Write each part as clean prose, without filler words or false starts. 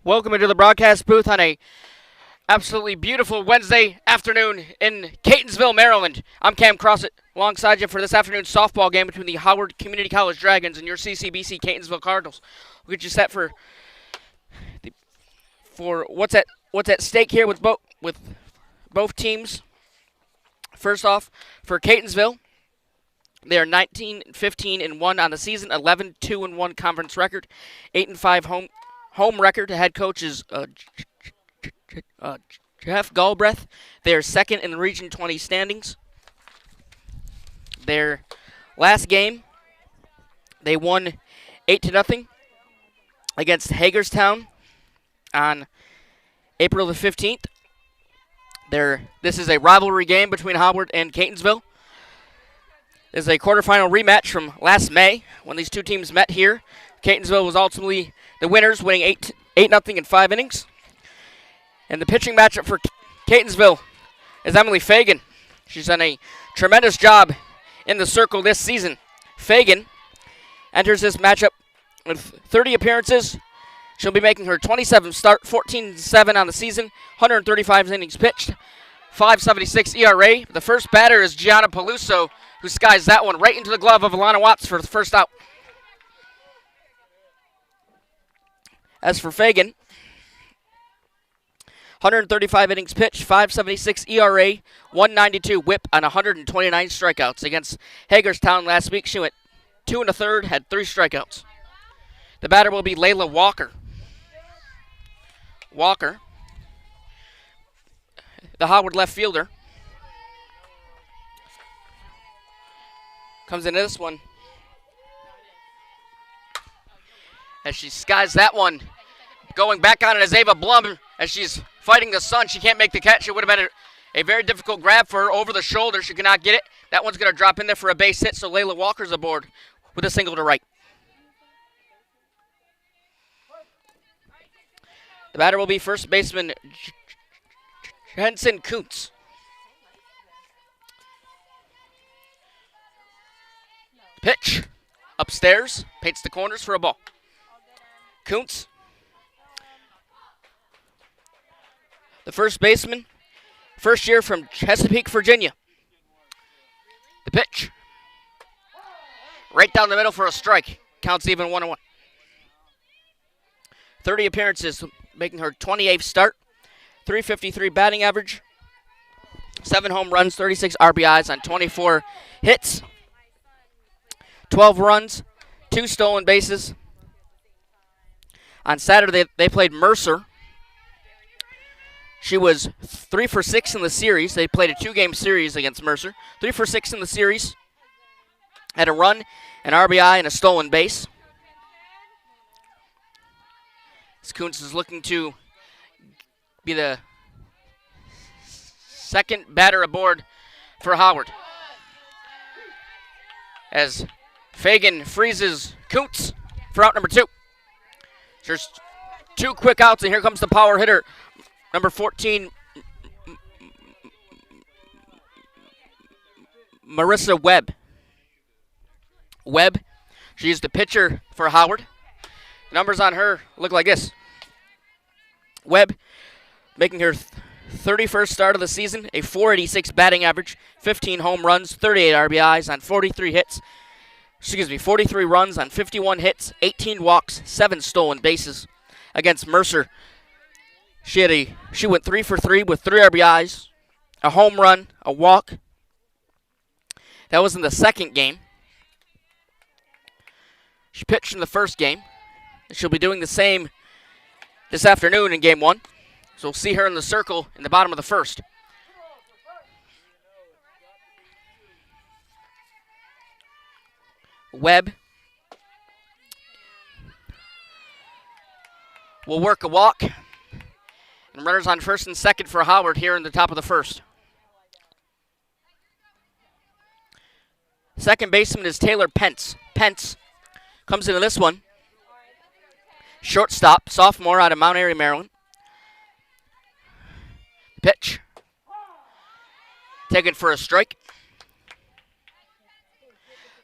Welcome into the broadcast booth on a absolutely beautiful Wednesday afternoon in Catonsville, Maryland. I'm Cam Crossett alongside you for this afternoon's softball game between the Howard Community College Dragons and your CCBC Catonsville Cardinals. We'll get you set for what's at stake here with both teams. First off, for Catonsville, they are 19-15-1 on the season, 11-2-1 conference record, 8-5 home record. The head coach is Jeff Galbraith. They are second in the Region 20 standings. Their last game, they won 8-0 against Hagerstown on April the 15th. This is a rivalry game between Howard and Catonsville. This is a quarterfinal rematch from last May when these two teams met here. Catonsville was ultimately the winners, winning 8-0 in 5 innings. And the pitching matchup for Catonsville is Emily Fagan. She's done a tremendous job in the circle this season. Fagan enters this matchup with 30 appearances. She'll be making her 27th start, 14-7 on the season, 135 innings pitched, 5.76 ERA. The first batter is Gianna Peluso, who skies that one right into the glove of Alana Watts for the first out. As for Fagan, 135 innings pitched, 5.76 ERA, 192 whip on 129 strikeouts. Against Hagerstown last week, she went 2 1/3, had 3 strikeouts. The batter will be Layla Walker. Walker, the Howard left fielder, comes into this one as she skies that one. Going back on it is Ava Blum as she's fighting the sun. She can't make the catch. It would have been a very difficult grab for her over the shoulder. She cannot get it. That one's going to drop in there for a base hit, so Layla Walker's aboard with a single to right. The batter will be first baseman Jensen Kuntz. Pitch upstairs, paints the corners for a ball. Kuntz, the first baseman, first year from Chesapeake, Virginia. The pitch, right down the middle for a strike. Counts even 1-1. 30 appearances, making her 28th start, 353 batting average, 7 home runs, 36 RBIs on 24 hits, 12 runs, 2 stolen bases. On Saturday, they played Mercer. She was 3 for 6 in the series. They played a 2-game series against Mercer. 3 for 6 in the series. Had a run, an RBI, and a stolen base. Kuntz is looking to be the second batter aboard for Howard. As Fagan freezes Kuntz for out number 2. There's 2 quick outs, and here comes the power hitter, number 14, Marissa Webb. Webb, she's the pitcher for Howard. The numbers on her look like this. Webb making her 31st start of the season, a 486 batting average, 15 home runs, 38 RBIs on 43 runs on 51 hits, 18 walks, 7 stolen bases. Against Mercer, she went 3 for 3 with 3 RBIs, a home run, a walk. That was in the second game. She pitched in the first game. She'll be doing the same this afternoon in Game 1. So we'll see her in the circle in the bottom of the first. Webb will work a walk. And runners on first and second for Howard here in the top of the first. Second baseman is Taylor Pence. Pence comes into this one. Shortstop, sophomore out of Mount Airy, Maryland. Pitch. Taken for a strike.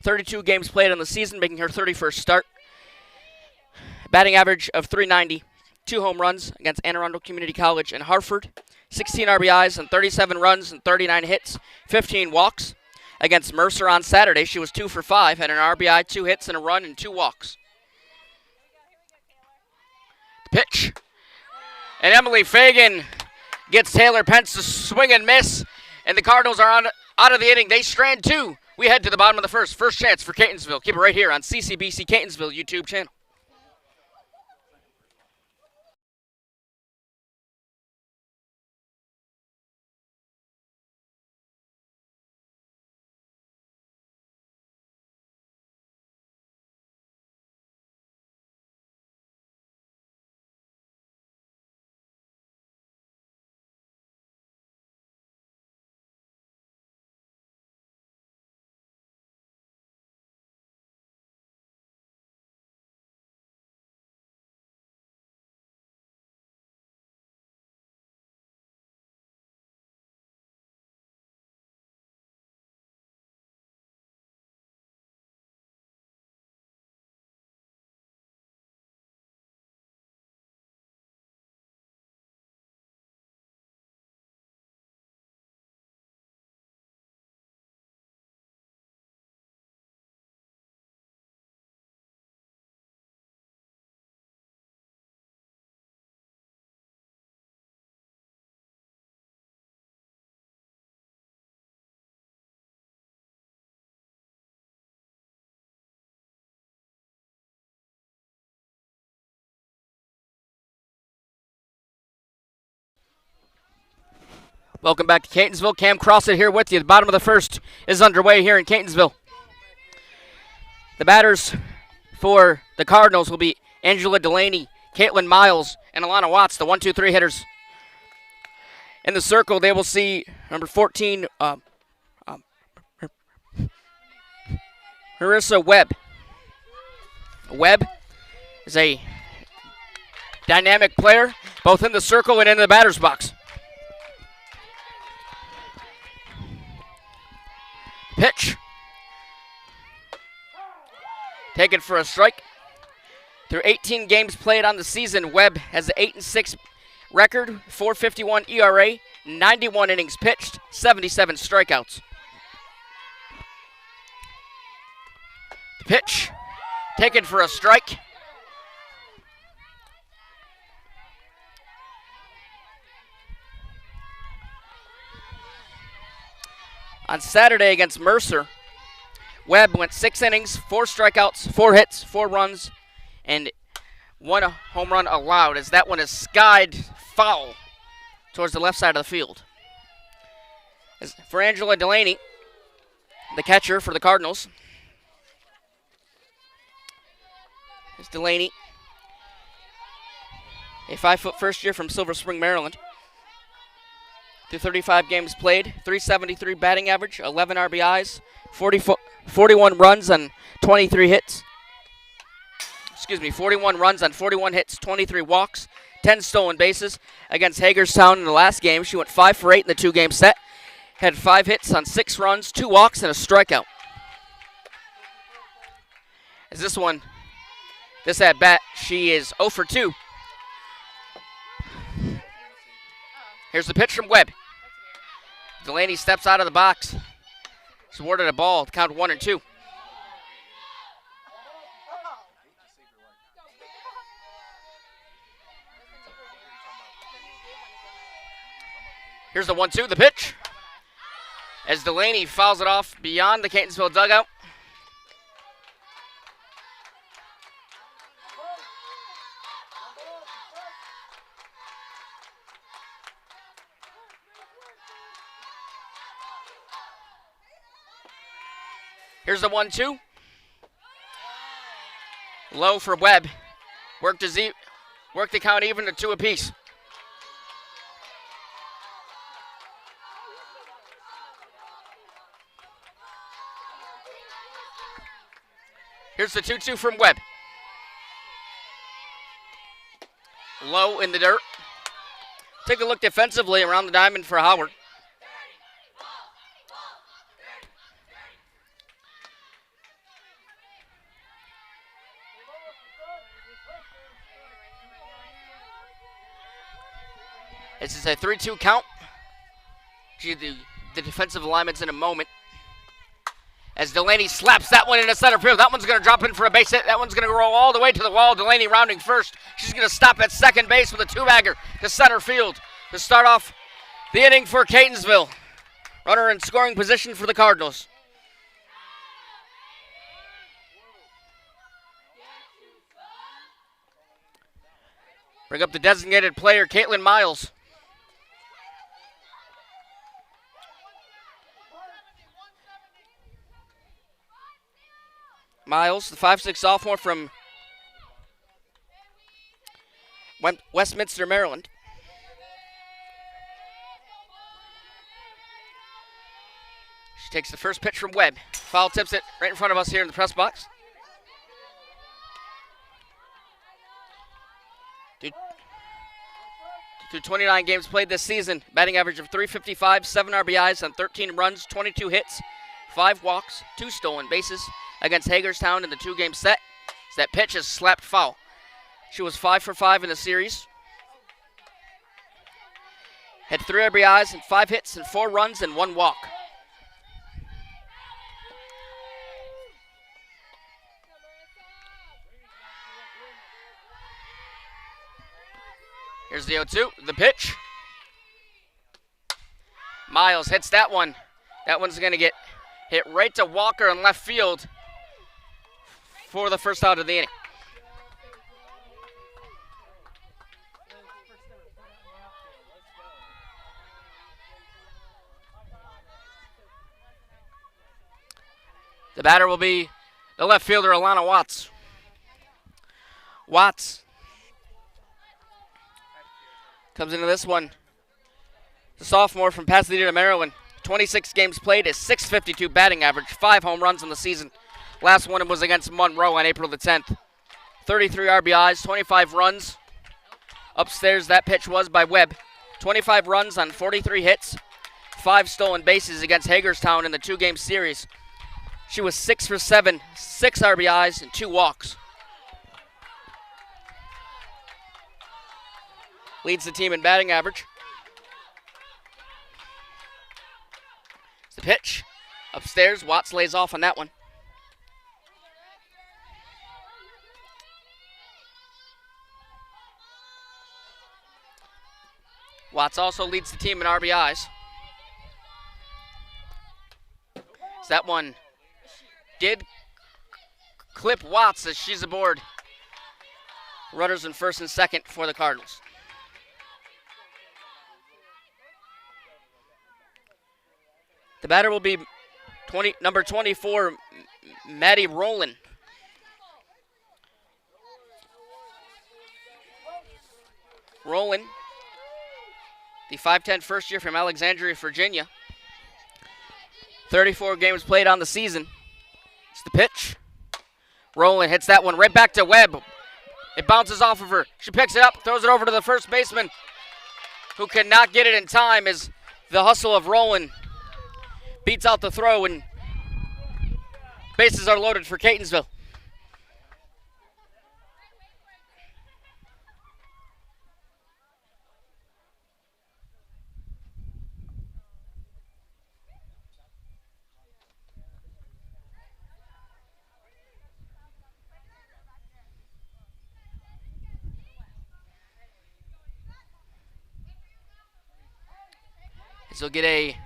32 games played on the season, making her 31st start. Batting average of .390, 2 home runs against Anne Arundel Community College and Hartford. 16 RBIs and 37 runs and 39 hits, 15 walks. Against Mercer on Saturday, she was 2 for 5, had an RBI, 2 hits, and a run, and 2 walks. Pitch. And Emily Fagan gets Taylor Pence to swing and miss, and the Cardinals are out of the inning. They strand 2. We head to the bottom of the first. First chance for Catonsville. Keep it right here on CCBC Catonsville YouTube channel. Welcome back to Catonsville. Cam Crossett here with you. The bottom of the first is underway here in Catonsville. The batters for the Cardinals will be Angela Delaney, Caitlin Miles, and Alana Watts, the 1-2-3 hitters. In the circle, they will see number 14, Marissa Webb. Webb is a dynamic player, both in the circle and in the batter's box. Pitch. Taken for a strike. Through 18 games played on the season, Webb has an 8-6 record, 4.51 ERA, 91 innings pitched, 77 strikeouts. Pitch. Taken for a strike. On Saturday against Mercer, Webb went 6 innings, 4 strikeouts, 4 hits, 4 runs, and 1 home run allowed, as that one is skied foul towards the left side of the field. As for Angela Delaney, the catcher for the Cardinals, is Delaney, a 5-foot first year from Silver Spring, Maryland. Through 35 games played, 373 batting average, 11 RBIs, 41 runs on 23 hits. 41 runs on 41 hits, 23 walks, 10 stolen bases. Against Hagerstown in the last game, she went 5 for 8 in the 2-game set. Had 5 hits on 6 runs, 2 walks, and a strikeout. As this at bat, she is 0 for 2. Here's the pitch from Webb. Delaney steps out of the box. She's awarded a ball, count 1-2. Here's the 1-2, the pitch. As Delaney fouls it off beyond the Catonsville dugout. Here's the 1-2. Low for Webb. Work the count even to 2 apiece. Here's the 2-2 from Webb. Low in the dirt. Take a look defensively around the diamond for Howard. This is a 3-2 count. The defensive alignment's in a moment. As Delaney slaps that one into center field. That one's going to drop in for a base hit. That one's going to roll all the way to the wall. Delaney rounding first. She's going to stop at second base with a two-bagger to center field to start off the inning for Catonsville. Runner in scoring position for the Cardinals. Bring up the designated player, Caitlin Miles. Miles, the 5'6" sophomore from Westminster, Maryland. She takes the first pitch from Webb. Foul tips it right in front of us here in the press box. Through 29 games played this season, batting average of .355, 7 RBIs on 13 runs, 22 hits, 5 walks, 2 stolen bases against Hagerstown in the 2-game set. That pitch is slapped foul. She was 5 for 5 in the series. Had 3 RBIs and 5 hits and 4 runs and 1 walk. Here's the 0-2, the pitch. Miles hits that one. That one's going to get hit right to Walker in left field for the first out of the inning. The batter will be the left fielder, Alana Watts. Watts comes into this one. The sophomore from Pasadena, Maryland. 26 games played, a .652 batting average, 5 home runs in the season. Last one was against Monroe on April the 10th. 33 RBIs, 25 runs. Upstairs, that pitch was by Webb. 25 runs on 43 hits, 5 stolen bases against Hagerstown in the 2-game series. She was 6 for 7, 6 RBIs, and 2 walks. Leads the team in batting average. It's the pitch. Upstairs, Watts lays off on that one. Watts also leads the team in RBIs. So that one did clip Watts as she's aboard. Runners in first and second for the Cardinals. The batter will be number 24, Maddie Rowland. Rowland, the 5'10" first year from Alexandria, Virginia. 34 games played on the season. It's the pitch. Rowland hits that one right back to Webb. It bounces off of her. She picks it up, throws it over to the first baseman, who cannot get it in time as the hustle of Rowland beats out the throw, and bases are loaded for Catonsville. So get a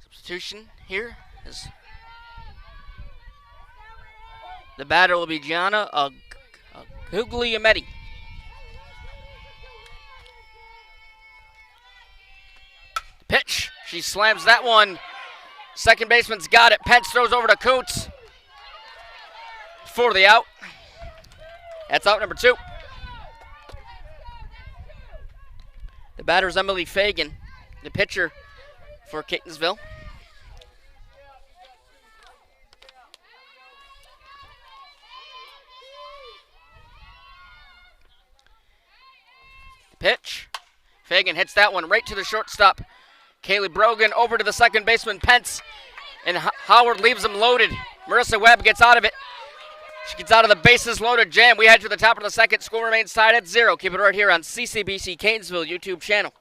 substitution here. As the batter will be Gianna Guglielmetti. Pitch. She slams that one. Second baseman's got it. Pence throws over to Kuntz for the out. That's out number 2. The batter is Emily Fagan, the pitcher for Catonsville. Pitch. Fagan hits that one right to the shortstop. Kaylee Brogan over to the second baseman, Pence, and Howard leaves him loaded. Marissa Webb gets out of it. She gets out of the bases loaded jam. We head to the top of the second. Score remains tied at 0. Keep it right here on CCBC Catonsville YouTube channel.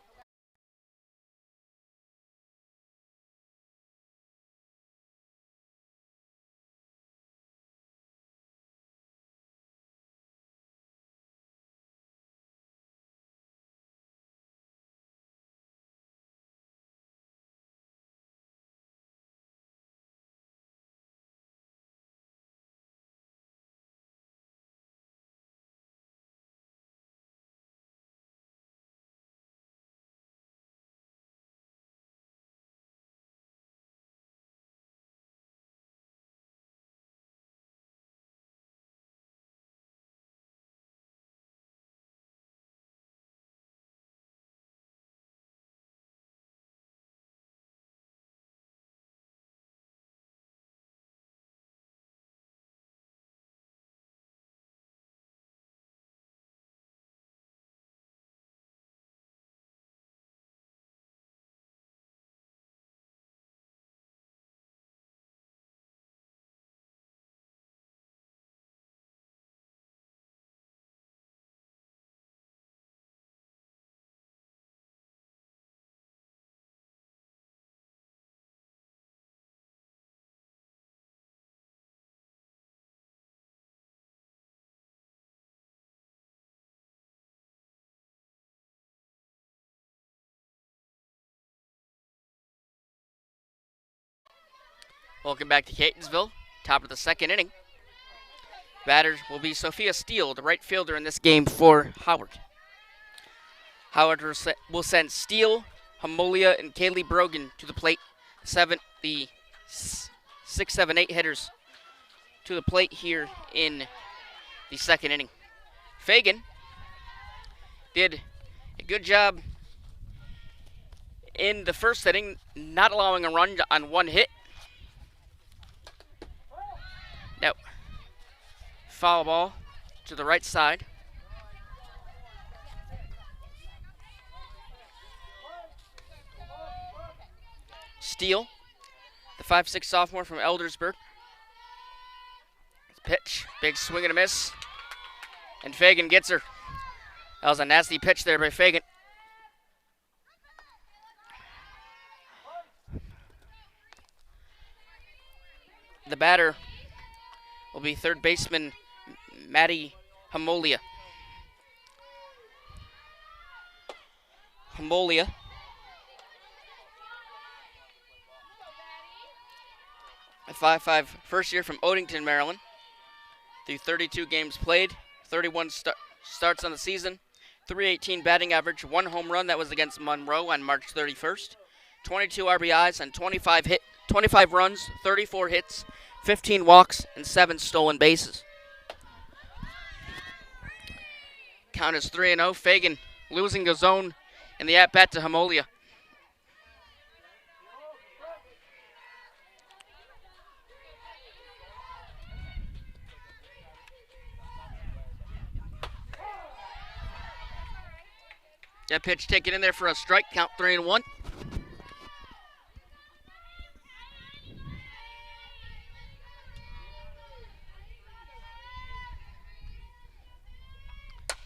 Welcome back to Catonsville. Top of the second inning. Batter will be Sophia Steele, the right fielder in this game for Howard. Howard will send Steele, Hamolia, and Kaylee Brogan to the plate. The 6, 7, 8 hitters to the plate here in the second inning. Fagan did a good job in the first inning, not allowing a run on one hit. Now, foul ball to the right side. Steele, the 5'6" sophomore from Eldersburg. Pitch, big swing and a miss. And Fagan gets her. That was a nasty pitch there by Fagan. The batter will be third baseman Maddie Hamolia. Hamolia a 5'5" first year from Odenton, Maryland. Through 32 games played, 31 starts on the season, 318 batting average, 1 home run that was against Monroe on March 31st, 22 RBIs and 25 runs, 34 hits, 15 walks, and 7 stolen bases. Count is 3-0. Fagan losing the zone in the at-bat to Hamolia. That pitch taken in there for a strike. Count 3-1.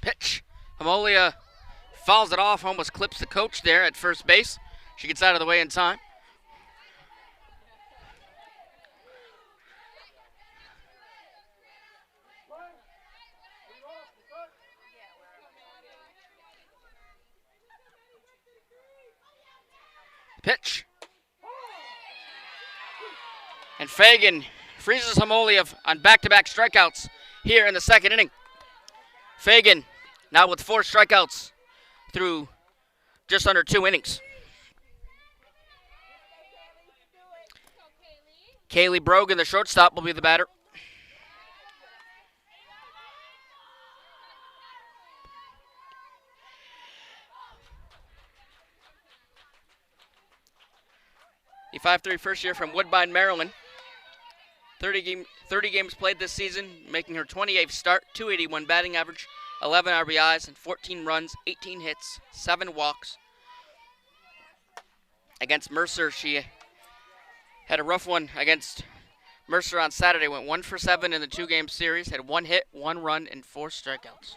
Pitch. Hamolia fouls it off, almost clips the coach there at first base. She gets out of the way in time. Pitch. And Fagan freezes Hamolia on back-to-back strikeouts here in the second inning. Fagan now with 4 strikeouts through just under 2 innings. Kaylee Brogan, the shortstop, will be the batter. The 5'3" first year from Woodbine, Maryland. 30 games played this season, making her 28th start, 281 batting average, 11 RBIs, and 14 runs, 18 hits, 7 walks. Against Mercer, she had a rough one against Mercer on Saturday went 1 for 7 in the 2-game series, had 1 hit, 1 run, and 4 strikeouts.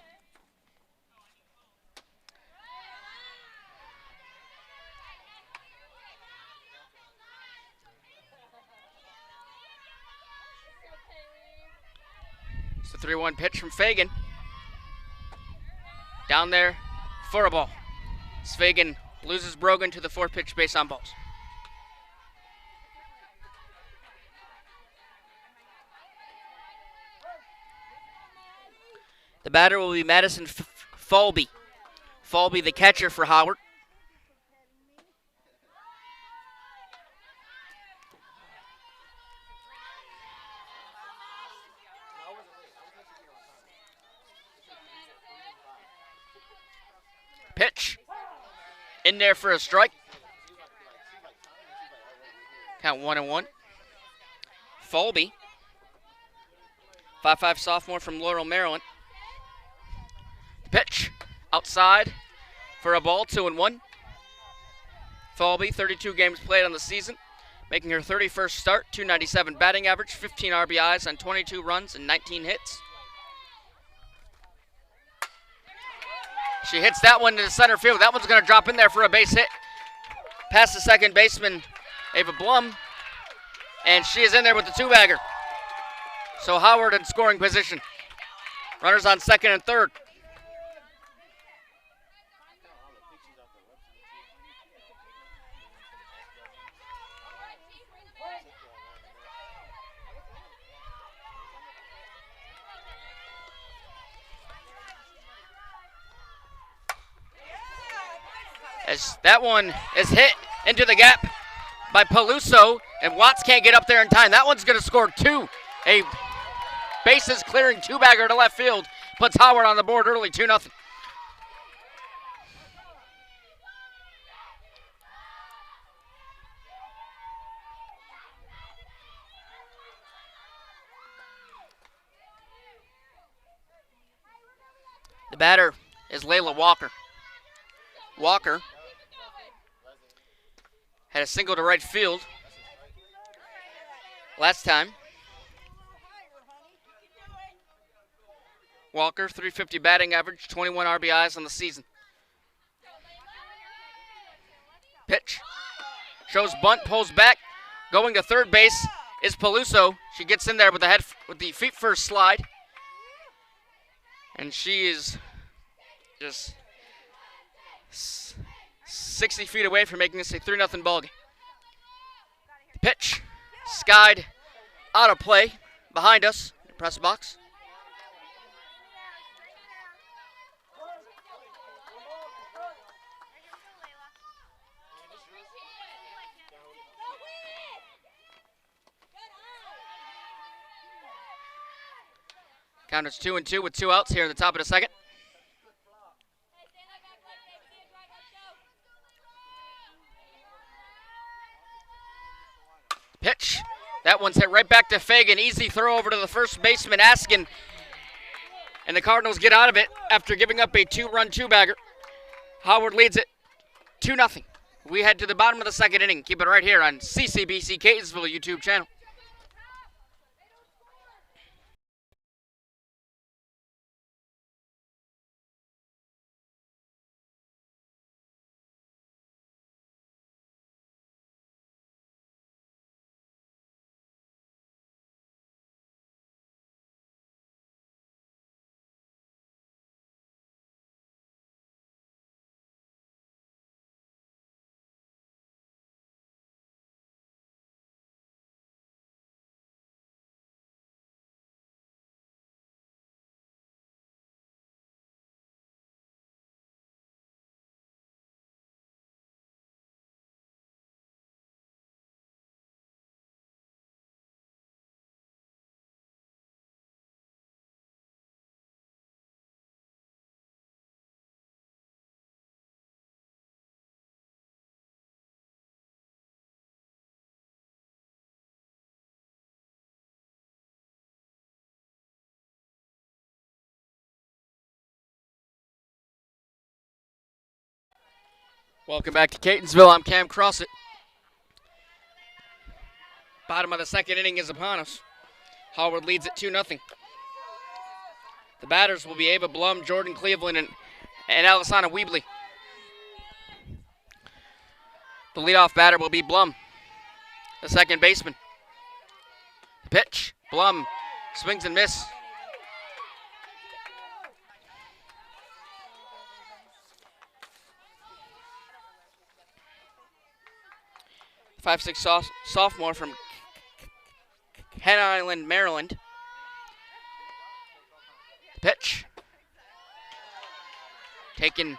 It's the 3-1 pitch from Fagan. Down there for a ball. Fagan loses Brogan to the 4-pitch base on balls. The batter will be Madison Falby. Falby, the catcher for Howard. Pitch. In there for a strike. Count 1-1. Falby, 5'5" sophomore from Laurel, Maryland. Pitch outside for a ball, 2-1. Falby, 32 games played on the season, making her 31st start, .297 batting average, 15 RBIs on 22 runs and 19 hits. She hits that one into center field. That one's going to drop in there for a base hit. Past the second baseman, Ava Blum, and she is in there with the 2-bagger. So Howard in scoring position. Runners on second and third. As that one is hit into the gap by Peluso, and Watts can't get up there in time. That one's going to score 2. A bases clearing 2-bagger to left field puts Howard on the board early, 2-0. The batter is Layla Walker. Walker had a single to right field last time. Walker, .350 batting average, 21 RBIs on the season. Pitch. Shows bunt, pulls back. Going to third base is Peluso. She gets in there with the feet first slide. And she is just 60 feet away from making this a 3-0 ballgame. Pitch. Skied out of play behind us. Press box. Count is 2-2 with 2 outs here in the top of the second. Pitch. That one's hit right back to Fagan. Easy throw over to the first baseman, Askin. And the Cardinals get out of it after giving up a 2-run 2-bagger. Howard leads it 2-0. We head to the bottom of the second inning. Keep it right here on CCBC Catonsville YouTube channel. Welcome back to Catonsville. I'm Cam Crossett. Bottom of the second inning is upon us. Howard leads it 2-0. The batters will be Ava Blum, Jordan Cleveland, and Alisana Weebly. The leadoff batter will be Blum, the second baseman. The pitch, Blum swings and miss. Sophomore from Hen Island, Maryland. Pitch. Taken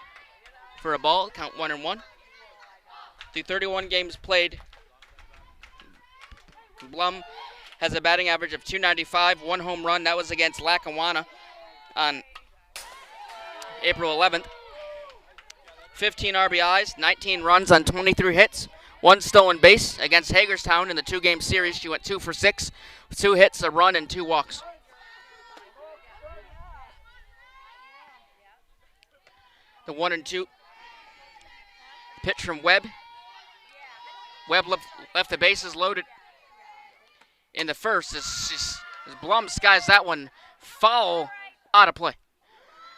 for a ball, count 1-1. Through 31 games played, Blum has a batting average of .295, 1 home run. That was against Lackawanna on April 11th. 15 RBIs, 19 runs on 23 hits. 1 stolen base against Hagerstown in the 2-game series. She went 2 for 6 with 2 hits, a run, and 2 walks. The 1-2 pitch from Webb. Webb left the bases loaded in the first as Blum skies that one foul out of play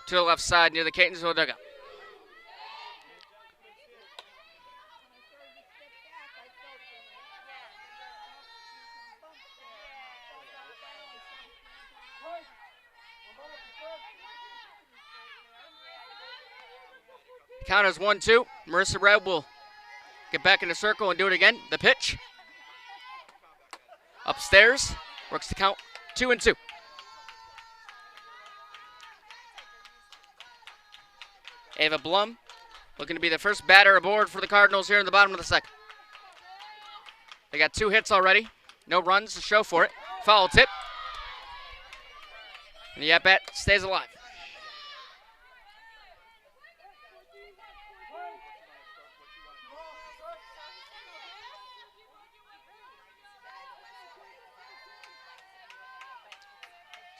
to the left side near the Catonsville dugout. Count is 1-2. Marissa Webb will get back in the circle and do it again. The pitch. Upstairs. Works the count 2-2. Ava Blum looking to be the first batter aboard for the Cardinals here in the bottom of the second. They got 2 hits already. No runs to show for it. Foul tip. And the at-bat stays alive.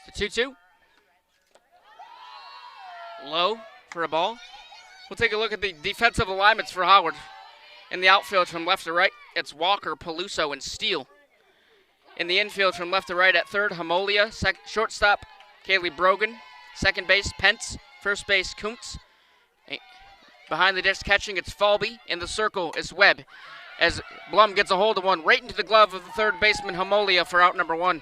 It's a 2-2. Low for a ball. We'll take a look at the defensive alignments for Howard. In the outfield from left to right, it's Walker, Peluso, and Steele. In the infield from left to right at third, Hamolia. Shortstop, Kaylee Brogan. Second base, Pence. First base, Kuntz. Behind the dish catching, it's Falby. In the circle is Webb. As Blum gets a hold of one right into the glove of the third baseman, Hamolia, for out number 1.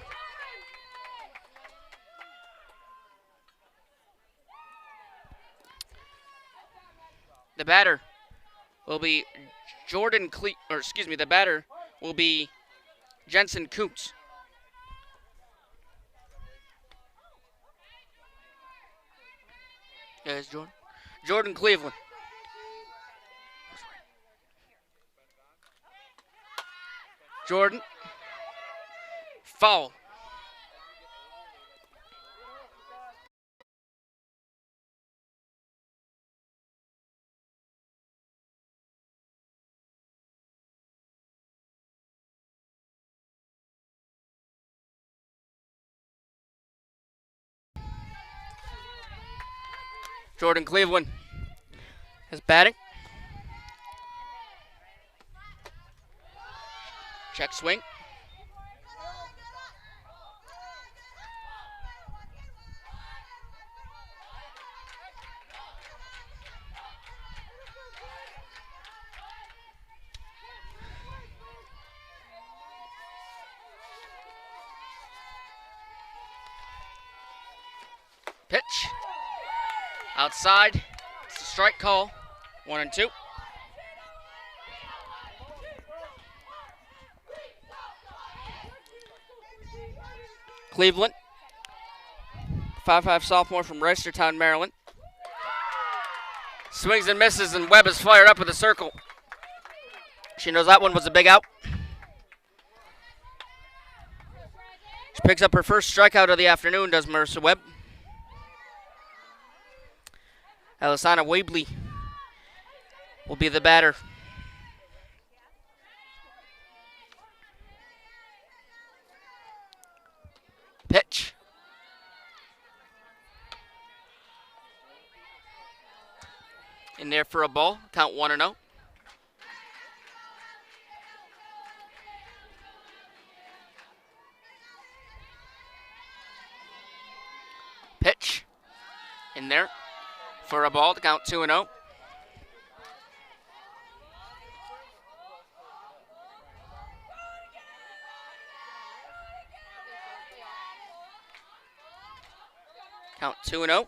The batter will be the batter will be Jensen Kuntz. There's Jordan. Jordan Cleveland. Jordan. Foul. Jordan Cleveland is batting. Check swing. Pitch. Outside. It's a strike call. 1-2. Cleveland. 5'5" sophomore from Reisterstown, Maryland. Swings and misses, and Webb is fired up with a circle. She knows that one was a big out. She picks up her first strikeout of the afternoon, does Marissa Webb. Alisana Weebly will be the batter. Pitch. In there for a ball. Count 1-0. in there for a ball to count 2-0. Count 2-0.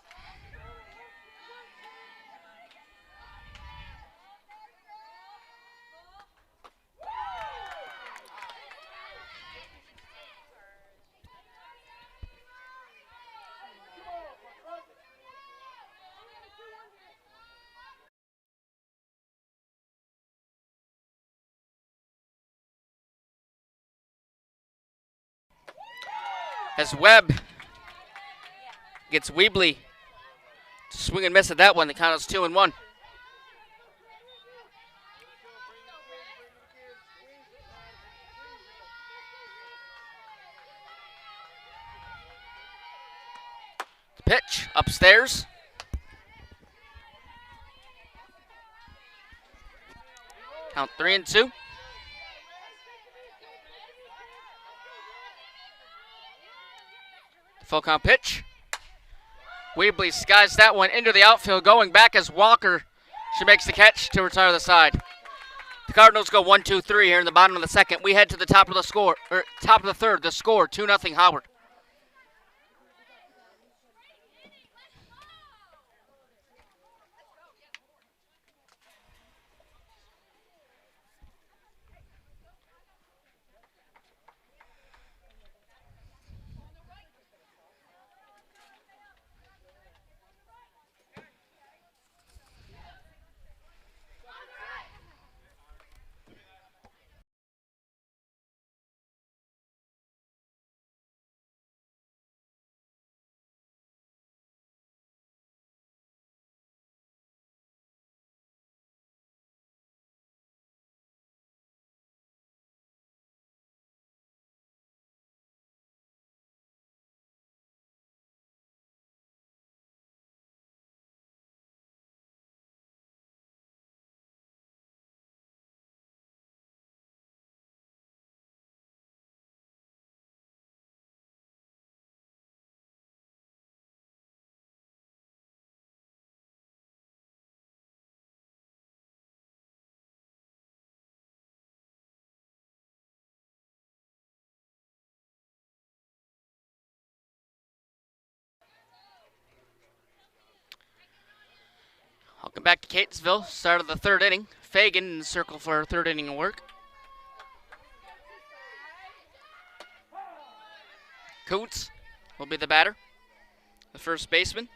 As Webb gets Weebly to swing and miss at that one, the count is 2-1. The pitch upstairs. Count 3-2. Full count pitch. Weebly skies that one into the outfield, going back as Walker. She makes the catch to retire the side. The Cardinals go 1-2-3 here in the bottom of the second. We head to the top of the score, or top of the third. The score 2-0 Howard. Welcome back to Catonsville. Start of the third inning. Fagan in the circle for her third inning of work. Coots will be the batter, the first baseman.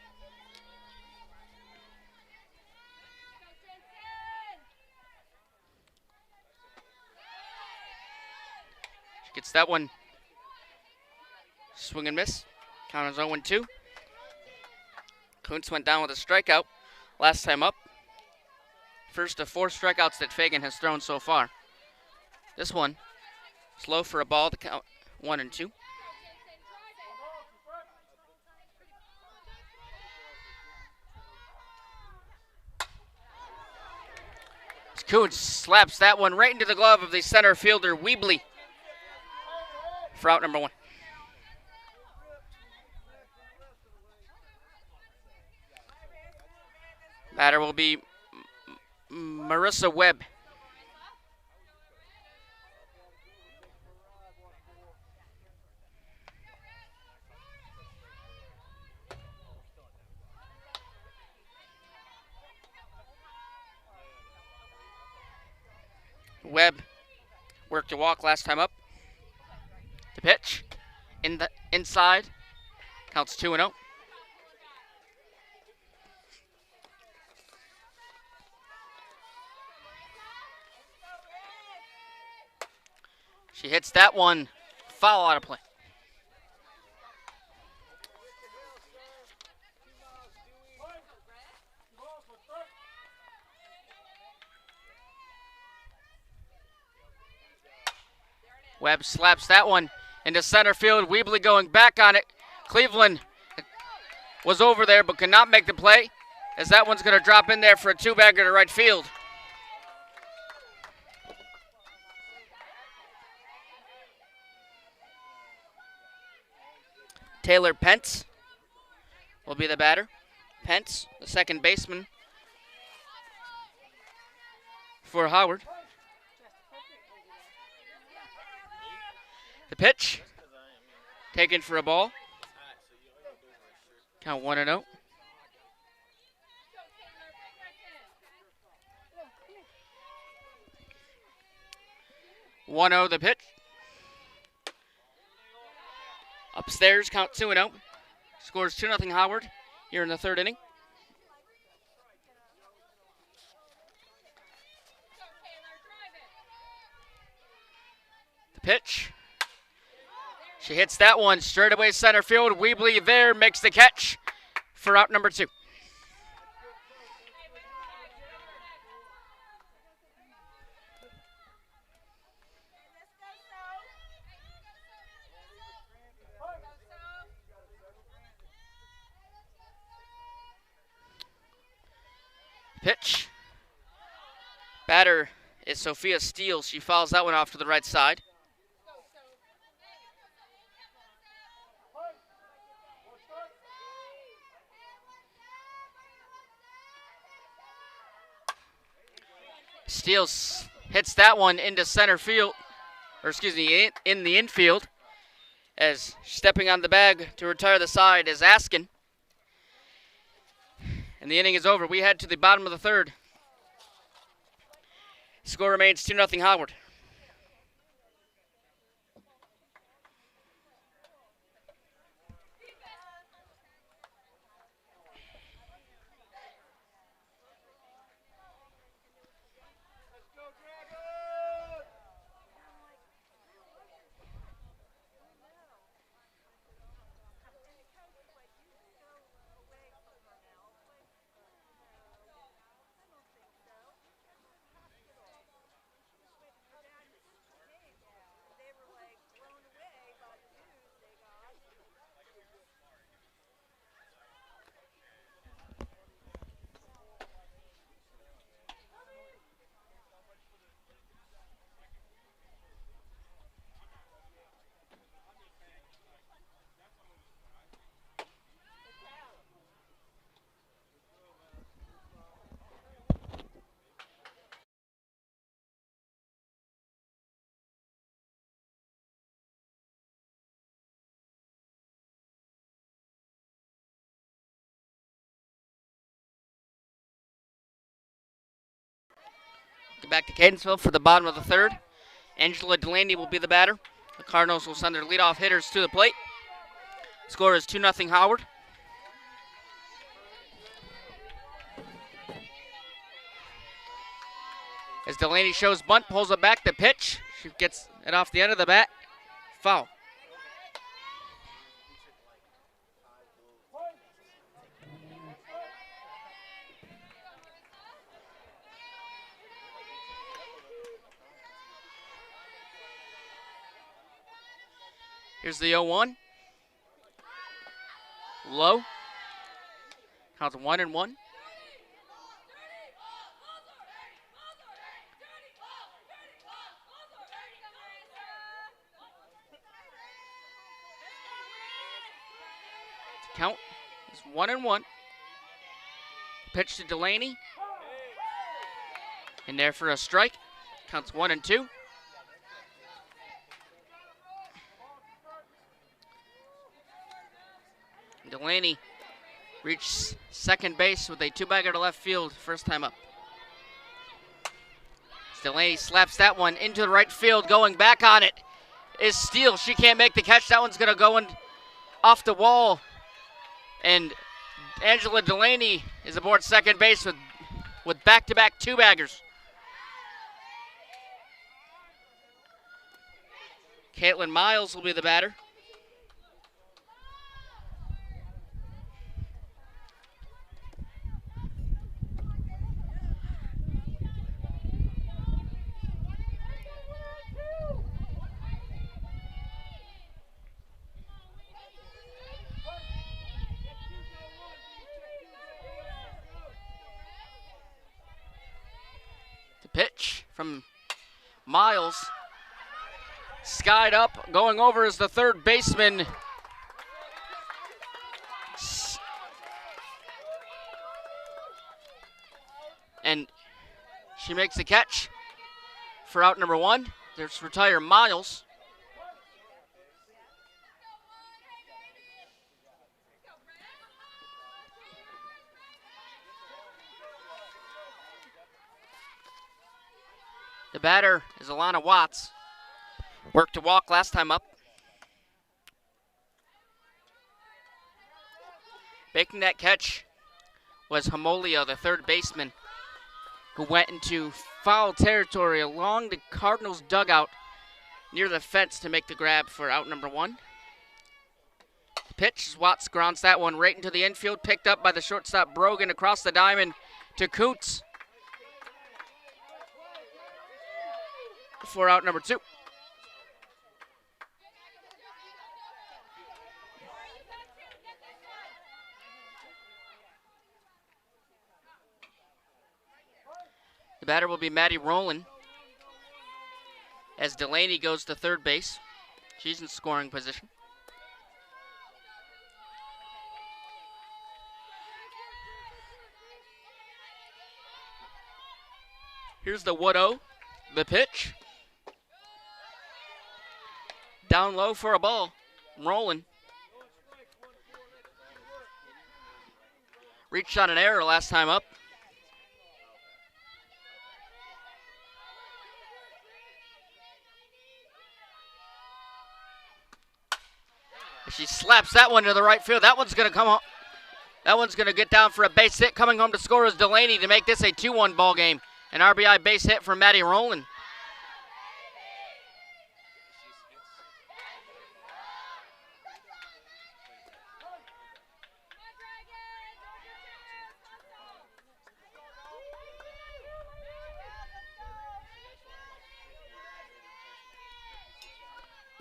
She gets that one. Swing and miss. Count is 0-2. Kuntz went down with a strikeout last time up. First of 4 strikeouts that Fagan has thrown so far. This one, slow for a ball to count 1-2. Kuntz slaps that one right into the glove of the center fielder, Weebly, for out number 1. Batter will be Marissa Webb. Webb worked a walk last time up. The pitch in the inside counts 2-0. She hits that one foul out of play. Webb slaps that one into center field. Weebly going back on it. Cleveland was over there but could not make the play, as that one's going to drop in there for a 2-bagger to right field. Taylor Pence will be the batter. Pence, the second baseman for Howard. The pitch, taken for a ball. Count 1-0. The pitch. Upstairs, count 2-0. Scores 2-0 Howard here in the third inning. The pitch. She hits that one straight away center field. Weebly there makes the catch for out number 2. Pitch. Batter is Sophia Steele. She fouls that one off to the right side. Steele hits that one into center field, or excuse me, in the infield, as stepping on the bag to retire the side is Askin. And the inning is over. We head to the bottom of the third. Score remains 2-0 Howard. Get back to Catonsville for the bottom of the third. Angela Delaney will be the batter. The Cardinals will send their leadoff hitters to the plate. Score is 2-0 Howard. As Delaney shows bunt, pulls it back, the pitch. She gets it off the end of the bat. Foul. Here's the 0-1. Low. Counts 1-1. Count is 1-1. Pitch to Delaney. In there for a strike. Counts 1-2. Delaney reached second base with a two-bagger to left field first time up. Delaney slaps that one into the right field. Going back on it is Steele. She can't make the catch. That one's going to go in off the wall. And Angela Delaney is aboard second base with back-to-back two-baggers. Caitlin Miles will be the batter. Pitch from Miles. Skied up. Going over is the third baseman. She makes the catch for out number 1. There's retire Miles. The batter is Alana Watts. Worked to walk last time up. Making that catch was Hamolia, the third baseman, who went into foul territory along the Cardinals dugout near the fence to make the grab for out number 1. The pitch, Watts grounds that one right into the infield, picked up by the shortstop Brogan across the diamond to Kuntz for out number 2. The batter will be Maddie Rowland as Delaney goes to third base. She's in scoring position. Here's the 1-0, the pitch. Down low for a ball. Rowland reached on an error last time up. She slaps that one to the right field. That one's going to come home. That one's going to get down for a base hit. Coming home to score is Delaney to make this a 2-1 ball game. An RBI base hit for Maddie Rowland.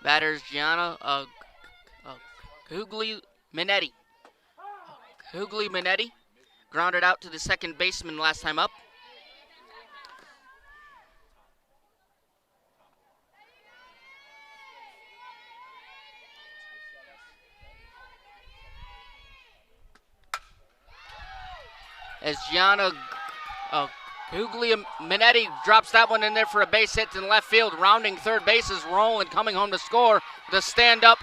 Batters Gianna Hughley Minetti. Hughley Minetti grounded out to the second baseman last time up. As Gianna Hughley Minetti drops that one in there for a base hit to the left field. Rounding third base is Rowland coming home to score. The stand-up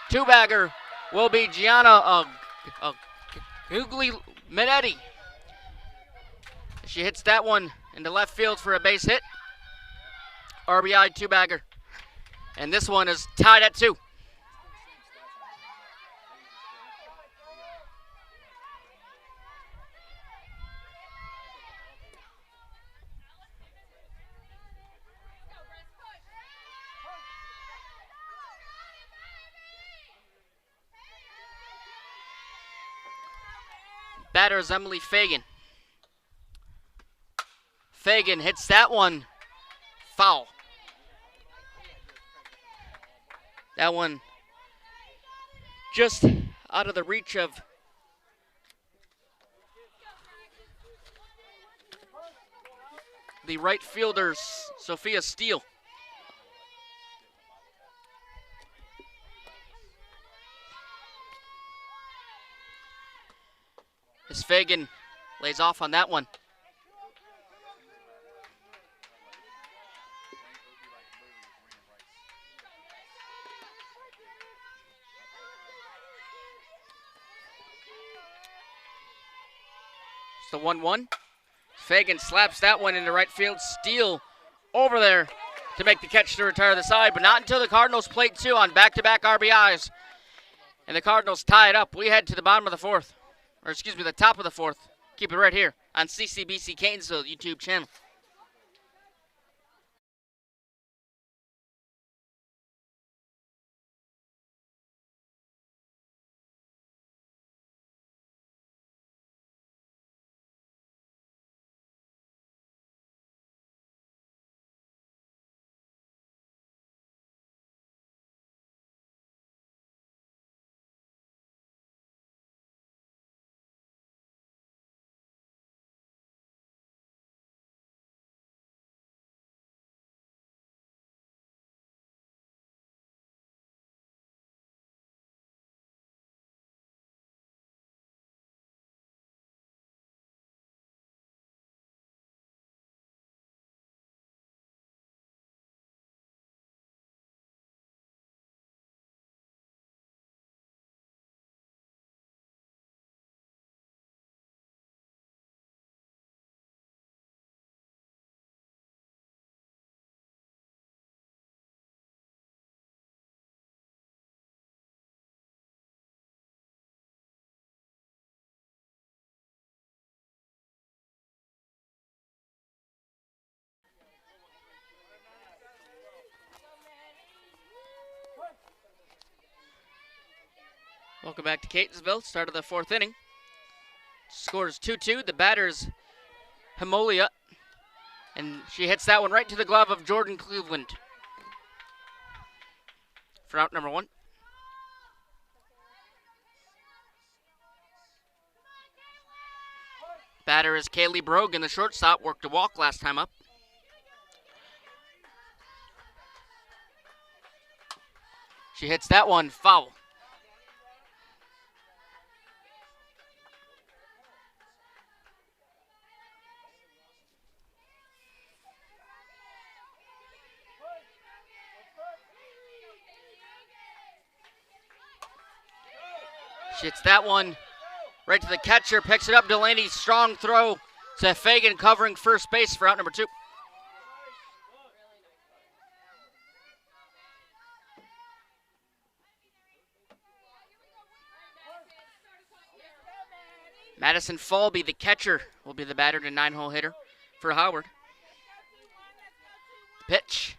two-bagger will be Gianna Hughley Minetti. She hits that one into left field for a base hit. RBI two-bagger. And this one is tied at 2. Batter is Emily Fagan. Fagan hits that one foul. That one just out of the reach of the right fielder, Sophia Steele. As Fagan lays off on that one. It's the 1-1. Fagan slaps that one into right field. Steele over there to make the catch to retire the side, but not until the Cardinals played 2 on back-to-back RBIs. And the Cardinals tie it up. We head to the bottom of the 4th. Or excuse me, the top of the 4th. Keep it right here on CCBC Catonsville YouTube channel. Welcome back to Catonsville. Start of the 4th inning. Scores 2-2. The batter's Himolia, and she hits that one right to the glove of Jordan Cleveland for out number 1. Batter is Kaylee Brogan, the shortstop, worked a walk last time up. She hits that one foul. She hits that one right to the catcher, picks it up. Delaney's strong throw to Fagan, covering first base for out number 2. Madison Falby, the catcher, will be the batter to 9-hole hitter for Howard. Pitch.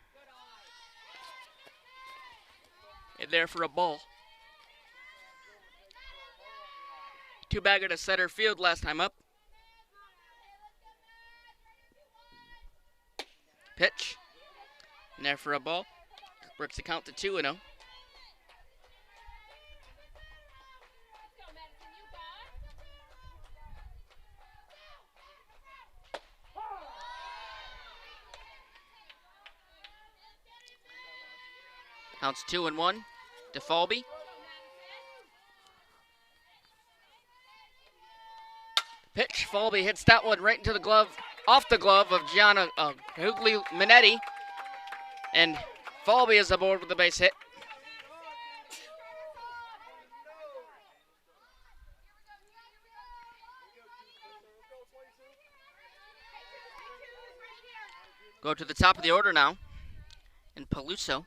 In there for a ball. 2-bagger to center field last time up. Pitch. In there for a ball. Works the count to 2-0. Counts 2-1 to Falby. Pitch. Falby hits that one right into the glove, off the glove of Gianna Hughley Minetti. And Falby is aboard with the base hit. Go to the top of the order now. And Peluso.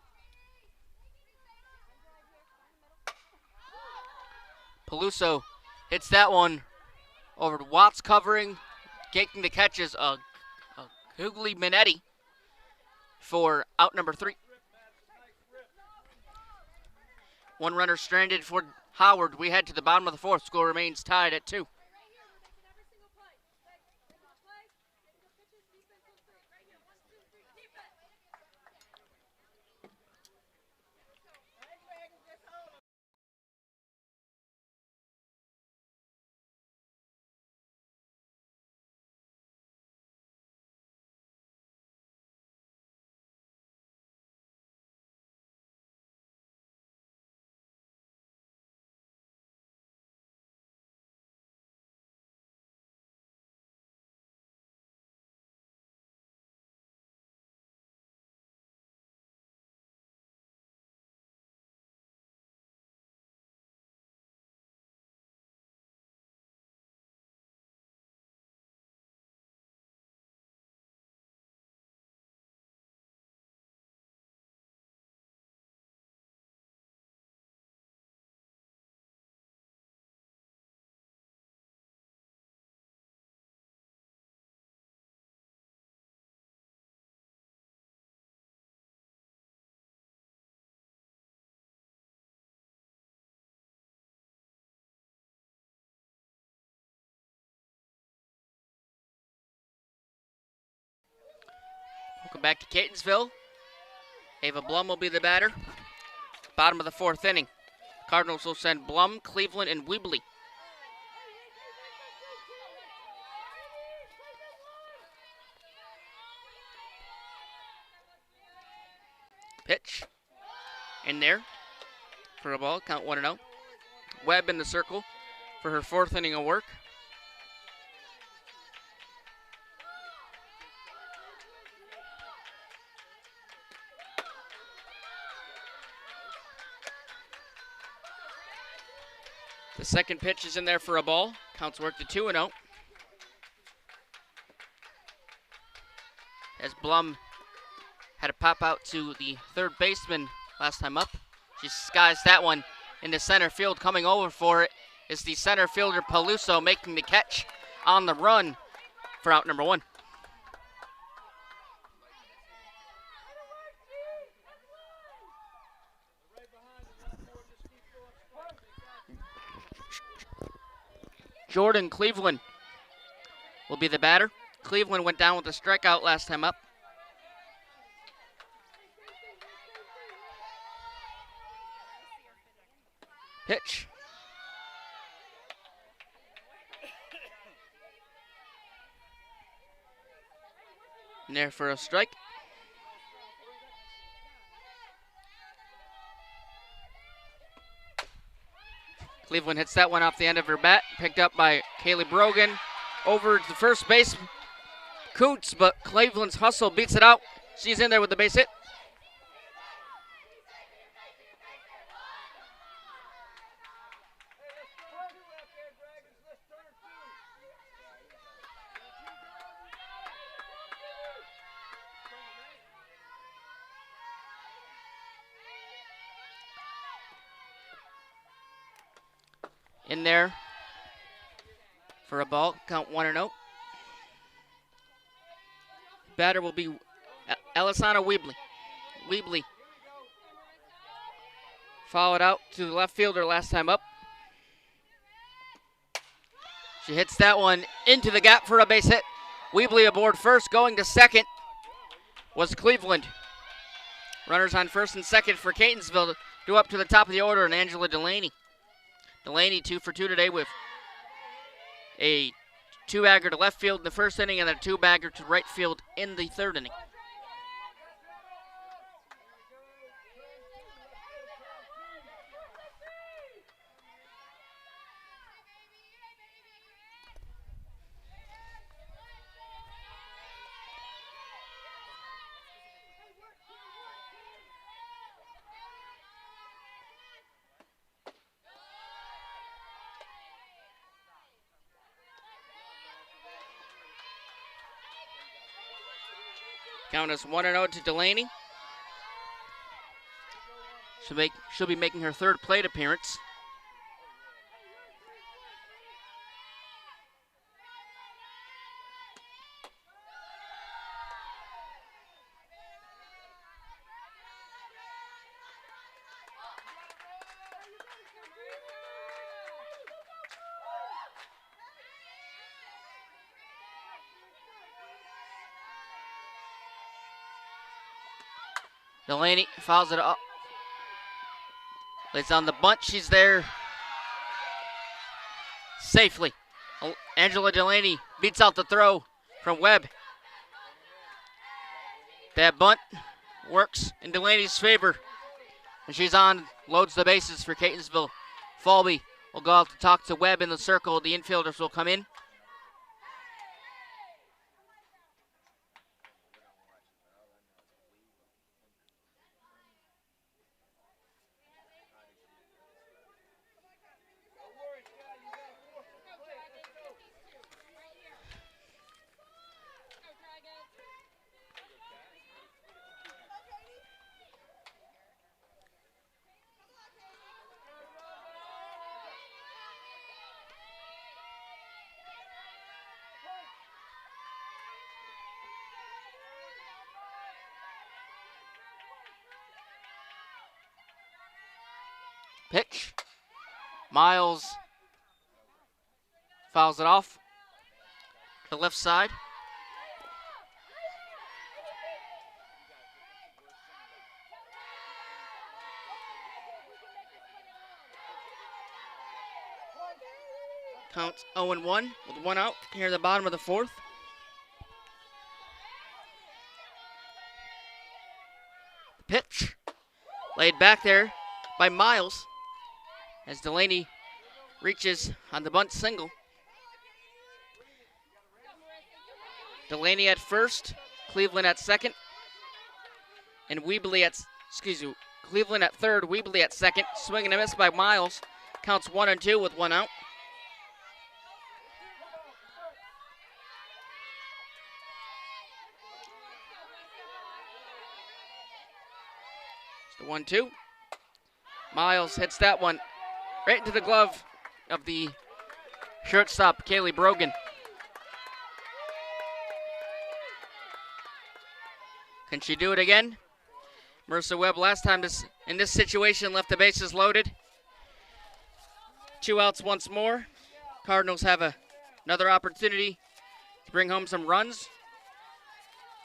Peluso hits that one over to Watts, covering, taking the catches of Hughley Minetti for out number 3. 1 runner stranded for Howard. We head to the bottom of the 4th. Score remains tied at 2. Welcome back to Catonsville. Ava Blum will be the batter. Bottom of the 4th inning. Cardinals will send Blum, Cleveland, and Weebly. Pitch. In there for a ball. Count 1-0. Webb in the circle for her 4th inning of work. The second pitch is in there for a ball. Counts work to 2-0. As Blum had a pop out to the third baseman last time up. She skies that one into center field. Coming over for it is the center fielder Peluso, making the catch on the run for out number 1. Jordan Cleveland will be the batter. Cleveland went down with a strikeout last time up. Pitch. In there for a strike. Cleveland hits that one off the end of her bat. Picked up by Kaylee Brogan. Over to first base. Kuntz, but Cleveland's hustle beats it out. She's in there with the base hit. In there for a ball, count 1-0. Batter will be Alisana Weebly. Weebly followed out to the left fielder last time up. She hits that one into the gap for a base hit. Weebly aboard first, going to second was Cleveland. Runners on first and second for Catonsville, due up to the top of the order, and Angela Delaney. Delaney 2 for 2 today with a 2-bagger to left field in the first inning and a 2-bagger to right field in the third inning. Count is 1-0 to Delaney. She'll be making her third plate appearance. Delaney fouls it up. Lays on the bunt. She's there safely. Angela Delaney beats out the throw from Webb. That bunt works in Delaney's favor. And she's on, loads the bases for Catonsville. Falby will go out to talk to Webb in the circle. The infielders will come in. Pitch. Miles fouls it off to the left side. Counts 0-1 with 1 out here at the bottom of the fourth. Pitch. Laid back there by Miles as Delaney reaches on the bunt single. Delaney at first, Cleveland at second, and Weebly at, Cleveland at third, Weebly at second. Swing and a miss by Miles. Counts 1-2 with 1 out. It's the 1-2. Miles hits that one right into the glove of the shortstop, Kaylee Brogan. Can she do it again? Marissa Webb last time in this situation left the bases loaded. 2 outs once more. Cardinals have another opportunity to bring home some runs.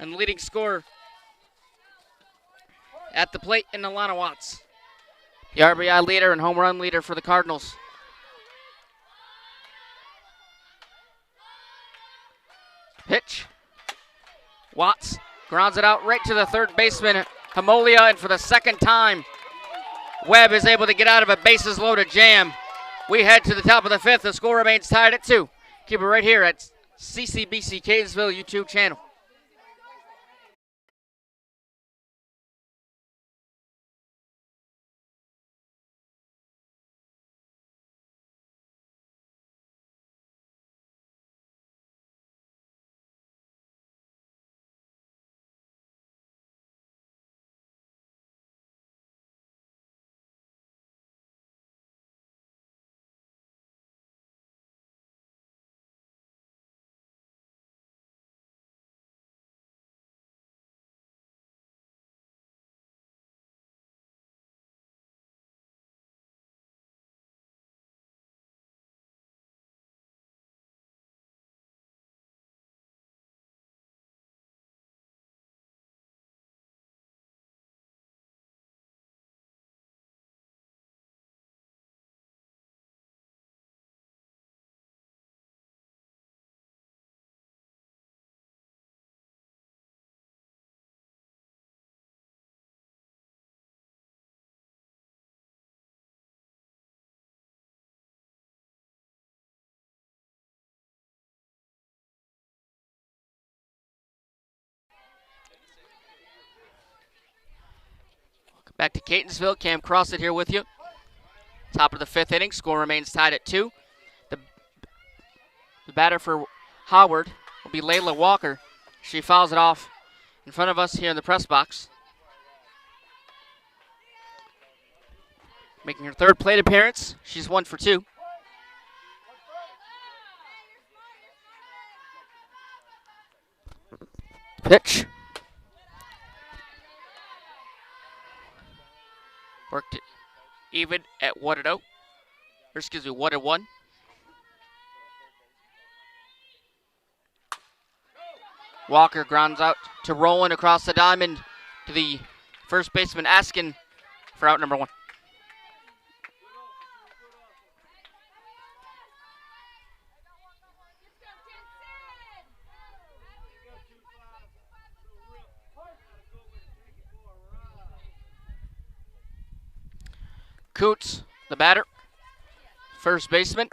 And the leading scorer at the plate in Alana Watts, the RBI leader and home run leader for the Cardinals. Pitch. Watts grounds it out right to the third baseman, Hamolia, and for the second time, Webb is able to get out of a bases-loaded jam. We head to the top of the fifth. The score remains tied at 2. Keep it right here at CCBC Catonsville YouTube channel. Back to Catonsville. Cam Crossett here with you. Top of the fifth inning. Score remains tied at 2. The batter for Howard will be Layla Walker. She fouls it off in front of us here in the press box. Making her third plate appearance. She's 1 for 2. Pitch. Worked it even at 1-0. Or excuse me, 1-1. Walker grounds out to Rowland across the diamond to the first baseman Askin for out number 1. Coots, the batter, first baseman,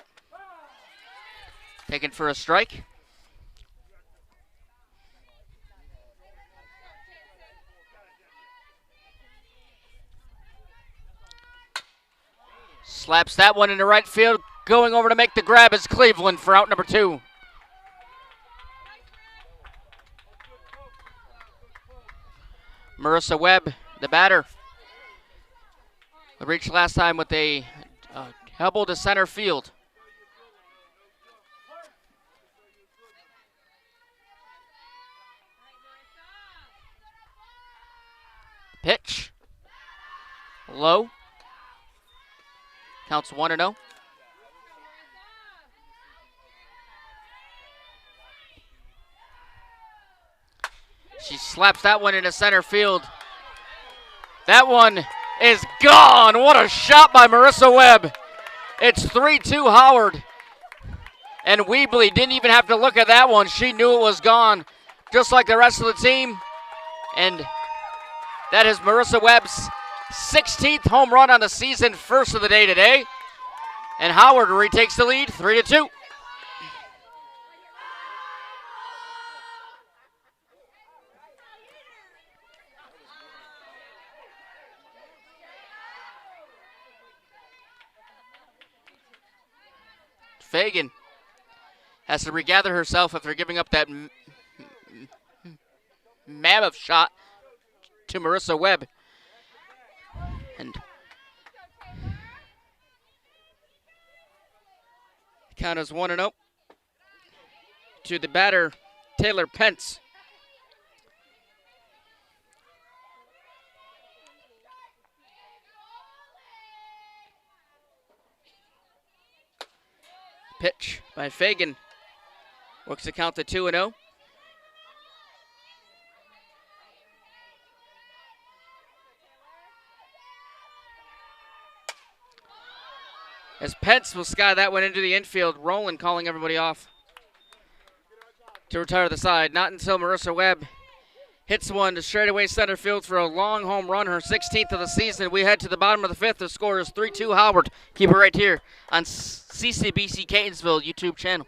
taken for a strike. Slaps that one into right field. Going over to make the grab is Cleveland for out number 2. Marissa Webb, the batter, reached last time with a elbow to center field. Pitch. Low. Counts 1-0. She slaps that one into center field. That one is gone. What a shot by Marissa Webb. It's 3-2 Howard. And Weebly didn't even have to look at that one. She knew it was gone, just like the rest of the team. And that is Marissa Webb's 16th home run on the season, first of the day today. And Howard retakes the lead, 3-2. Fagan has to regather herself after giving up that mammoth shot to Marissa Webb. And the count is 1-0 to the batter, Taylor Pence. Pitch by Fagan. Works the count to 2-0. As Pence will sky that one into the infield. Rowland calling everybody off to retire the side. Not until Marissa Webb hits one to straightaway center field for a long home run, her 16th of the season. We head to the bottom of the fifth. The score is 3-2 Howard. Keep it right here on CCBC Catonsville YouTube channel.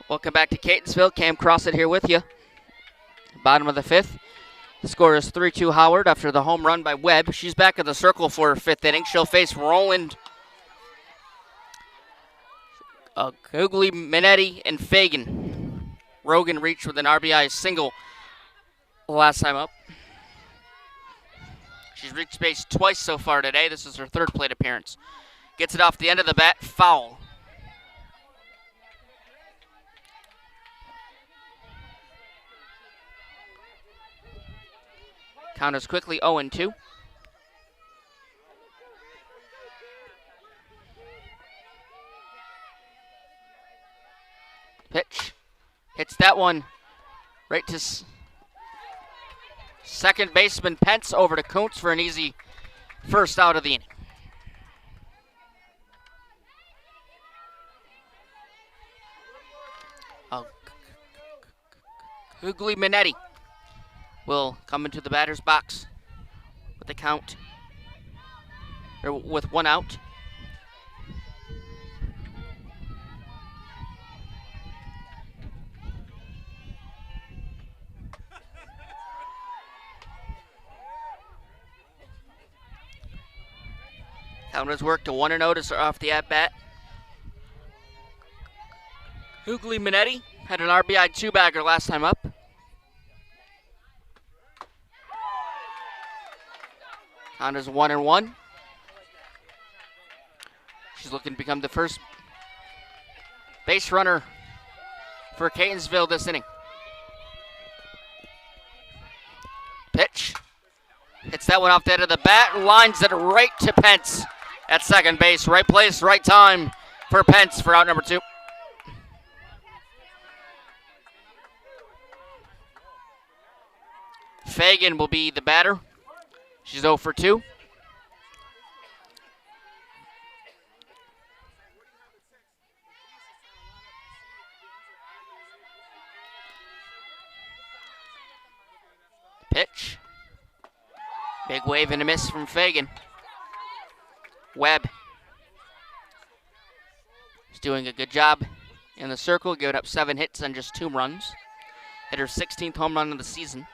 Welcome back to Catonsville. Cam Crossett here with you. Bottom of the fifth. The score is 3-2 Howard after the home run by Webb. She's back in the circle for her fifth inning. She'll face Rowland, Googly, Minetti, and Fagan. Rogan reached with an RBI single last time up. She's reached base twice so far today. This is her third plate appearance. Gets it off the end of the bat, foul. Count is quickly 0-2. Pitch. Hits that one right to second baseman Pence, over to Kuntz for an easy first out of the inning. Googly Minetti will come into the batter's box with the count, or with one out. Count has worked to 1-0 to start off the at-bat. Googly Minetti had an RBI two-bagger last time up. Count is 1-1. She's looking to become the first base runner for Catonsville this inning. Pitch. Hits that one off the end of the bat. Lines it right to Pence at second base. Right place, right time for Pence for out number 2. Fagan will be the batter. She's 0 for 2. Pitch. Big wave and a miss from Fagan. Webb is doing a good job in the circle, giving up 7 hits and just 2 runs. Hit her 16th home run of the season.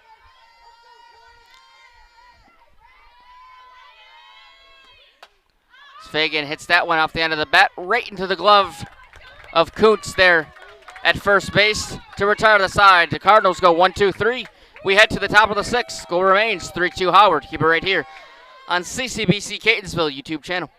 Fagan hits that one off the end of the bat right into the glove of Kuntz there at first base to retire the side. The Cardinals go 1-2-3. We head to the top of the 6th. Score remains 3-2 Howard. Keep it right here on CCBC Catonsville YouTube channel.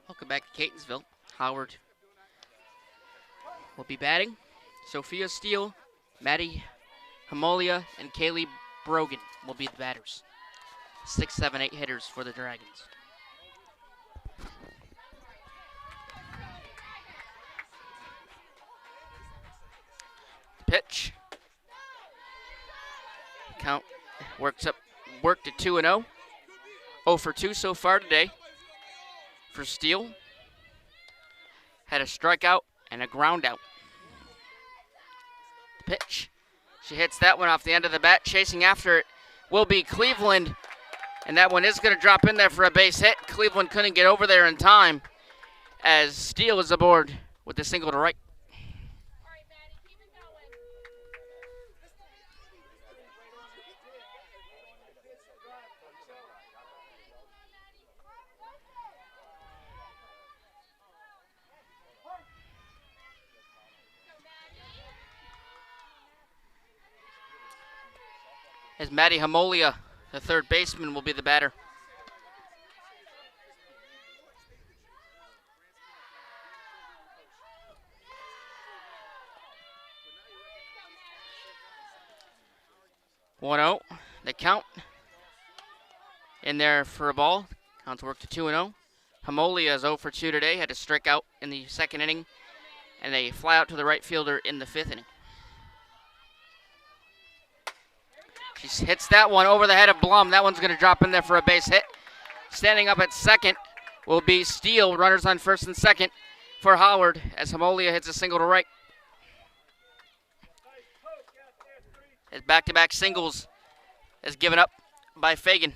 Welcome back to Catonsville. Howard will be batting. Sophia Steele, Maddie Hamolia, and Kaylee Brogan will be the batters. 6, 7, 8 hitters for the Dragons. Pitch. Count worked to 2-0. 0 for 2 so far today for Steele. Had a strikeout and a ground out. Pitch. She hits that one off the end of the bat. Chasing after it will be Cleveland. And that one is going to drop in there for a base hit. Cleveland couldn't get over there in time as Steele is aboard with the single to right. As Maddie Hamolia, the third baseman, will be the batter. One out. The count in there for a ball. Count's worked to 2-0. Hamolia is 0 for 2 today. Had a strikeout in the second inning and a fly out to the right fielder in the fifth inning. She hits that one over the head of Blum. That one's going to drop in there for a base hit. Standing up at second will be Steele. Runners on first and second for Howard as Hamolia hits a single to right. His back-to-back singles is given up by Fagan.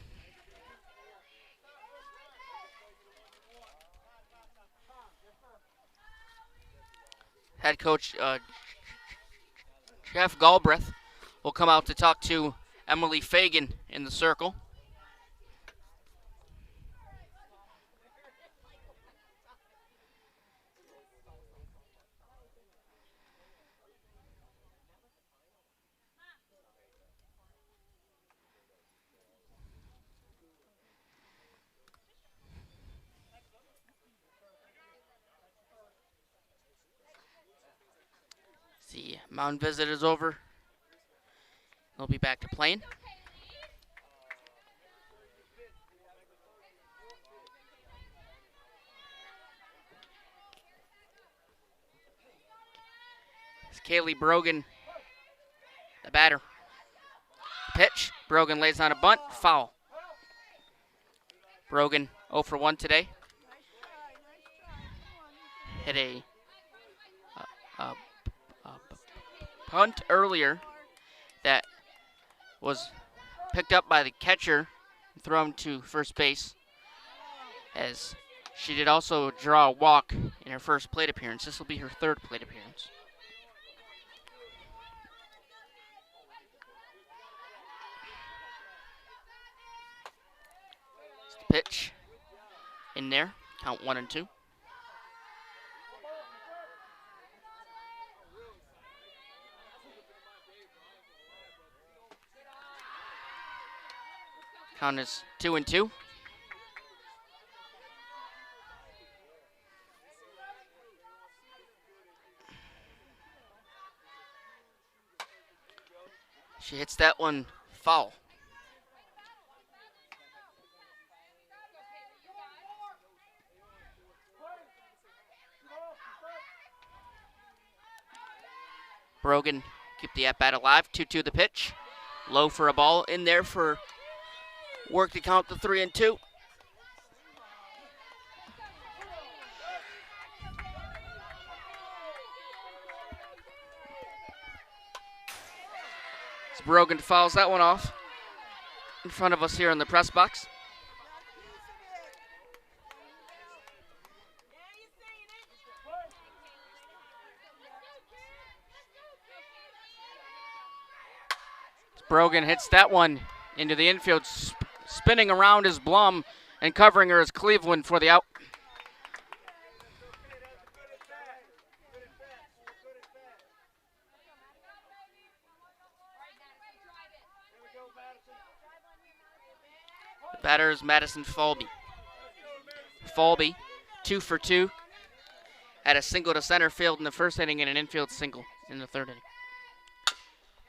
Head coach Jeff Galbraith will come out to talk to Emily Fagan in the circle. The mound visit is over. They'll be back to playing. It's Kaylee Brogan, the batter. Pitch. Brogan lays on a bunt. Foul. Brogan 0 for 1 today. Hit a punt earlier that was picked up by the catcher and thrown to first base, as she did also draw a walk in her first plate appearance. This will be her third plate appearance. Pitch in there. Count 1-2. Count is 2-2. She hits that one foul. Brogan keep the at-bat alive. 2-2 the pitch. Low for a ball in there for work to count to 3-2. As Brogan fouls that one off in front of us here in the press box. Brogan hits that one into the infield. Spinning around is Blum, and covering her is Cleveland for the out. The batter is Madison Falby. Falby 2 for 2. Had a single to center field in the first inning and an infield single in the third inning.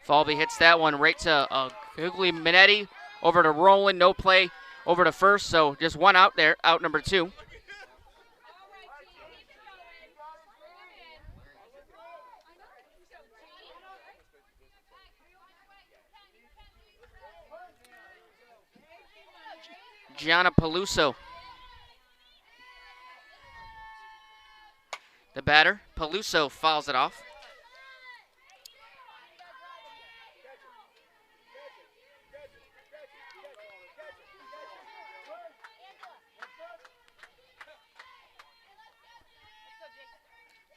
Falvey hits that one right to Googly Minetti. Over to Roland, no play. Over to first, so just one out there, out number 2. Gianna Peluso. The batter, Peluso, fouls it off.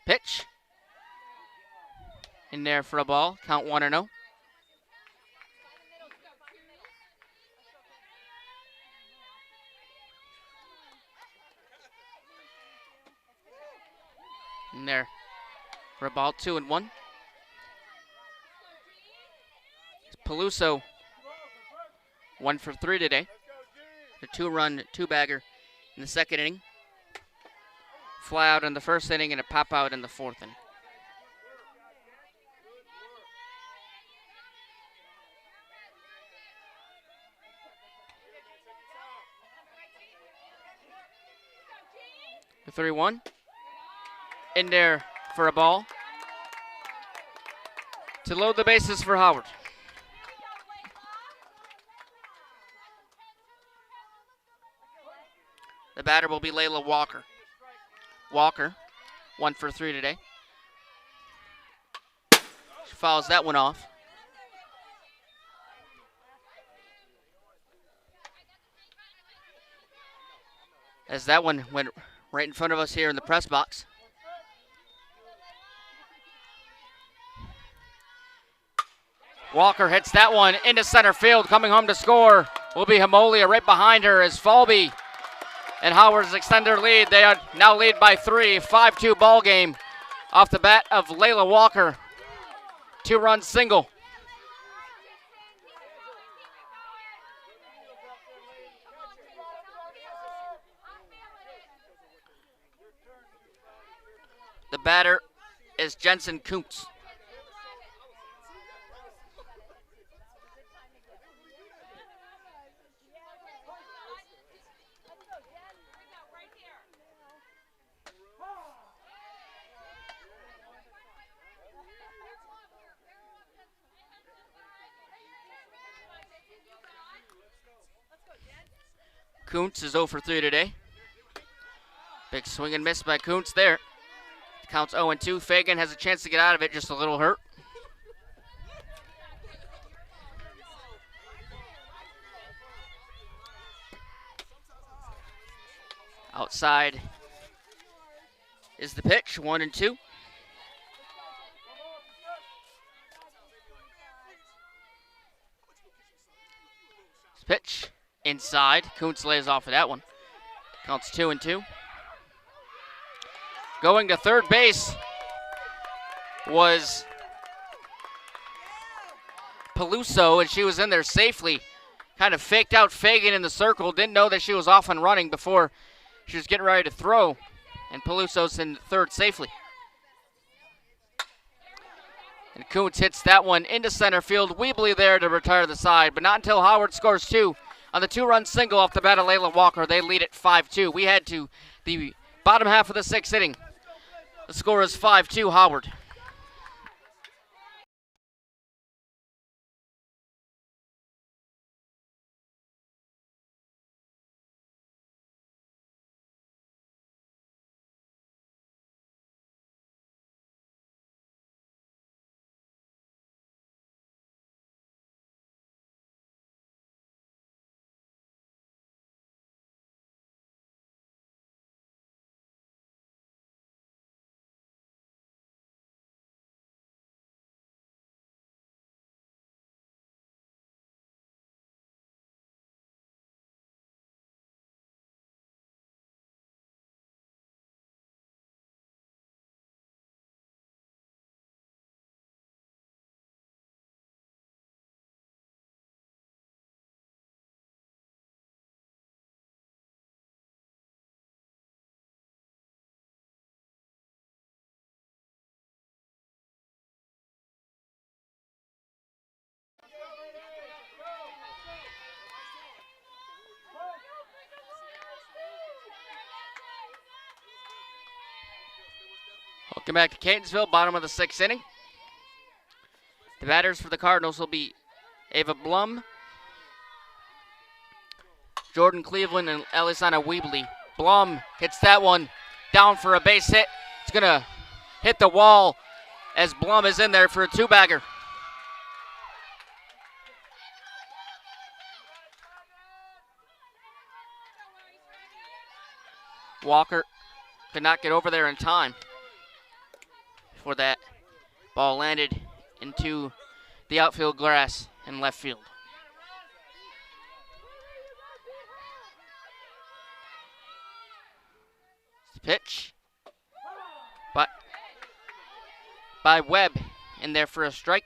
Pitch. In there for a ball. Count 1-0. In there for a ball. 2-1. Peluso 1 for 3 today. A 2-run, 2-bagger in the second inning. Fly out in the first inning and a pop out in the fourth inning. The 3-1. In there for a ball. To load the bases for Howard. The batter will be Layla Walker. Walker, 1 for 3 today. She fouls that one off. As that one went right in front of us here in the press box. Walker hits that one into center field. Coming home to score will be Hemolia. Right behind her is Falvey. And Howard's extend their lead. They are now lead by 3. 5-2 ball game off the bat of Layla Walker. 2-run single. The batter is Jensen Kuntz. Kuntz is 0 for 3 today. Big swing and miss by Kuntz there. Counts 0-2. Fagan has a chance to get out of it, just a little hurt. Outside is the pitch, 1-2. Pitch inside. Kuntz lays off of that one. Counts 2-2. Going to third base was Peluso, and she was in there safely. Kind of faked out Fagan in the circle. Didn't know that she was off and running before she was getting ready to throw. And Peluso's in third safely. And Kuntz hits that one into center field. Weebly there to retire the side, but not until Howard scores 2 on the 2-run single off the bat of Layla Walker. They lead it 5-2. We head to the bottom half of the 6th inning. The score is 5-2 Howard. Welcome back to Catonsville, bottom of the 6th inning. The batters for the Cardinals will be Ava Blum, Jordan Cleveland, and Elisana Weebly. Blum hits that one down for a base hit. It's going to hit the wall as Blum is in there for a 2-bagger. Walker could not get over there in time before that ball landed into the outfield grass in left field. Pitch, but by Webb in there for a strike.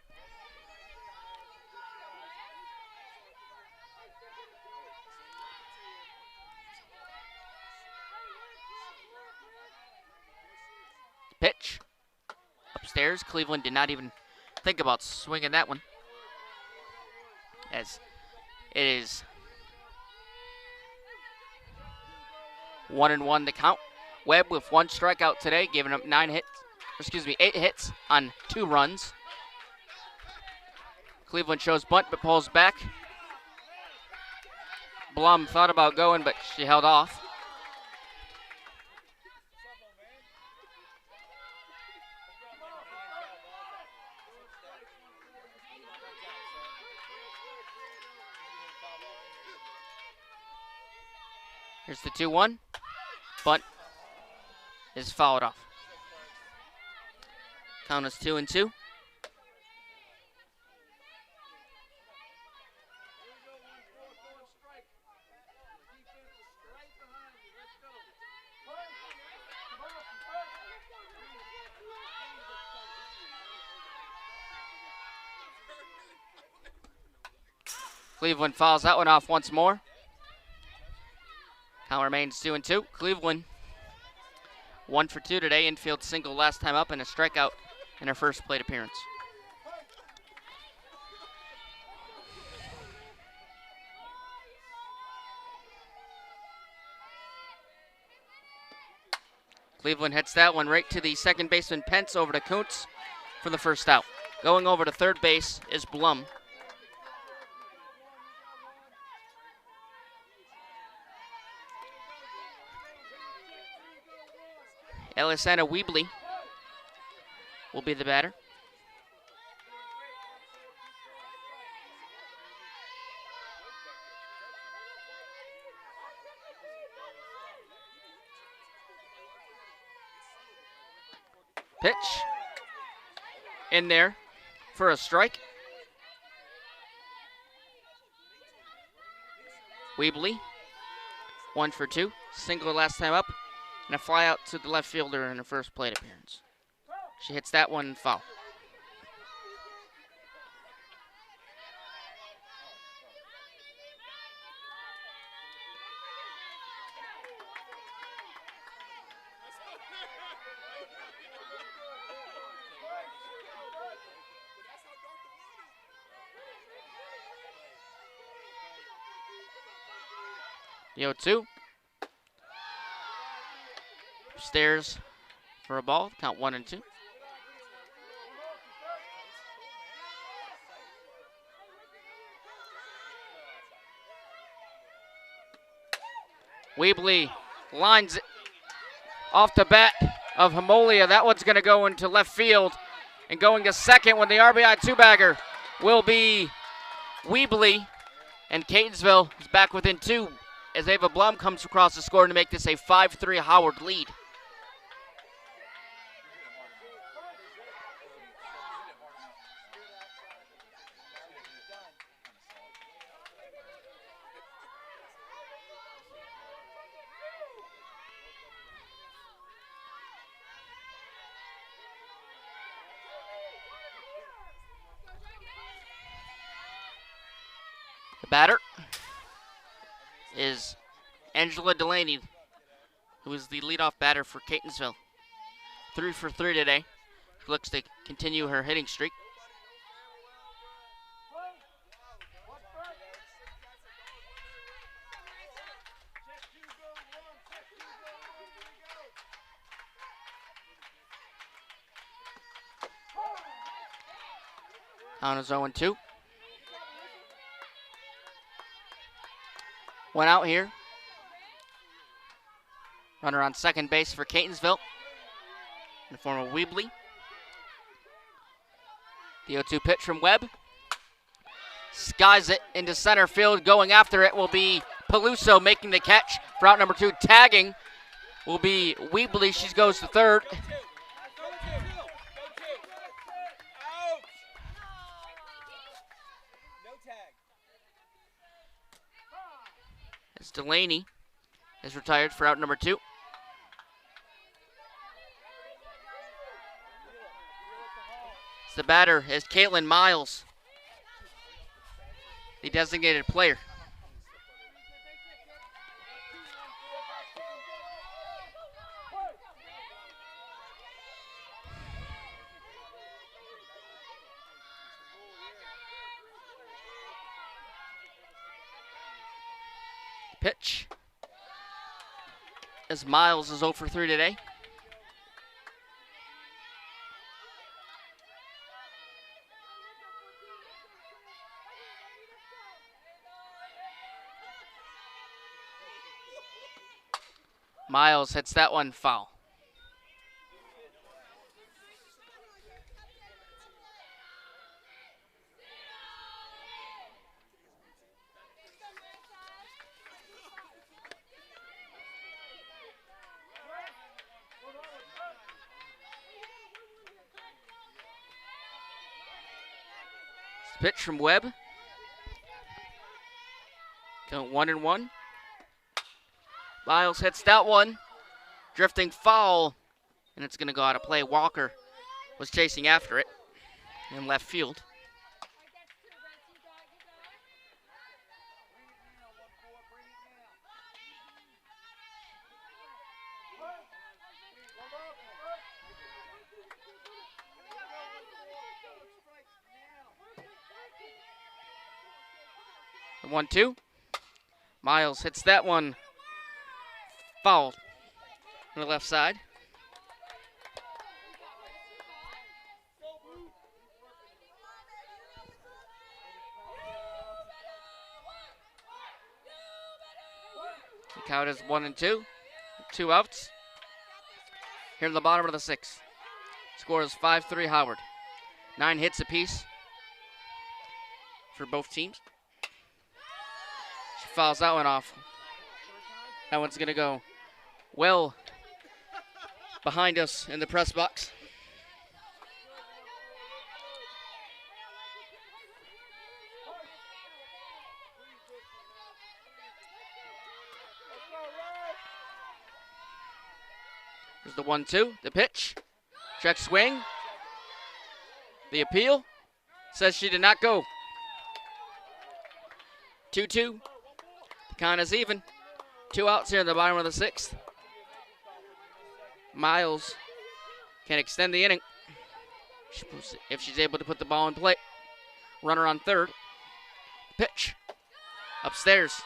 Pitch upstairs. Cleveland did not even think about swinging that one, as it is 1-1 to count. Webb with 1 strikeout today, giving up 8 hits on 2 runs. Cleveland shows bunt but pulls back. Blum thought about going, but she held off. Here's the 2-1. Bunt is fouled off. Count is 2-2. Cleveland fouls that one off once more. Count remains 2-2. Cleveland 1 for 2 today. Infield single last time up and a strikeout in her first plate appearance. Cleveland hits that one right to the second baseman Pence over to Kuntz for the first out. Going over to third base is Blum. Elisana Weebly will be the batter. Pitch in there for a strike. Weebly 1 for 2, single last time up, and a fly out to the left fielder in her first plate appearance. She hits that one foul. The 0-2. Upstairs for a ball. Count 1-2. Weebly lines it off the bat of Hemolia. That one's going to go into left field. And going to second when the RBI two-bagger will be Weebly. And Catonsville is back within 2 as Ava Blum comes across the score to make this a 5-3 Howard lead. The batter is Angela Delaney, who is the leadoff batter for Catonsville. 3 for 3 today. She looks to continue her hitting streak. On his 0-2. Went out here. Runner on second base for Catonsville in the form of Weebly. The 0-2 pitch from Webb. Skies it into center field. Going after it will be Peluso making the catch for out number 2. Tagging will be Weebly. She goes to third. As Delaney is retired for out number 2. The batter is Caitlin Miles, the designated player. Pitch as Miles is 0 for 3 today. Miles hits that one foul. Pitch from Webb. Count 1-1. Miles hits that one. Drifting foul. And it's going to go out of play. Walker was chasing after it in left field. The 1-2. Miles hits that one. Foul on the left side. The count is 1-2. 2 outs. Here in the bottom of the 6th. Score is 5-3 Howard. 9 hits apiece for both teams. She fouls that one off. That one's going to go well behind us in the press box. Here's the 1-2, the pitch. Check swing. The appeal says she did not go. 2-2. The count is even. 2 outs here in the bottom of the 6th. Miles can extend the inning if she's able to put the ball in play. Runner on third. Pitch. Upstairs.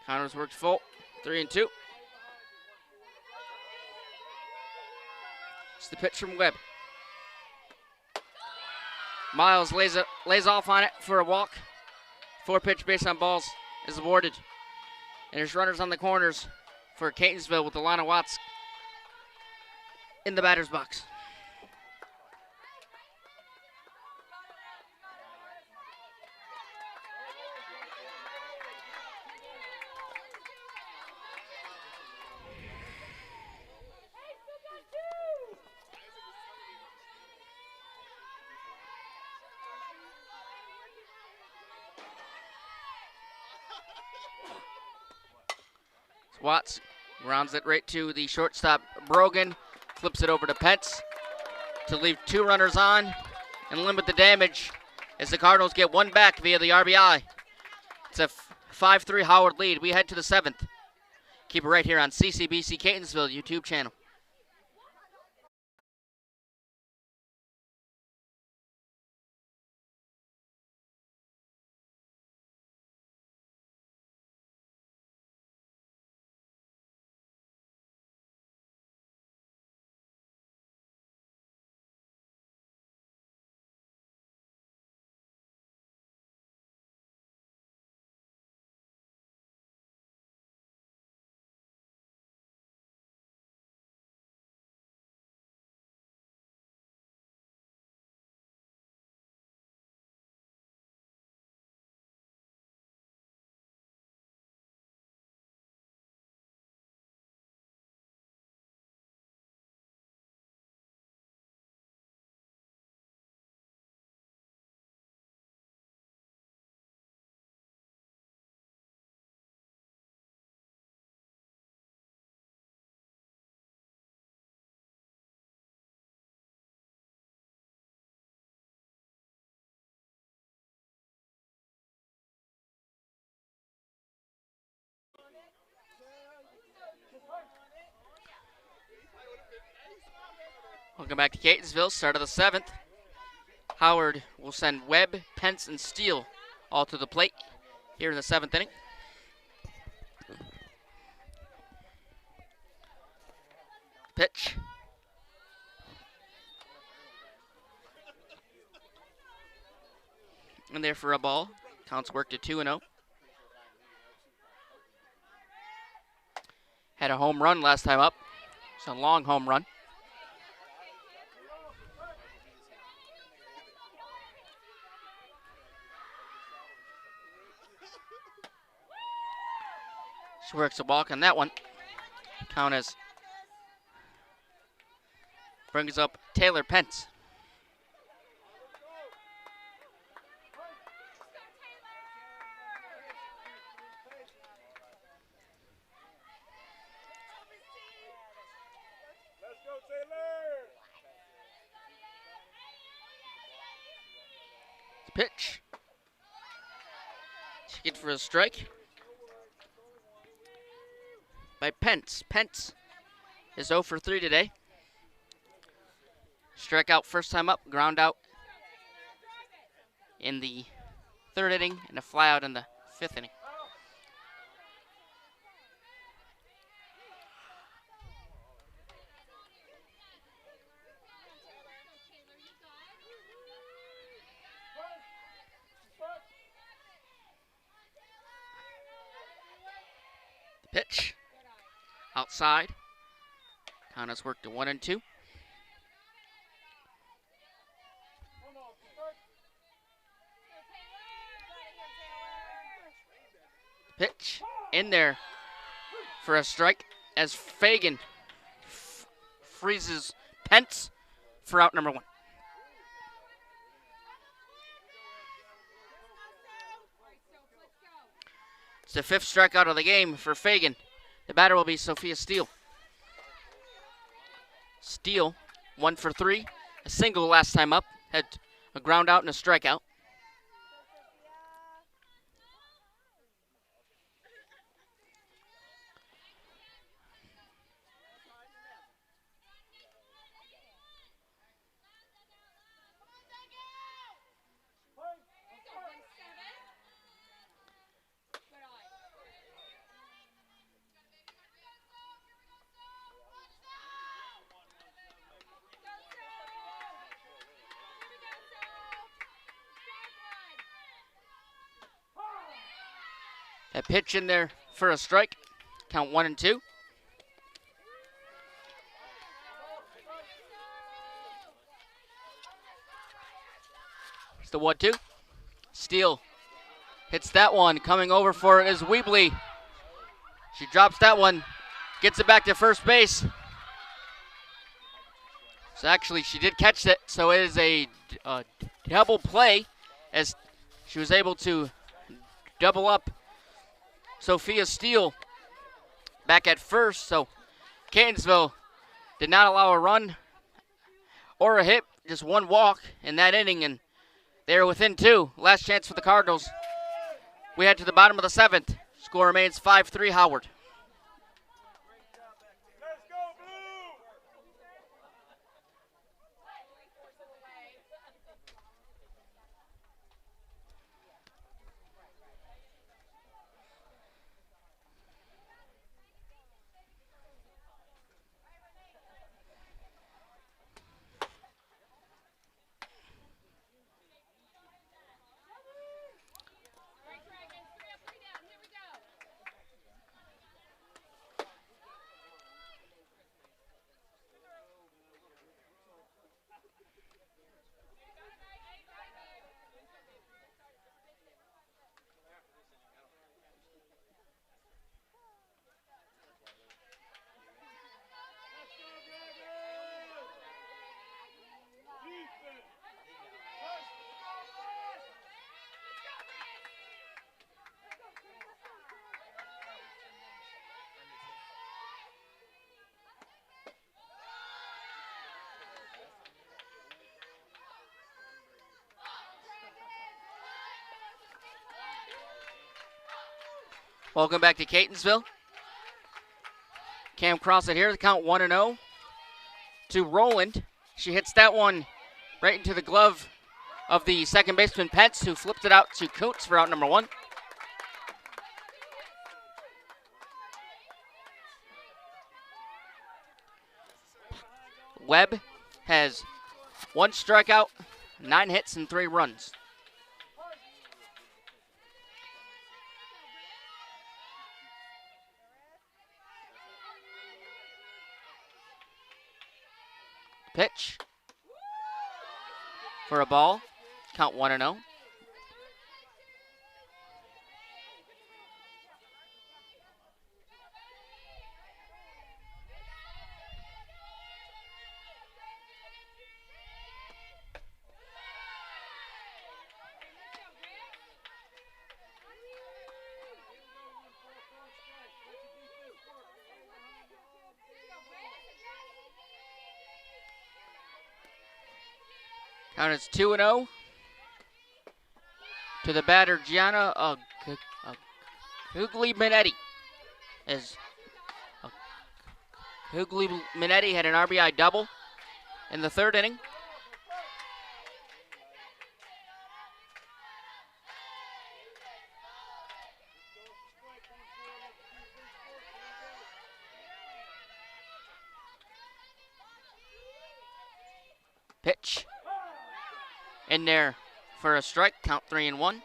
Counters worked full. 3-2. It's the pitch from Webb. Miles lays off on it for a walk. 4-pitch base on balls is awarded. And there's runners on the corners for Catonsville with Alana Watts in the batter's box. Watts grounds it right to the shortstop, Brogan. Flips it over to Pence to leave 2 runners on and limit the damage as the Cardinals get 1 back via the RBI. It's a 5-3 Howard lead. We head to the 7th. Keep it right here on CCBC Catonsville YouTube channel. Welcome back to Catonsville, start of the 7th. Howard will send Webb, Pence, and Steele all to the plate here in the 7th inning. Pitch. And there for a ball. Counts worked to 2-0. Had a home run last time up. It's a long home run. She works a walk on that one. Count as brings up Taylor Pence. Pitch. She gets for a strike by Pence. Pence is 0 for 3 today. Strikeout first time up, ground out in the 3rd inning, and a flyout in the 5th inning. Pitch. Outside. Count has worked to 1-2. Pitch. In there for a strike as Fagan freezes Pence for out number 1. It's the 5th strikeout of the game for Fagan. The batter will be Sophia Steele. Steele, 1 for 3. A single last time up. Had a ground out and a strikeout. A pitch in there for a strike. Count 1-2. It's the 1-2. Steele hits that one. Coming over for it is Weebly. She drops that one. Gets it back to first base. So actually she did catch it. So it is a double play as she was able to double up Sophia Steele back at first, so Catonsville did not allow a run or a hit, just one walk in that inning, and they are within 2. Last chance for the Cardinals. We head to the bottom of the 7th. Score remains 5-3 Howard. Welcome back to Catonsville. Cam Crossett here, the count 1-0 to Roland. She hits that one right into the glove of the second baseman, Pence, who flipped it out to Coates for out number 1. Webb has 1 strikeout, 9 hits, and 3 runs. Pitch for a ball. Count 1-0. Count is 2-0 to the batter, Gianna Minetti. As Minetti had an RBI double in the 3rd inning. Pitch in there for a strike. Count 3-1.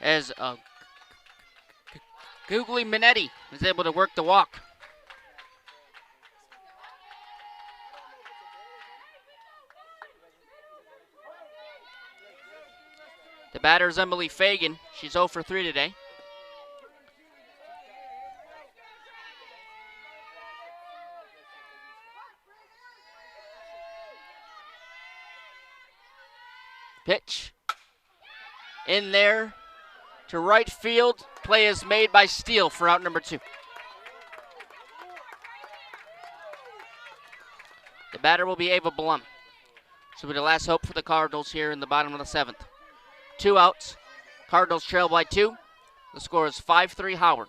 As Minetti is able to work the walk. The batter is Emily Fagan. She's 0 for 3 today. Pitch in there to right field. Play is made by Steele for out number 2. The batter will be Ava Blum. So will be the last hope for the Cardinals here in the bottom of the 7th. 2 outs. Cardinals trail by 2. The score is 5-3 Howard.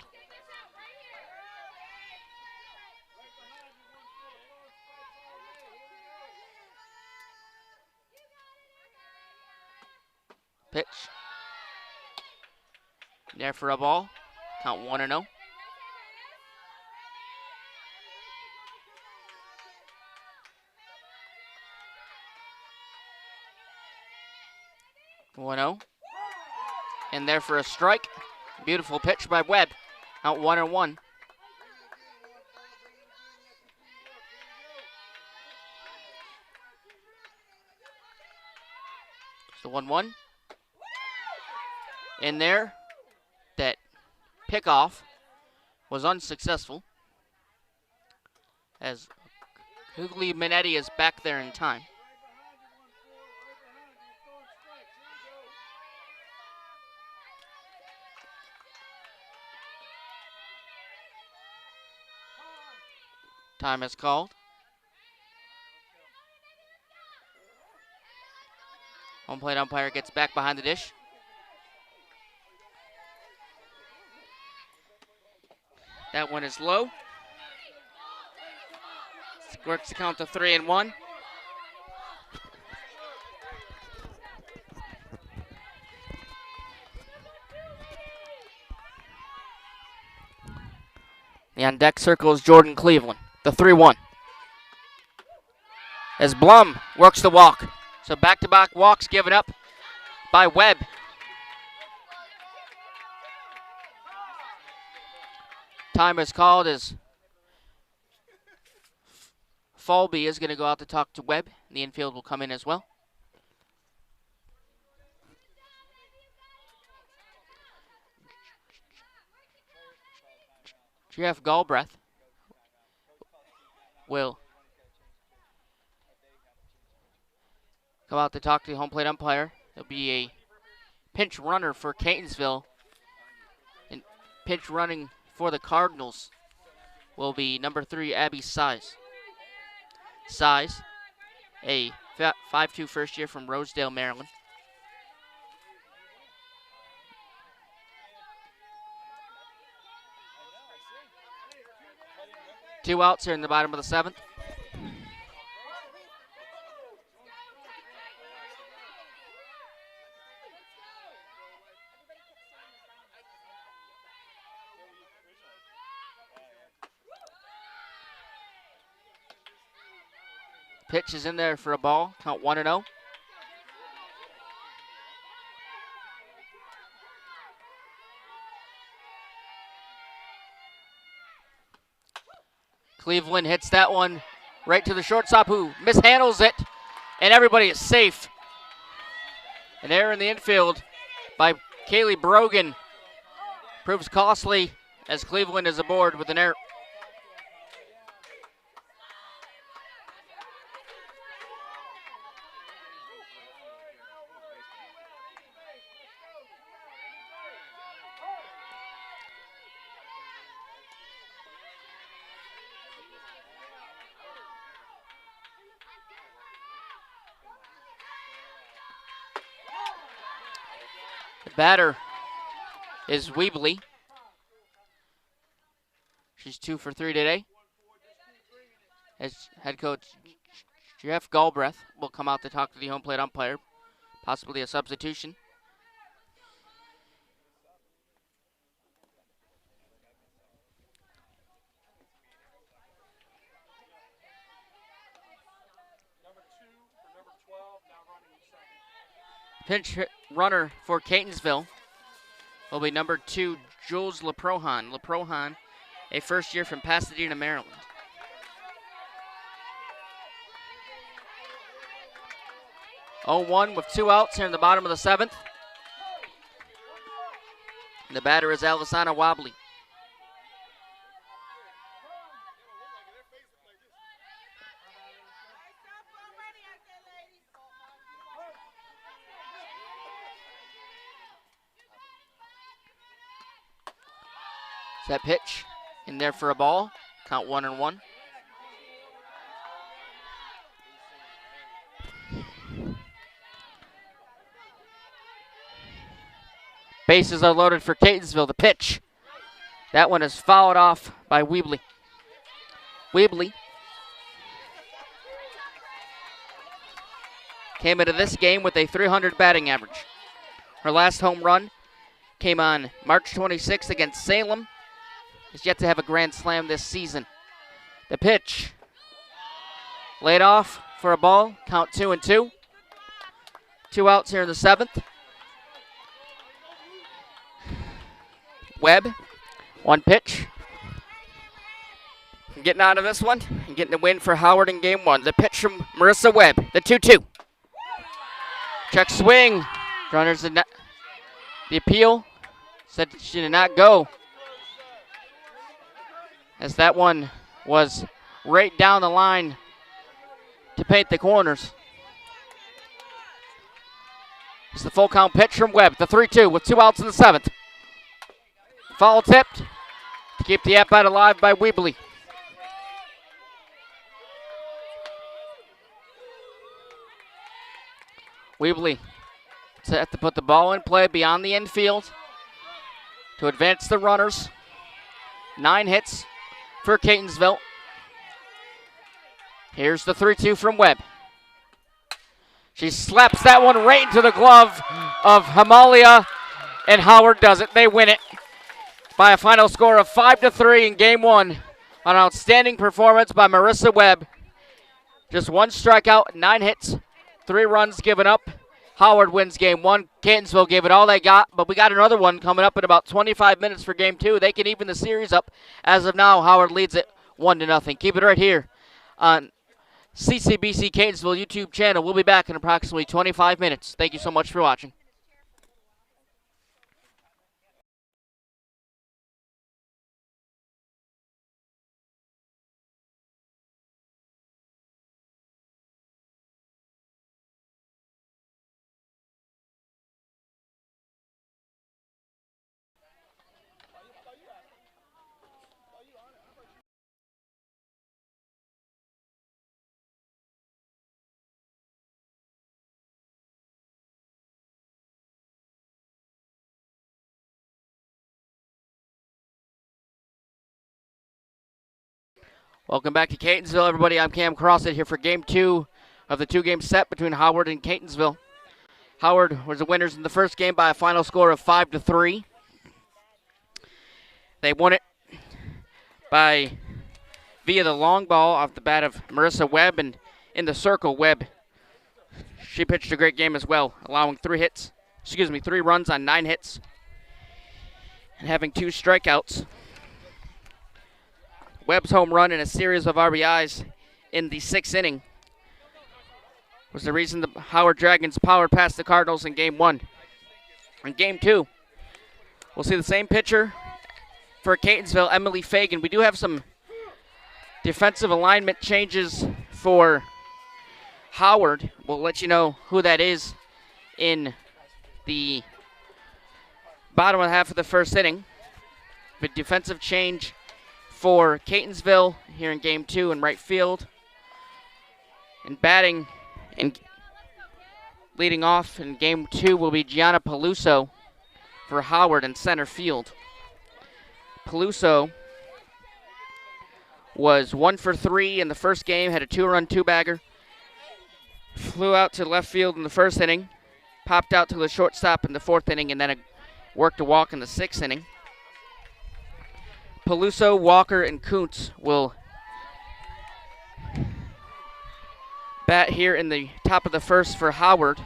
Pitch. There for a ball. Count 1-0. And there for a strike. Beautiful pitch by Webb. Out 1-1. It's the 1-1. In there. That pickoff was unsuccessful. As Minetti is back there in time. Time is called. Home plate umpire gets back behind the dish. That one is low. Works the count to 3-1. The on deck circle is Jordan Cleveland. The 3-1. As Blum works the walk. So back-to-back walks given up by Webb. Time is called as Falby is going to go out to talk to Webb. The infield will come in as well. Jeff Galbraith will come out to talk to the home plate umpire. There'll be a pinch runner for Catonsville. And pinch running for the Cardinals will be number 3, Abby Size. Size, a 5'2" first year from Rosedale, Maryland. Two outs here in the bottom of the 7th. Pitch is in there for a ball. Count 1-0. Cleveland hits that one right to the shortstop, who mishandles it, and everybody is safe. An error in the infield by Kaylee Brogan proves costly as Cleveland is aboard with an error. The batter is Weebly. She's 2 for 3 today. As head coach Jeff Galbraith will come out to talk to the home plate umpire, possibly a substitution. Pinch runner for Catonsville will be number 2, Jules LeProhan. LeProhan, a first year from Pasadena, Maryland. Oh, 1 with 2 outs here in the bottom of the 7th. The batter is Alisana Wobbly. That pitch in there for a ball. Count 1-1. Bases are loaded for Catonsville. The pitch. That one is fouled off by Weebly. Weebly came into this game with a .300 batting average. Her last home run came on March 26th against Salem. Is yet to have a grand slam this season. The pitch laid off for a ball. Count 2-2. 2 outs here in the 7th. Webb, 1 pitch. Getting out of this one and getting the win for Howard in game 1. The pitch from Marissa Webb, the 2-2. Check swing. Runners did not. The appeal said she did not go, as that one was right down the line to paint the corners. It's the full count pitch from Webb, the 3-2 with 2 outs in the 7th. Foul tipped to keep the at-bat alive by Weebly. Weebly set to put the ball in play beyond the infield to advance the runners. 9 hits for Catonsville. Here's the 3-2 from Webb. She slaps that one right into the glove of Hamalia, and Howard does it. They win it by a final score of 5-3 in game 1. An outstanding performance by Marissa Webb. Just 1 strikeout, 9 hits, 3 runs given up. Howard wins game 1. Catonsville gave it all they got, but we got another one coming up in about 25 minutes for game 2. They can even the series up. As of now, Howard leads it 1-0. Keep it right here on CCBC Catonsville YouTube channel. We'll be back in approximately 25 minutes. Thank you so much for watching. Welcome back to Catonsville, everybody. I'm Cam Crosset here for Game 2 of the two-game set between Howard and Catonsville. Howard was the winners in the first game by a final score of 5-3. They won it via the long ball off the bat of Marissa Webb, and in the circle, Webb, she pitched a great game as well, allowing 3 runs on 9 hits and having 2 strikeouts. Webb's home run and a series of RBIs in the 6th inning was the reason the Howard Dragons powered past the Cardinals in Game 1. In Game 2, we'll see the same pitcher for Catonsville, Emily Fagan. We do have some defensive alignment changes for Howard. We'll let you know who that is in the bottom half of the first inning. The defensive change for Catonsville here in Game 2 in right field. And batting and leading off in Game 2 will be Gianna Peluso for Howard in center field. Peluso was 1 for 3 in the first game, had a 2-run 2-bagger. Flew out to left field in the first inning, popped out to the shortstop in the 4th inning, and then worked a walk in the 6th inning. Peluso, Walker, and Kuntz will bat here in the top of the first for Howard.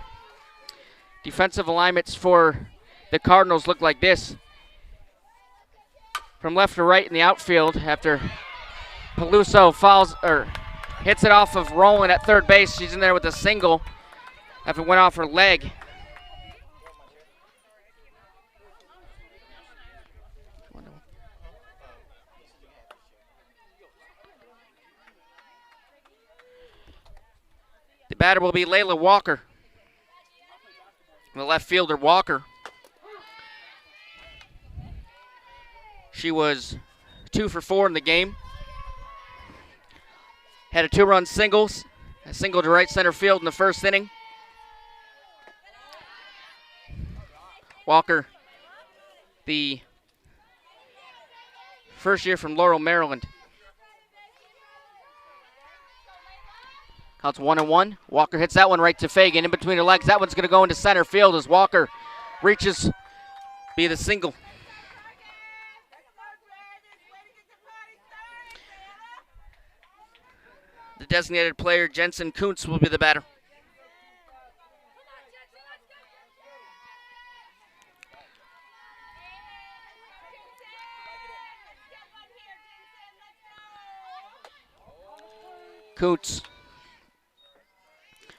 Defensive alignments for the Cardinals look like this. From left to right in the outfield, after Peluso hits it off of Rowland at third base. She's in there with a single after it went off her leg. The batter will be Layla Walker. The left fielder, Walker. She was 2 for 4 in the game. Had a 2-run singles, a single to right center field in the first inning. Walker, the first year from Laurel, Maryland. Counts 1-1. Walker hits that one right to Fagan in between her legs. That one's going to go into center field as Walker reaches be the single. The designated player, Jensen Kuntz, will be the batter. Kuntz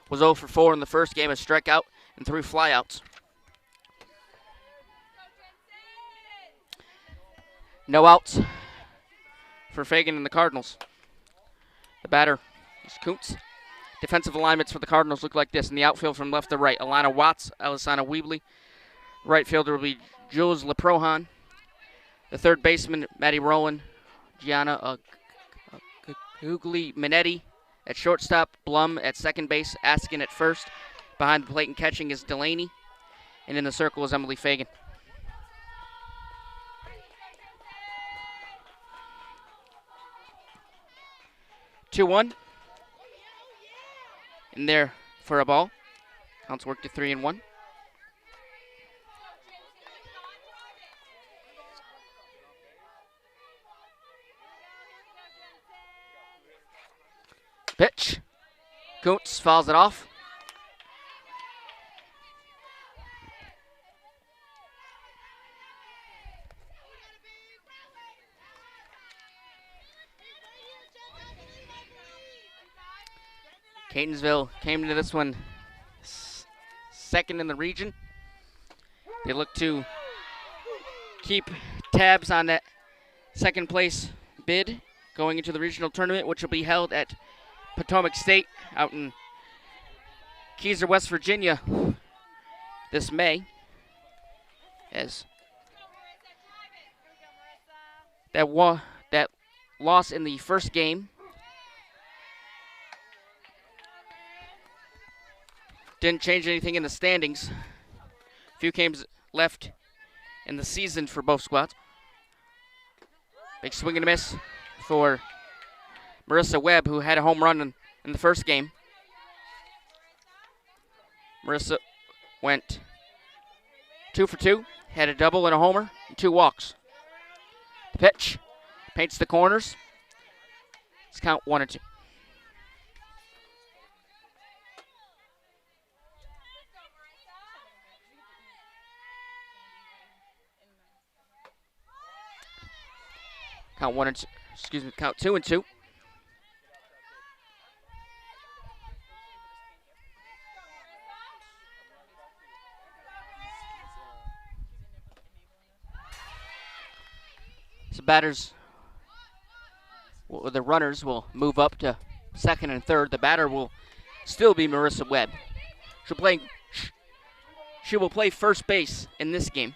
was 0 for 4 in the first game, a strikeout and 3 flyouts. No outs for Fagan and the Cardinals. The batter is Kuntz. Defensive alignments for the Cardinals look like this. In the outfield from left to right, Alana Watts, Alisana Weebly. Right fielder will be Jules Leprohan. The third baseman, Maddie Rowan. Gianna Hugli Minetti. At shortstop, Blum. At second base, Askin at first. Behind the plate and catching is Delaney. And in the circle is Emily Fagan. Two-1. In there for a ball. Counts work to 3-1. Pitch. Kuntz fouls it off. Catonsville came into this one second in the region. They look to keep tabs on that second place bid going into the regional tournament, which will be held at Potomac State out in Keyser, West Virginia this May. As that loss in the first game didn't change anything in the standings. A few games left in the season for both squads. Big swing and a miss for Marissa Webb, who had a home run in the first game. Marissa went 2 for 2, had a double and a homer, and 2 walks. The pitch paints the corners. Let's count 1 and 2. Count 1 and 2. Excuse me, count 2 and 2. So batters, the runners will move up to second and third. The batter will still be Marissa Webb. She will play first base in this game.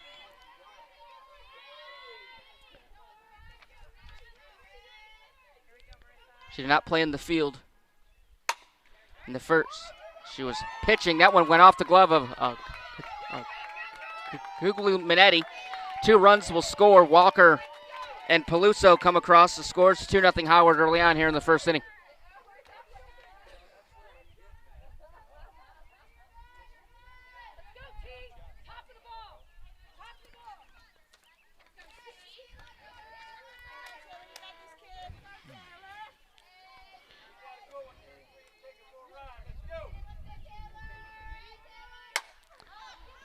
She did not play in the field in the first. She was pitching. That one went off the glove of Guglu Minetti. 2 runs will score. Walker and Peluso come across. The scores 2-0 Howard early on here in the first inning.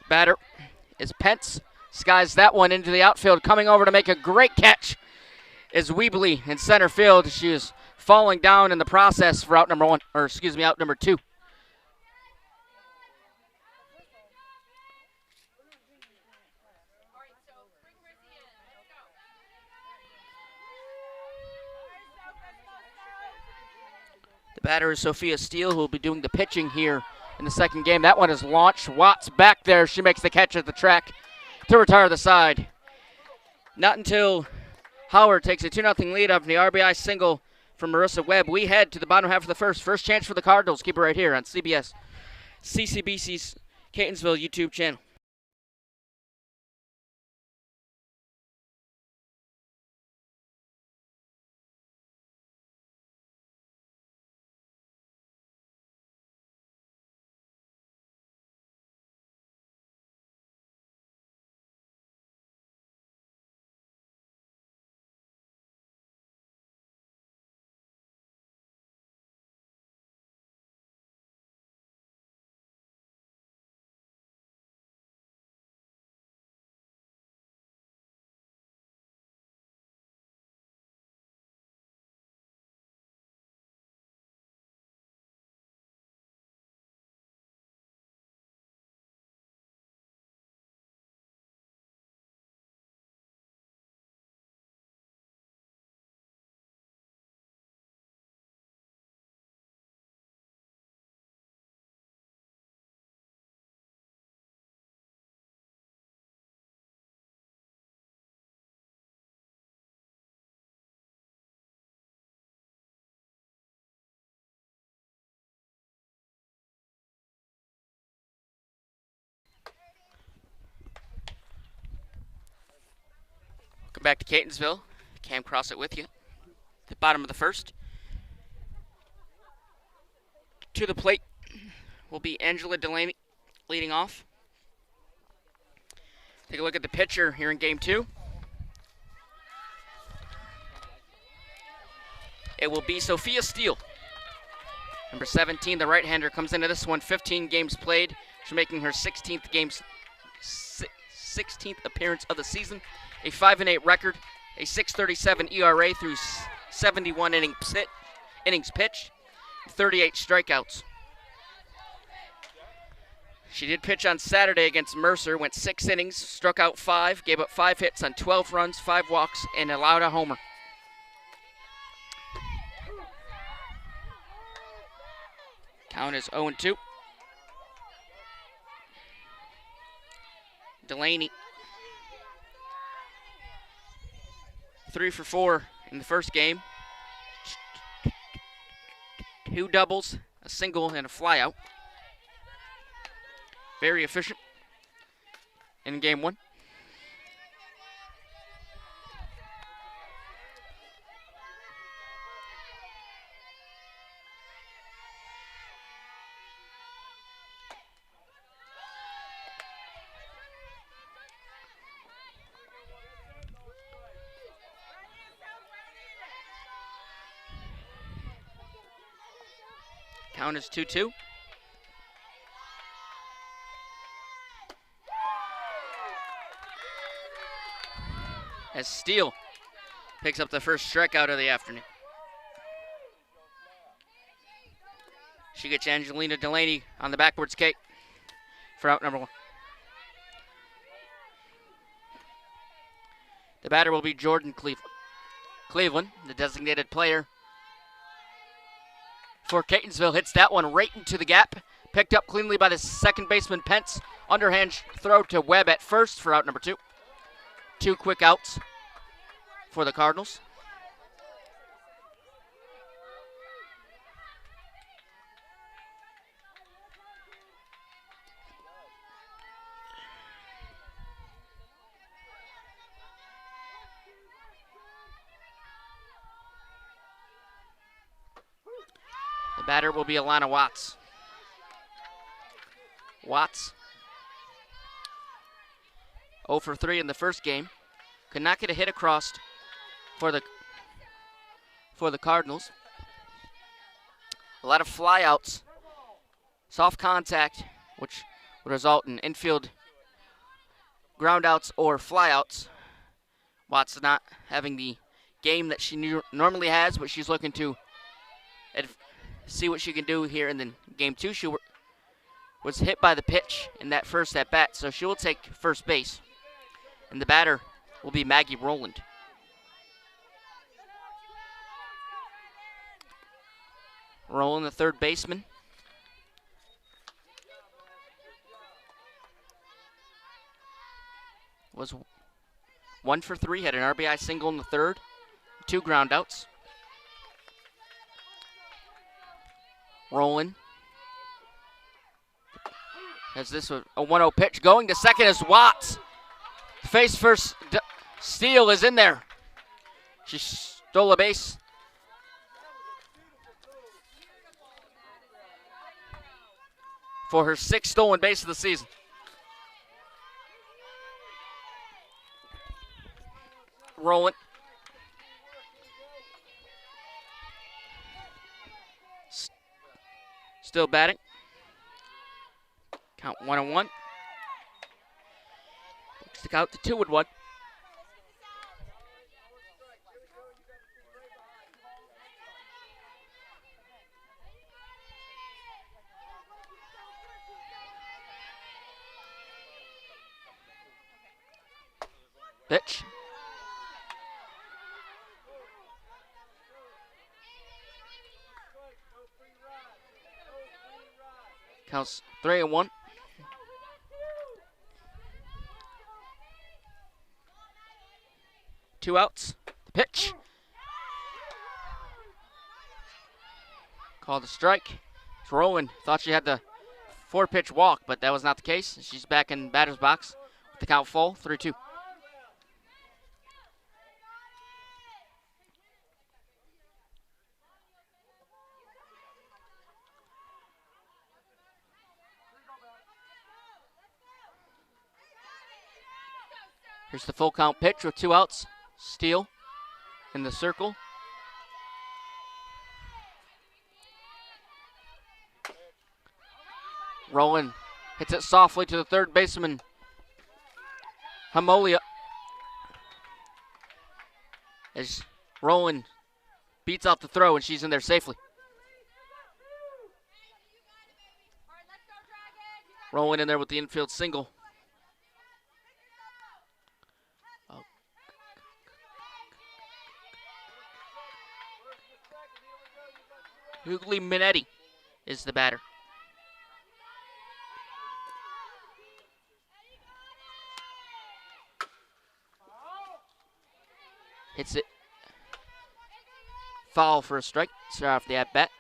Batter is Pence. Skies that one into the outfield. Coming over to make a great catch is Weebly in center field. She is falling down in the process for out number 2. The batter is Sophia Steele, who will be doing the pitching here in the second game. That one is launched. Watts back there. She makes the catch at the track to retire the side. Not until Howard takes a 2-0 lead off the RBI single from Marissa Webb. We head to the bottom half of the first. First chance for the Cardinals. Keep it right here on CCBC's Catonsville YouTube channel. Welcome back to Catonsville. Cam Crossett with you. The bottom of the first. To the plate will be Angela Delaney leading off. Take a look at the pitcher here in game 2. It will be Sophia Steele. Number 17, the right-hander, comes into this one 15 games played. She's making her 16th appearance of the season. A 5-8 record, a 6.37 ERA through 71 innings pitched, 38 strikeouts. She did pitch on Saturday against Mercer, went 6 innings, struck out 5, gave up 5 hits on 12 runs, 5 walks, and allowed a homer. Count is 0-2. Delaney, 3 for 4 in the first game. 2 doubles, a single, and a flyout. Very efficient in game 1. Count is 2-2. As Steele picks up the first strikeout of the afternoon. She gets Angelina Delaney on the backwards skate for out number 1. The batter will be Jordan Cleveland. Cleveland, the designated player for Catonsville, hits that one right into the gap. Picked up cleanly by the second baseman Pence. Underhand throw to Webb at first for out number 2. 2 quick outs for the Cardinals. The batter will be Alana Watts. Watts, 0 for 3 in the first game. Could not get a hit across for the Cardinals. A lot of flyouts, soft contact, which would result in infield groundouts or flyouts. Watts not having the game that she normally has, but she's looking to see what she can do here in the game 2. She was hit by the pitch in that first at bat, so she will take first base. And the batter will be Maggie Rowland. Rowland, the third baseman. Was 1 for 3, had an RBI single in the third, 2 groundouts. Rowland has this a 1-0 pitch. Going to second is Watts. Face first, Steele is in there. She stole a base. For her 6th stolen base of the season. Rowland. Still batting. Count 1-1. Stick out to 2-1. Pitch. Counts 3-1. Two outs. The pitch. Called a strike. Rowland thought she had the 4-pitch walk, but that was not the case. She's back in batter's box with the count full, 3-2. Here's the full count pitch with 2 outs. Steele in the circle. Rowland hits it softly to the third baseman, Hamolia. As Rowland beats out the throw and she's in there safely. Rowland in there with the infield single. Hughley Minetti is the batter. Hits it. Foul for a strike. Start off the at-bat.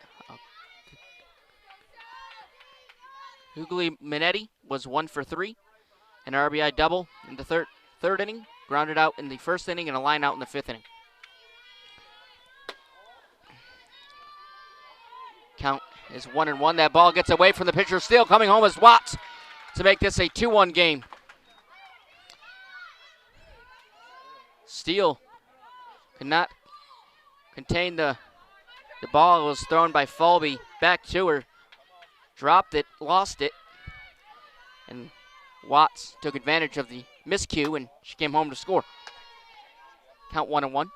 Hughley Minetti was 1 for 3. An RBI double in the third inning. Grounded out in the first inning and a line out in the 5th inning. Count is 1-1. That ball gets away from the pitcher. Steele coming home as Watts to make this a 2-1 game. Steele could not contain the The ball was thrown by Falby back to her. Dropped it, lost it. And Watts took advantage of the miscue, and she came home to score. Count 1-1.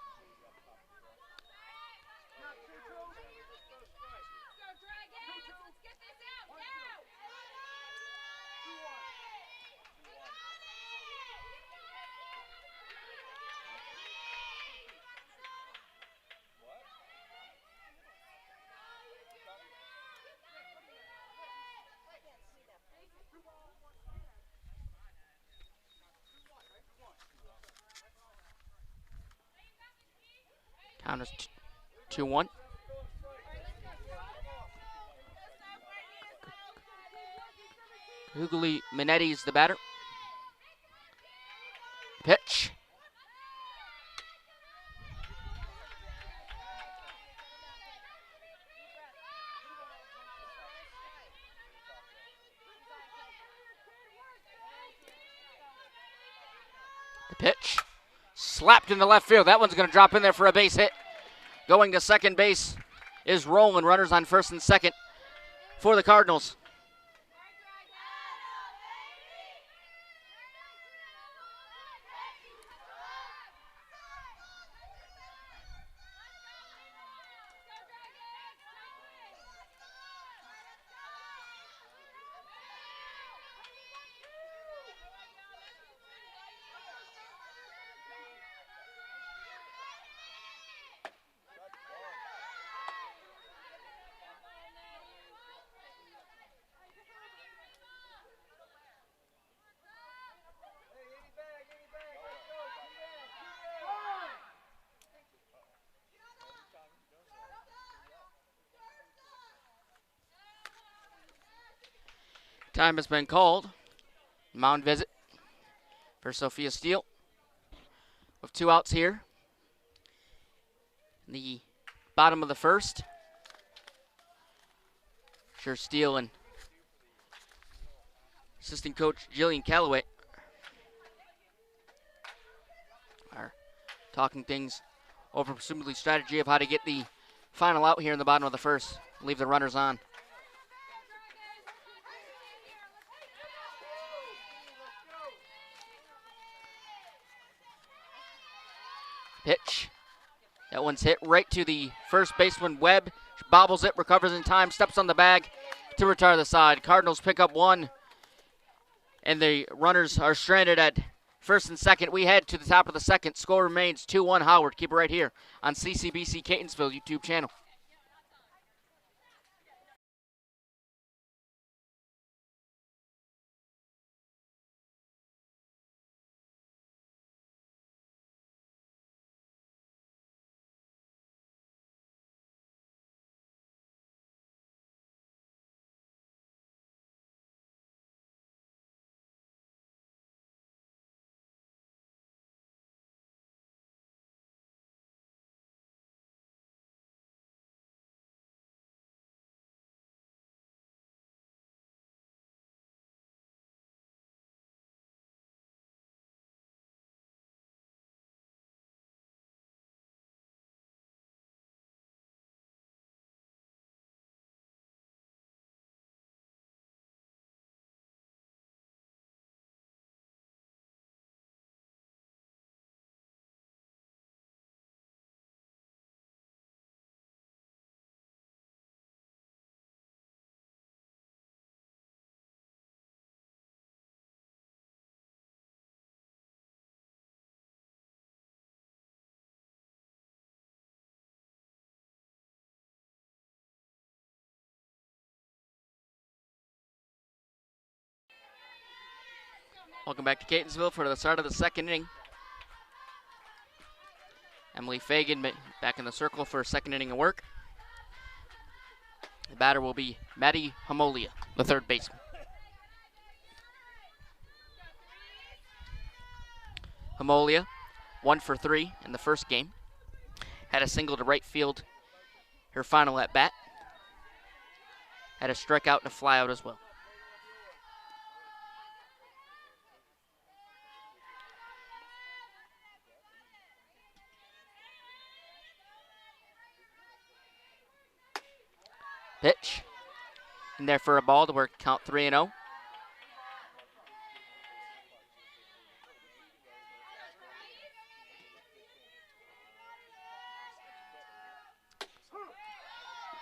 Count is 2-1. Hughley Minetti is the batter. Pitch. The pitch. Slapped in the left field. That one's going to drop in there for a base hit. Going to second base is Roland. Runners on first and second for the Cardinals. Time has been called. Mound visit for Sophia Steele. With 2 outs here. In the bottom of the first. Sure, Steele and assistant coach Jillian Calloway are talking things over, presumably strategy of how to get the final out here in the bottom of the first. Leave the runners on. Pitch. That one's hit right to the first baseman, Webb. She bobbles it, recovers in time, steps on the bag to retire the side. Cardinals pick up 1, and the runners are stranded at first and second. We head to the top of the second. Score remains 2-1 Howard. Keep it right here on CCBC Catonsville YouTube channel. Welcome back to Catonsville for the start of the second inning. Emily Fagan back in the circle for a second inning of work. The batter will be Maddie Hamolia, the third baseman. Hamolia, 1 for 3 in the first game. Had a single to right field her final at bat. Had a strikeout and a flyout as well. Pitch. In there for a ball to work count 3-0.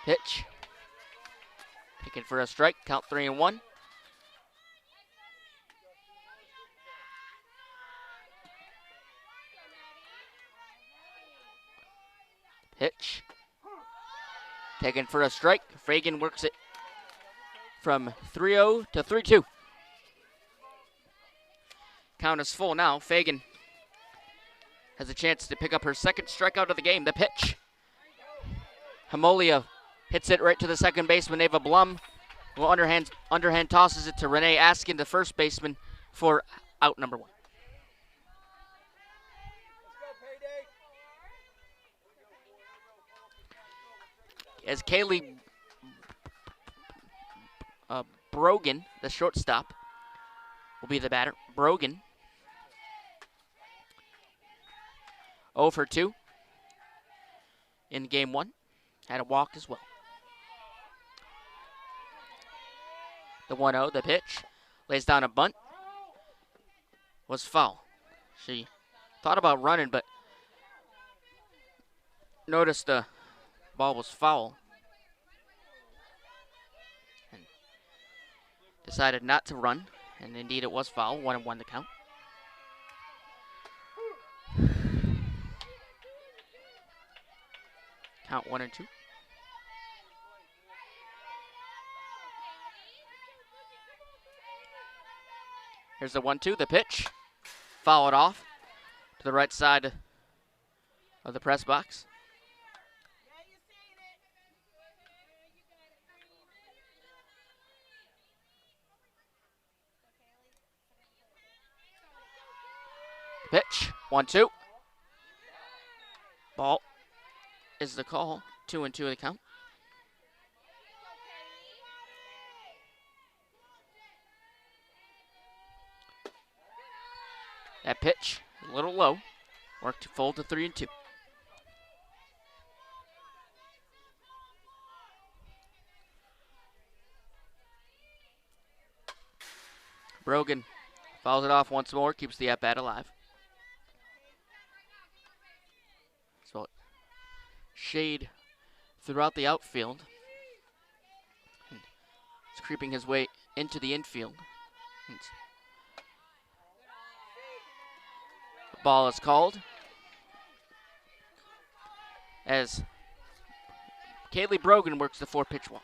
Pitch. Taken for a strike, count 3-1. Pitch. Taken for a strike. Fagan works it from 3-0 to 3-2. Count is full now. Fagan has a chance to pick up her second strikeout of the game. The pitch. Hamolia hits it right to the second baseman, Ava Blum. Well, underhand tosses it to Renee Askin, the first baseman, for out number 1. As Kaylee Brogan, the shortstop, will be the batter. Brogan, 0 for 2 in game 1. Had a walk as well. The 1-0, the pitch. Lays down a bunt. Was foul. She thought about running, but noticed the ball was foul. And decided not to run. And indeed it was foul. 1-1 the count. Count 1-2. Here's the 1-2, the pitch. Fouled off to the right side of the press box. Pitch, 1-2. Ball is the call. 2-2 the count. That pitch, a little low. Worked to fold to 3-2. Brogan fouls it off once more, keeps the at-bat alive. So shade throughout the outfield. He's creeping his way into the infield. The ball is called as Kaylee Brogan works the 4-pitch walk.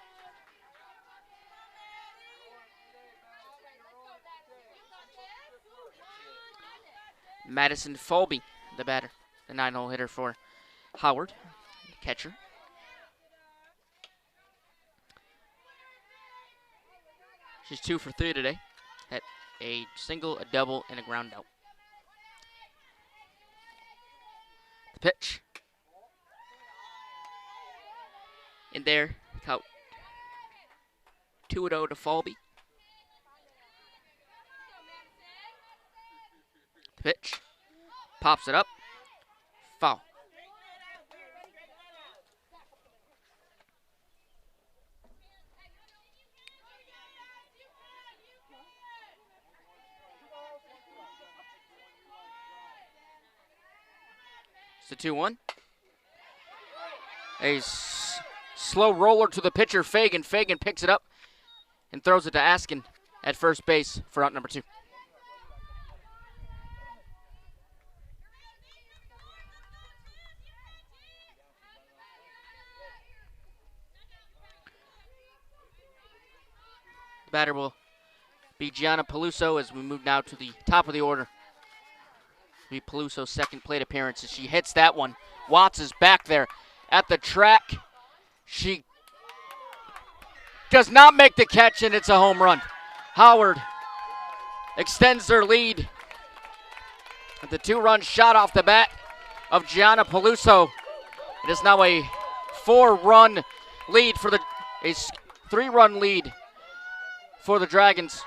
Madison Folby, the batter, the 9-hole hitter for Howard, the catcher. She's 2 for 3 today. Had a single, a double, and a ground out. The pitch. In there, count 2-0 to Folby. The pitch. Pops it up. Foul. It's a 2-1. A slow roller to the pitcher, Fagan. Fagan picks it up and throws it to Askin at first base for out number 2. The batter will be Gianna Peluso as we move now to the top of the order. Be Peluso's second plate appearance as she hits that one. Watts is back there at the track. She does not make the catch, and it's a home run. Howard extends their lead with the 2-run shot off the bat of Gianna Peluso. It is now a 4-run lead for a 3-run lead for the Dragons.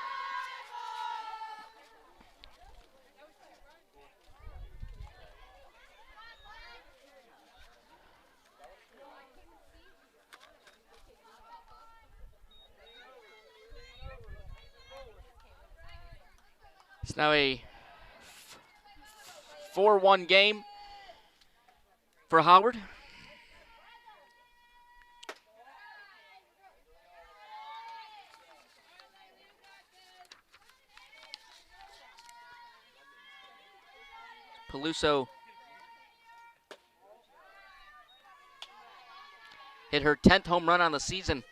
It's now a 4-1 game for Howard. Peluso hit her 10th home run on the season.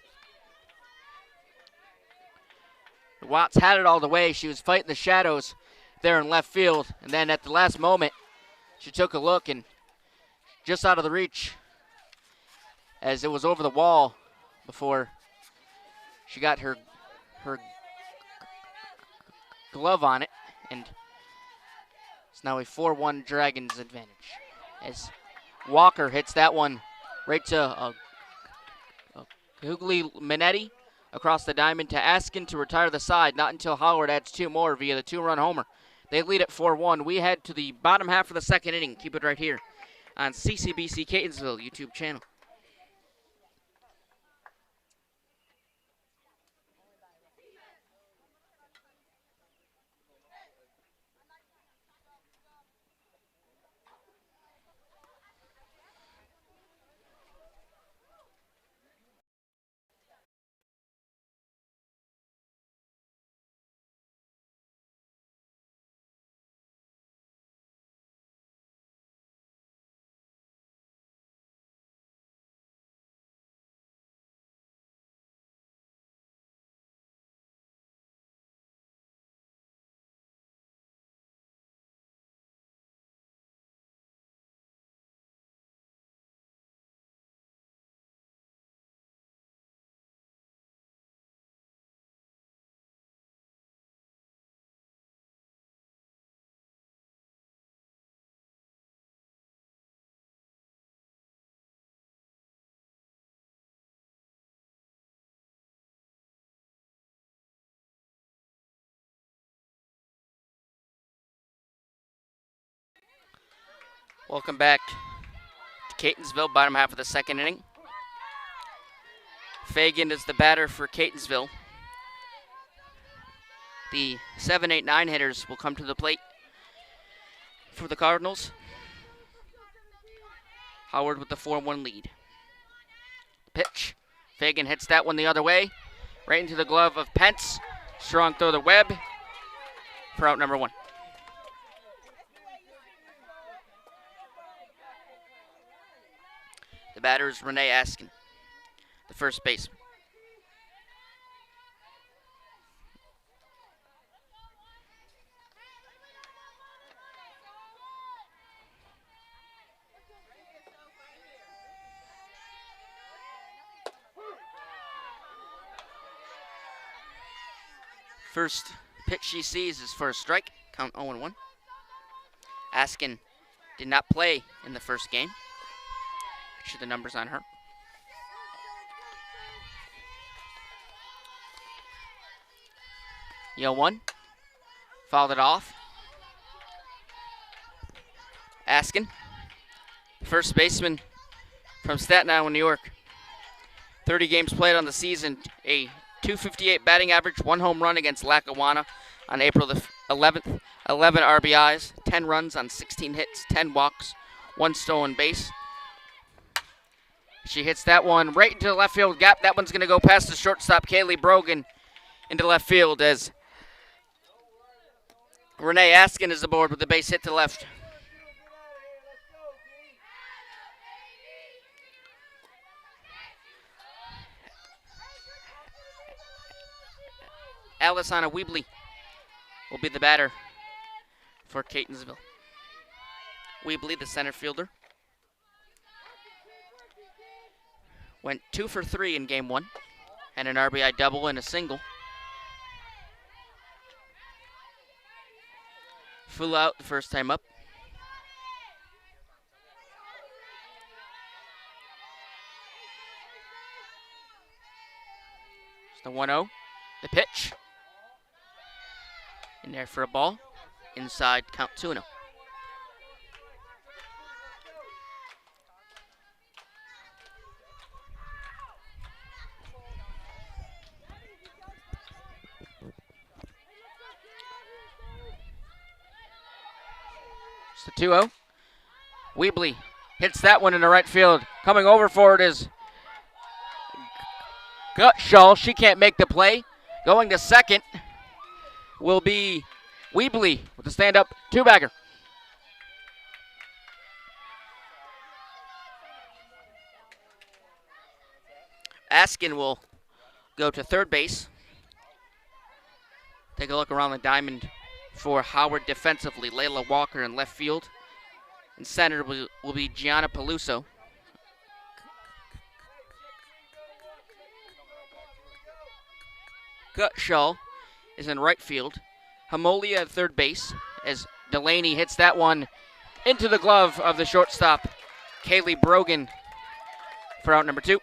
Watts had it all the way. She was fighting the shadows there in left field. And then at the last moment, she took a look and just out of the reach as it was over the wall before she got her glove on it. And it's now a 4-1 Dragons advantage as Walker hits that one right to Hughley Minetti across the diamond to Askin to retire the side. Not until Howard adds two more via the two-run homer. They lead at 4-1. We head to the bottom half of the second inning. Keep it right here on CCBC Catonsville YouTube channel. Welcome back to Catonsville, bottom half of the second inning. Fagan is the batter for Catonsville. The 7, 8, 9 hitters will come to the plate for the Cardinals. Howard with the 4-1 lead. Pitch. Fagan hits that one the other way, right into the glove of Pence. Strong throw to Webb for out number 1. The batter is Renee Askin, the first baseman. First pitch she sees is for a strike, count 0-1. Askin did not play in the first game. Picture the numbers on her. Yo, 1. Fouled it off. Askin, first baseman from Staten Island, New York. 30 games played on the season, a .258 batting average, 1 home run against Lackawanna on April the 11th, 11 RBIs, 10 runs on 16 hits, 10 walks, 1 stolen base. She hits that one right into the left field gap. That one's going to go past the shortstop, Kaylee Brogan, into left field as Renee Askin is aboard with the base hit to left. Alisana Weebley will be the batter for Catonsville. Weebley, the center fielder, went 2 for 3 in game 1, and an RBI double and a single. Flew out the first time up. It's the 1-0. The pitch. In there for a ball. Inside, count 2-0. The 2-0. Weebly hits that one into right field. Coming over for it is Gutschall. She can't make the play. Going to second will be Weebly with the stand-up two-bagger. Askin will go to third base. Take a look around the diamond for Howard defensively. Layla Walker in left field. And center will be Gianna Peluso. Gutschall is in right field. Hamolia at third base as Delaney hits that one into the glove of the shortstop, Kaylee Brogan, for out number 2.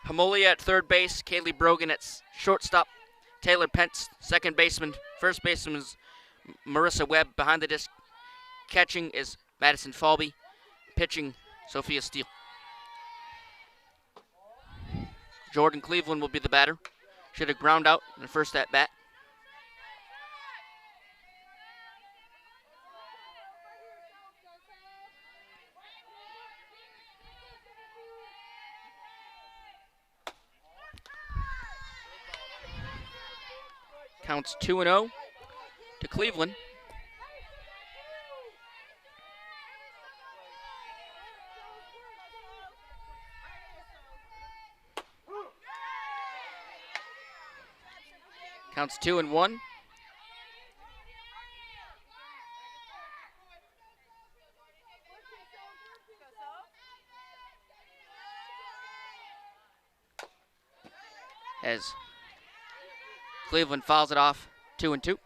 Hamolia at third base, Kaylee Brogan at shortstop, Taylor Pence, second baseman. First baseman is Marissa Webb. Behind the disc, catching is Madison Falby. Pitching, Sophia Steele. Jordan Cleveland will be the batter. Should have ground out in the first at bat. Counts 2-0 to Cleveland. Counts 2-1. As Cleveland fouls it off, 2-2.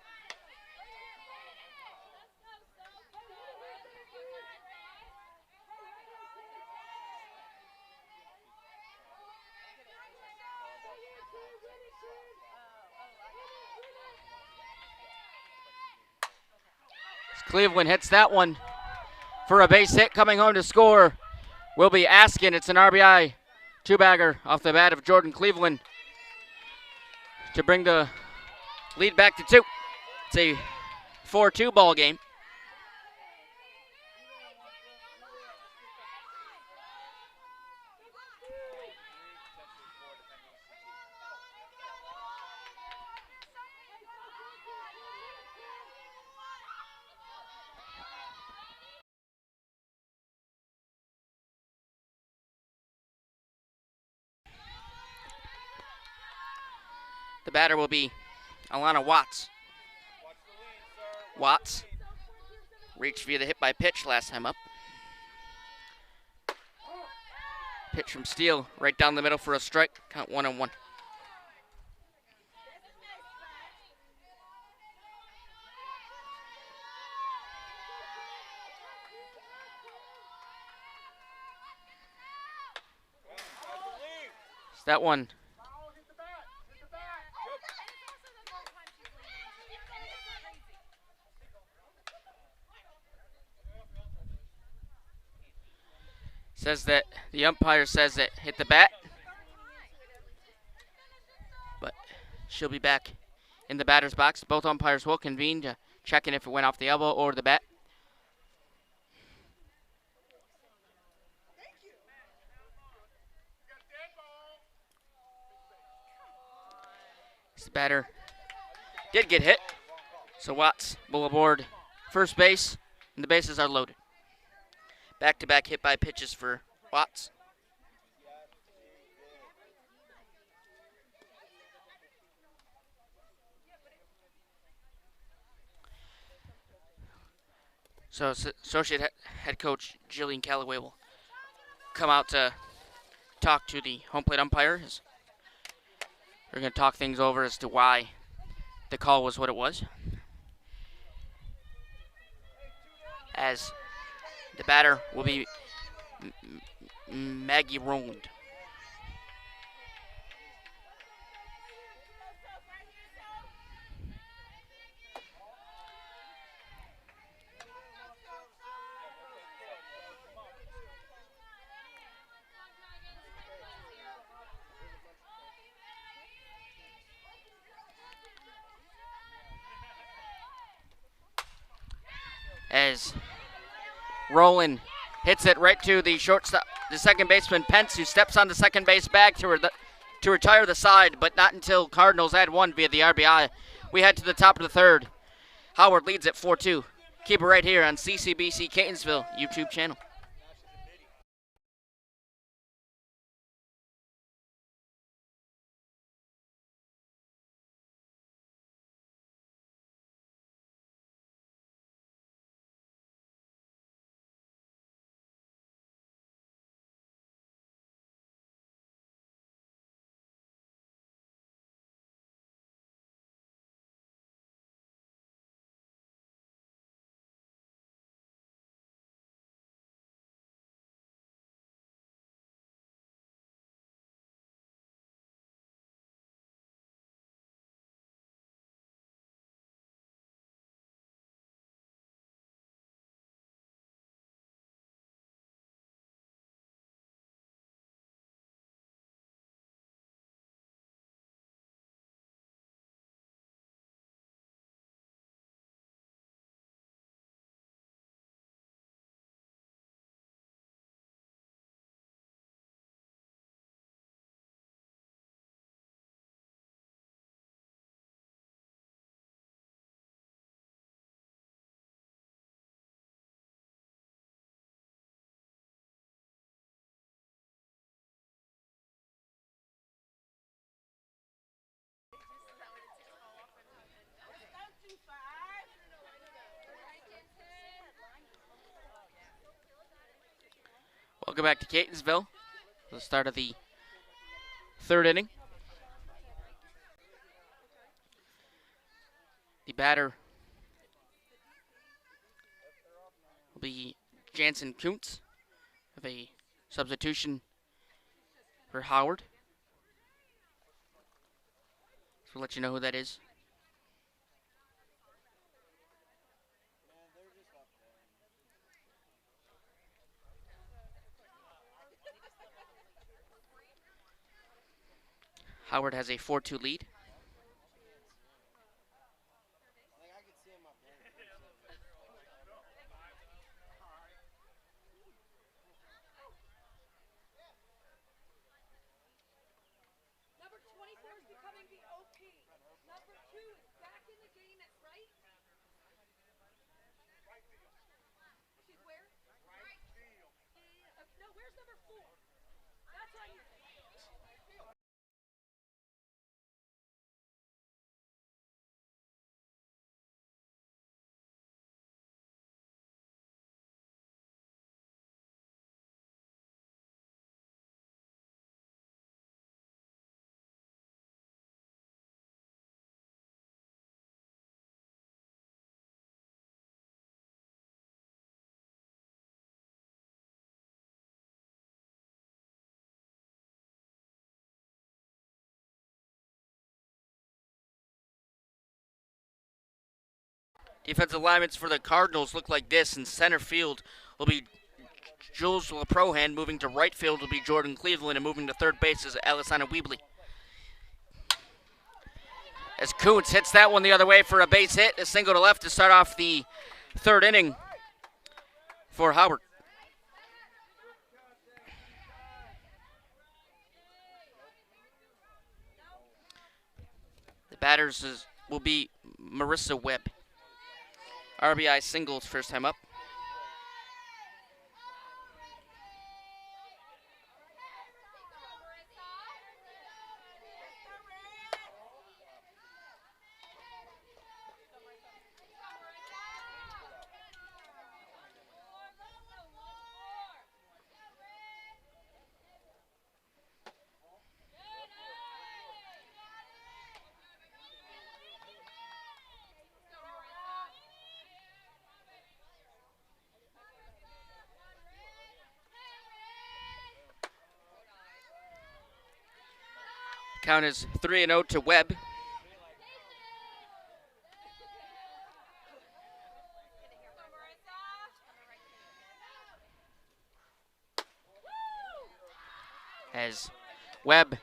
Cleveland hits that one for a base hit. Coming home to score will be Askin. It's an RBI two-bagger off the bat of Jordan Cleveland to bring the lead back to 2. It's a 4-2 ball game. The batter will be Alana Watts. Watts reached via the hit by pitch last time up. Pitch from Steele right down the middle for a strike. Count 1-1. That one says that the umpire says that hit the bat, but she'll be back in the batter's box. Both umpires will convene to check in if it went off the elbow or the bat. The batter did get hit, so Watts will aboard first base, and the bases are loaded. Back-to-back hit by pitches for Watts. So associate head coach Jillian Callaway will come out to talk to the home plate umpire. We're going to talk things over as to why the call was what it was. As the batter will be Maggie Rowland. as Roland hits it right to the shortstop, the second baseman Pence, who steps on the second base bag to retire the side, but not until Cardinals add one via the RBI. We head to the top of the third. Howard leads at 4-2. Keep it right here on CCBC Catonsville YouTube channel. Welcome back to Catonsville. The start of the third inning. The batter will be Jansen Kuntz with a substitution for Howard. So we'll let you know who that is. Howard has a 4-2 lead. Number 24 is becoming the OP. Number 2 is back in the game at right. She's where? Right field. No, where's number 4? That's on your. Defensive linemen for the Cardinals look like this. In center field will be Jules LaProhan. Moving to right field will be Jordan Cleveland. And moving to third base is Alessandra Weebly. As Kuntz hits that one the other way for a base hit. A single to left to start off the third inning for Howard. The batters will be Marissa Webb. RBI singles first time up. Count is 3-0 to Webb. As Webb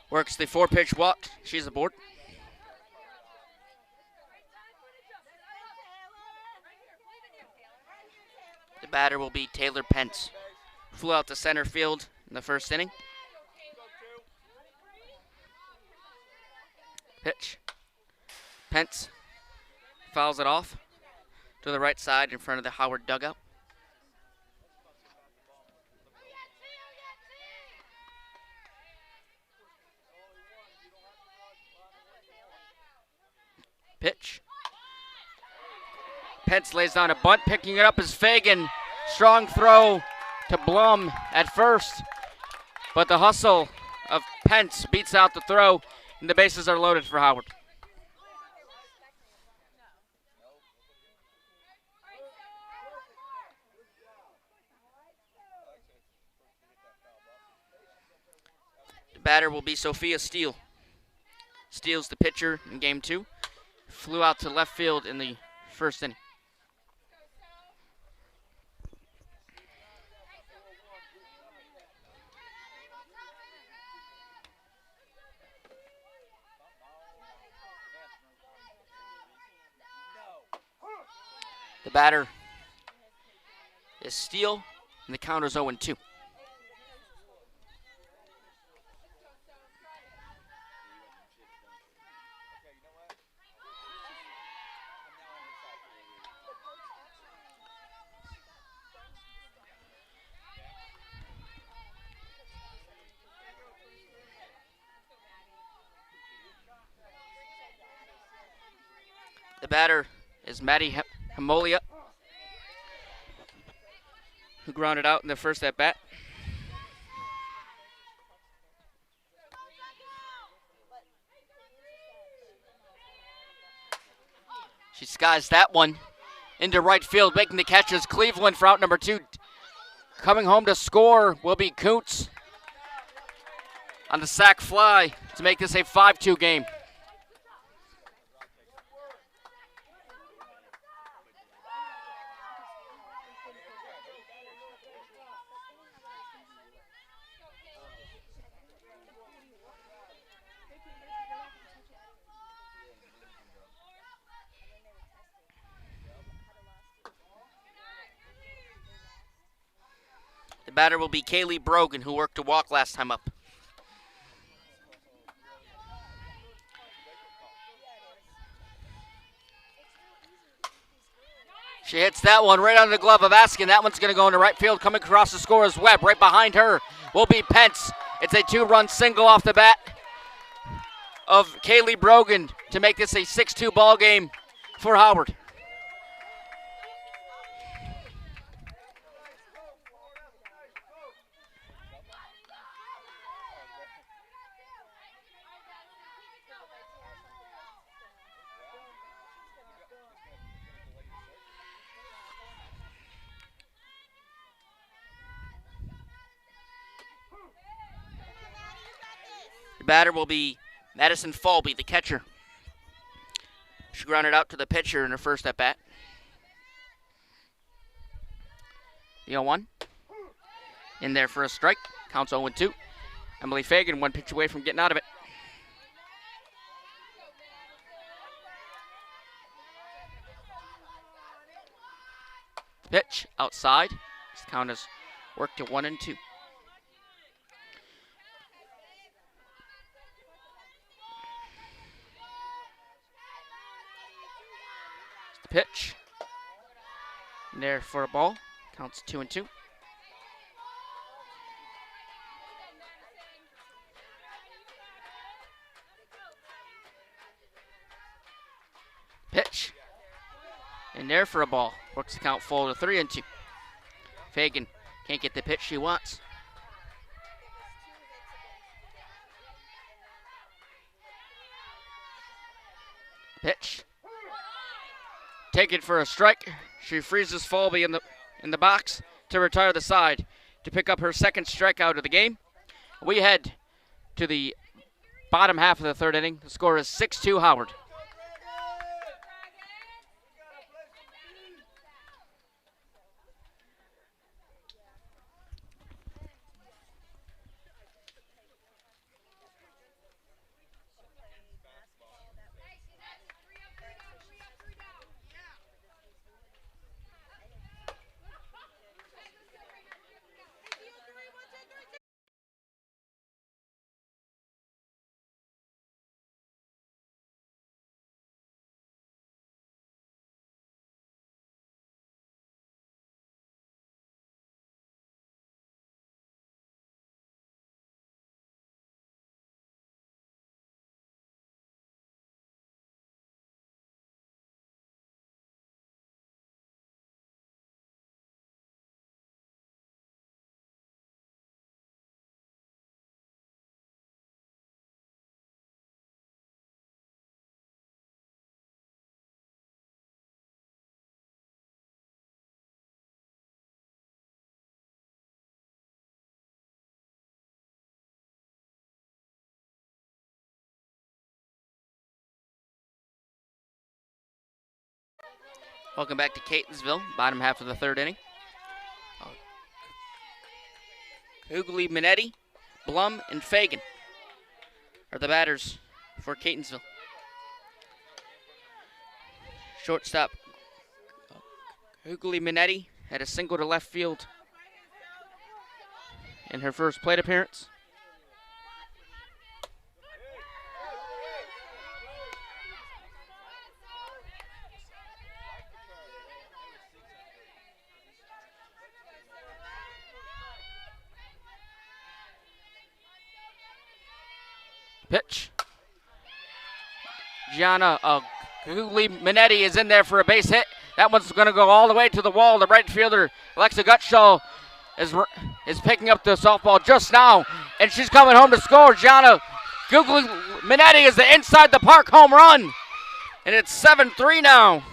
works the 4-pitch walk, she's aboard. batter will be Taylor Pence. Flew out to center field in the first inning. Pitch. Pence fouls it off to the right side in front of the Howard dugout. Pitch. Pence lays down a bunt. Picking it up is Fagan. Strong throw to Blum at first. But the hustle of Pence beats out the throw, and the bases are loaded for Howard. The batter will be Sophia Steele. Steele's the pitcher in game 2. Flew out to left field in the first inning. The batter is Steele, and the count is 0-2. The batter is Maddie Hamolia, who grounded out in the first at bat. She skies that one into right field, making the catch is Cleveland for out number 2. Coming home to score will be Kuntz on the sac fly to make this a 5-2 game. The batter will be Kaylee Brogan, who worked a walk last time up. She hits that one right under the glove of Askin. That one's going to go into right field. Coming across the score is Webb. Right behind her will be Pence. It's a 2-run single off the bat of Kaylee Brogan to make this a 6-2 ball game for Howard. The batter will be Madison Falby, the catcher. She grounded out to the pitcher in her first at bat. The 0-1. In there for a strike. Counts 0-2. Emily Fagan, one pitch away from getting out of it. Pitch outside. This count is worked to 1-2. Pitch. In there for a ball. Counts 2-2. Pitch. In there for a ball. Works the count full to 3-2. Fagan can't get the pitch she wants. Pitch. Take it for a strike. She freezes Falby in the box to retire the side to pick up her second strikeout of the game. We head to the bottom half of the third inning. The score is 6-2 Howard. Welcome back to Catonsville, bottom half of the third inning. Hughley, Minetti, Blum, and Fagan are the batters for Catonsville. Shortstop Hughley Minetti had a single to left field in her first plate appearance. Pitch. Gianna Hughley Minetti is in there for a base hit. That one's going to go all the way to the wall. The right fielder, Alexa Gutschall, is picking up the softball just now, and she's coming home to score. Gianna Hughley Minetti is the inside the park home run, and it's 7-3 now.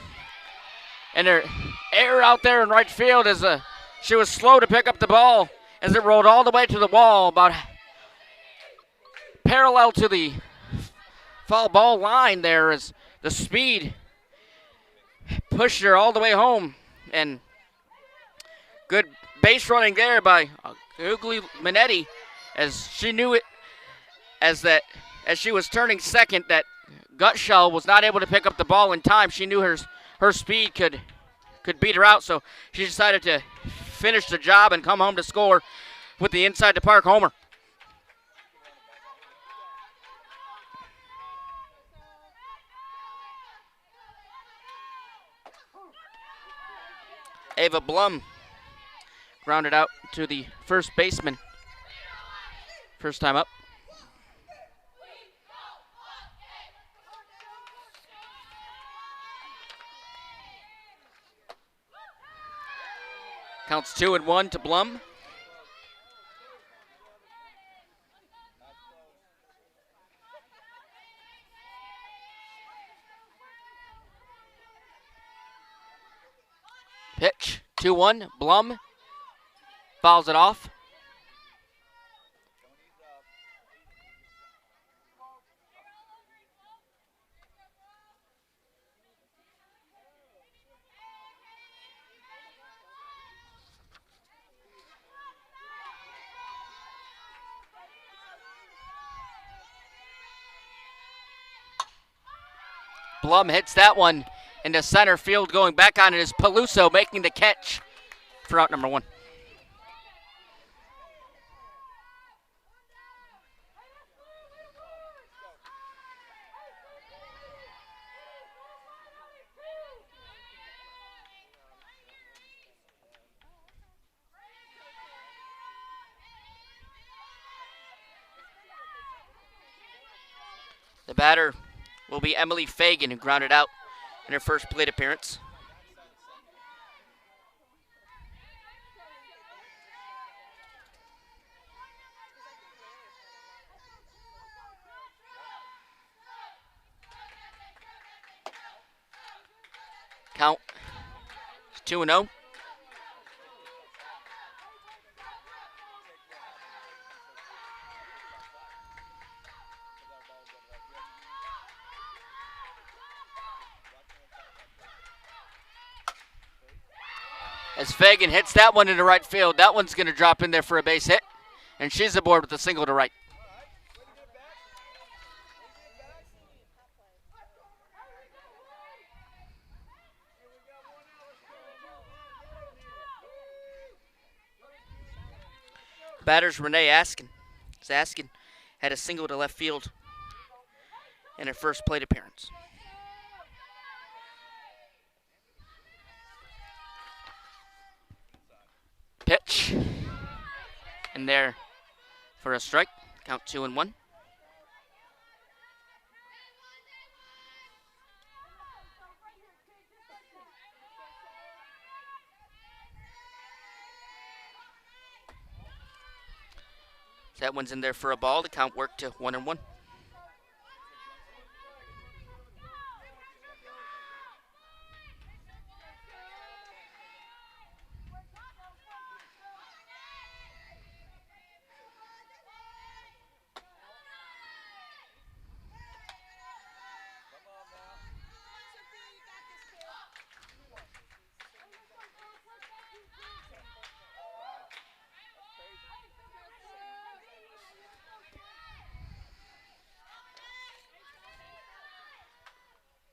And her error out there in right field is she was slow to pick up the ball as it rolled all the way to the wall, about parallel to the foul ball line there as the speed pushed her all the way home. And good base running there by Hughley Minetti, as she knew it as she was turning second that Gutschall was not able to pick up the ball in time. She knew her speed could beat her out, so she decided to finish the job and come home to score with the inside the park homer. Ava Blum grounded out to the first baseman. First time up. Counts 2-1 to Blum. Pitch, 2-1, Blum fouls it off. Blum hits that one into center field. Going back on it is Peluso making the catch for out number one. The batter will be Emily Fagan, who grounded out in her first plate appearance. Count 2-0. As Fagan hits that one into right field, that one's going to drop in there for a base hit, and she's aboard with a single to right. Batter's Renee Askin. Askin had a single to left field in her first plate appearance. Pitch. And there for a strike. Count 2-1. That one's in there for a ball. The count worked to 1-1.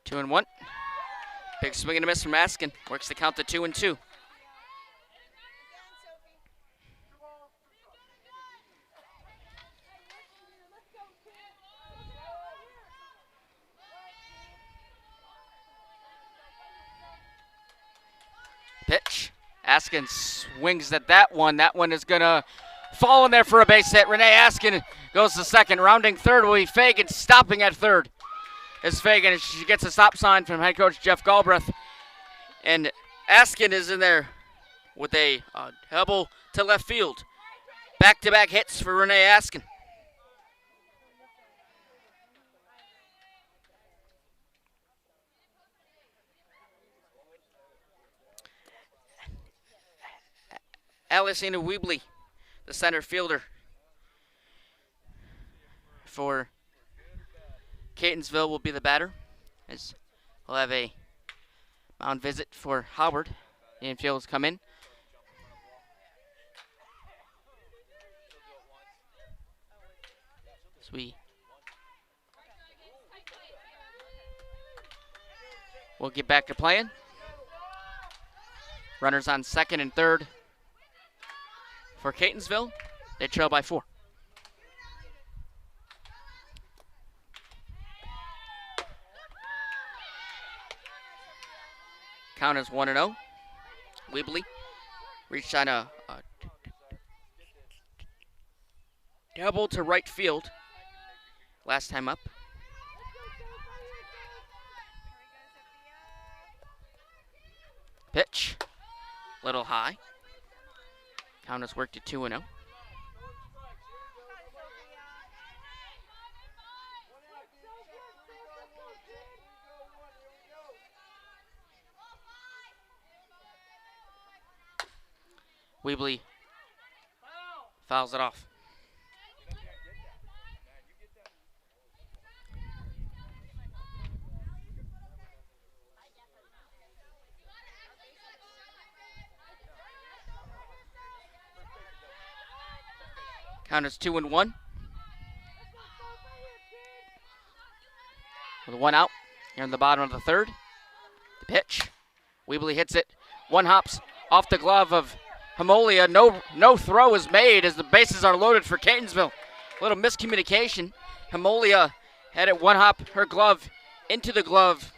2-1. Big swing and a miss from Askin. Works the count to 2-2. Pitch. Askin swings at that one. That one is going to fall in there for a base hit. Renee Askin goes to second. Rounding third will be Fagan. Stopping at third is Fagan. She gets a stop sign from head coach Jeff Galbraith. And Askin is in there with a double to left field. Back-to-back hits for Renee Askin. Alessina Weebley, the center fielder for Catonsville, will be the batter, as we'll have a mound visit for Howard. The infielders come in. So we'll get back to playing. Runners on second and third for Catonsville. They trail by 4. Count is 1-0. Weebley reached on a double to right field last time up. Pitch. Little high. Count has worked at 2-0. Weebley fouls it off. Count is 2-1. With 1 out here in the bottom of the third. The pitch. Weebley hits it. 1 hops off the glove of Hemolia. No throw is made as the bases are loaded for Catonsville. A little miscommunication. Hemolia had it 1 hop her glove into the glove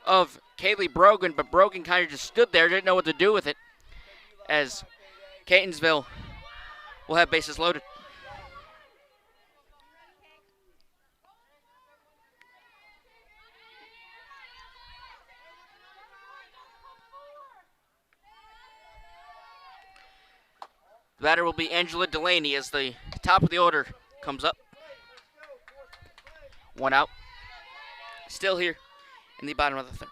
of Kaylee Brogan, but Brogan kind of just stood there, didn't know what to do with it, as Catonsville will have bases loaded. The batter will be Angela Delaney as the top of the order comes up. 1 out. Still here in the bottom of the third.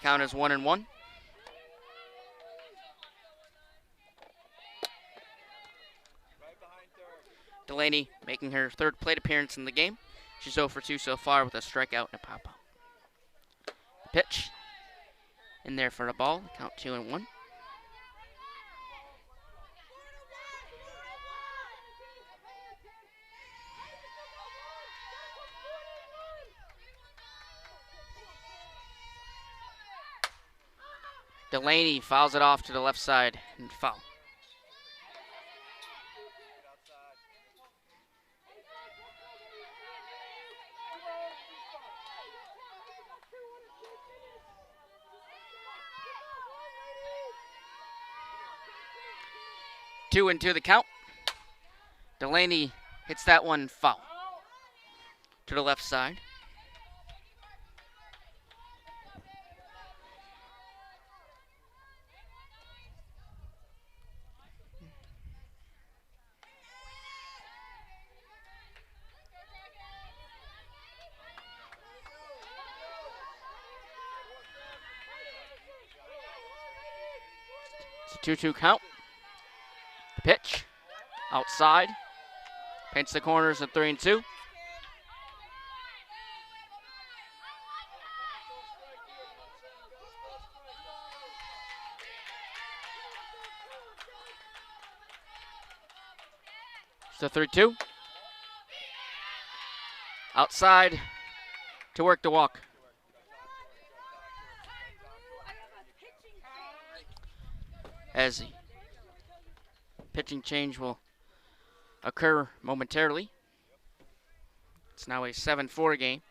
Count is 1-1. Delaney making her third plate appearance in the game. She's 0 for 2 so far with a strikeout and a pop-out. Pitch. In there for a ball. Count 2-1. Delaney fouls it off to the left side and foul. Two and 2 the count. Delaney hits that one foul to the left side. It's a 2-2 count. Pitch, outside, paints the corners at 3-2. It's a 3-2. Outside to work the walk. As the pitching change will occur momentarily. It's now a 7-4 game.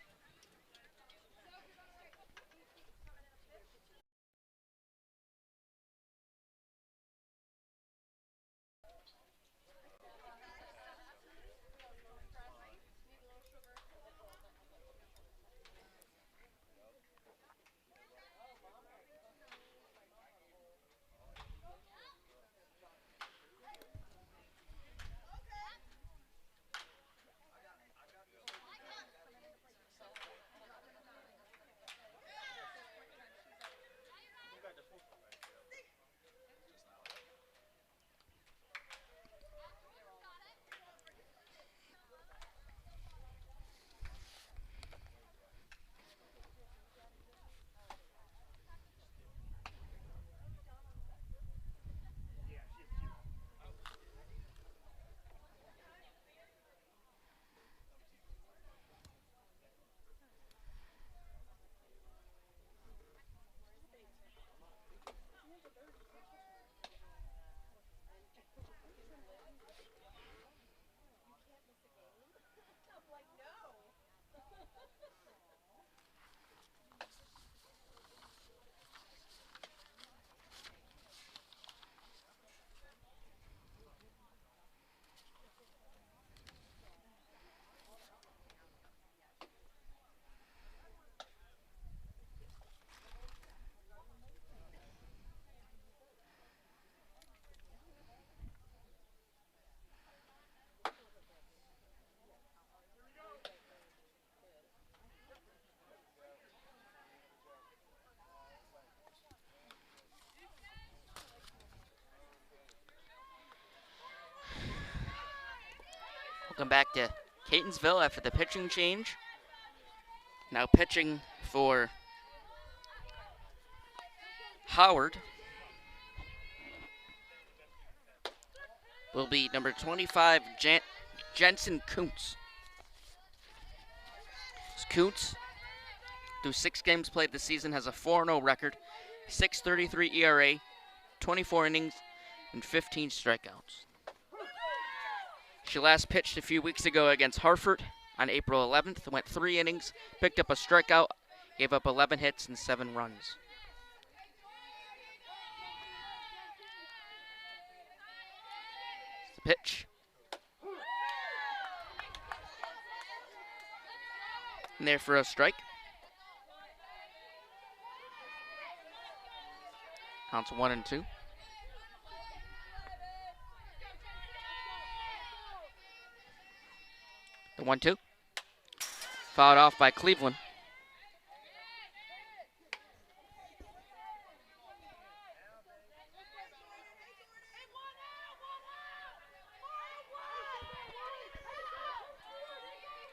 Welcome back to Catonsville after the pitching change. Now pitching for Howard will be number 25, Jensen Kuntz. Kuntz, through 6 games played this season, has a 4-0 record, 6.33 ERA, 24 innings, and 15 strikeouts. She last pitched a few weeks ago against Hartford on April 11th, went 3 innings, picked up a strikeout, gave up 11 hits and 7 runs. Pitch. And there for a strike. Counts 1-2. The 1-2. Fouled off by Cleveland.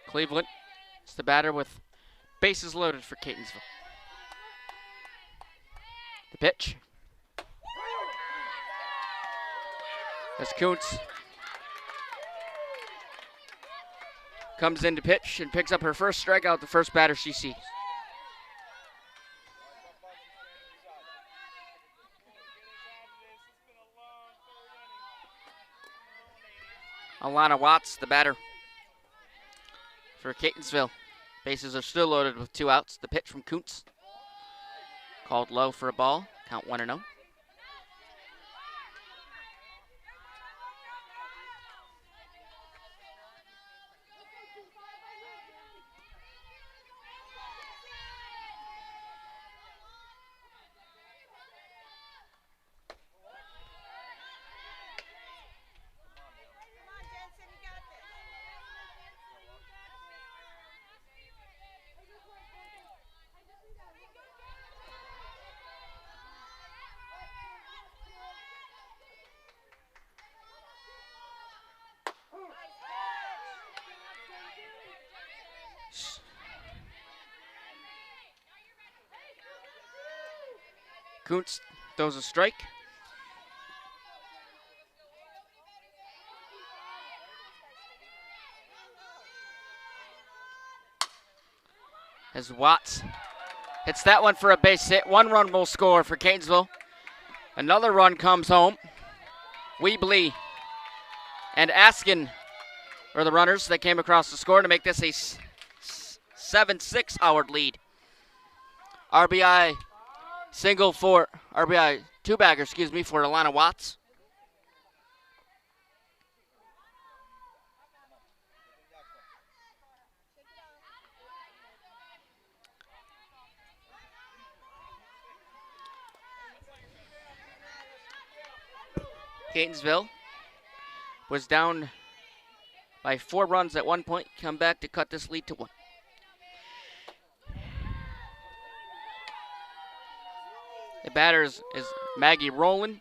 Cleveland is the batter with bases loaded for Catonsville. The pitch. As Kuntz comes in to pitch and picks up her first strikeout, the first batter she sees. Alana Watts, the batter for Catonsville. Bases are still loaded with 2 outs. The pitch from Kuntz. Called low for a ball. Count 1-0. Kuntz throws a strike. as Watts hits that one for a base hit. 1 run will score for Catonsville. Another run comes home. Weebly and Askin are the runners that came across the score to make this a 7-6 Howard lead. RBI two-bagger, for Alana Watts. Catonsville was down by 4 runs at one point, come back to cut this lead to 1. The batter is Maggie Rowland,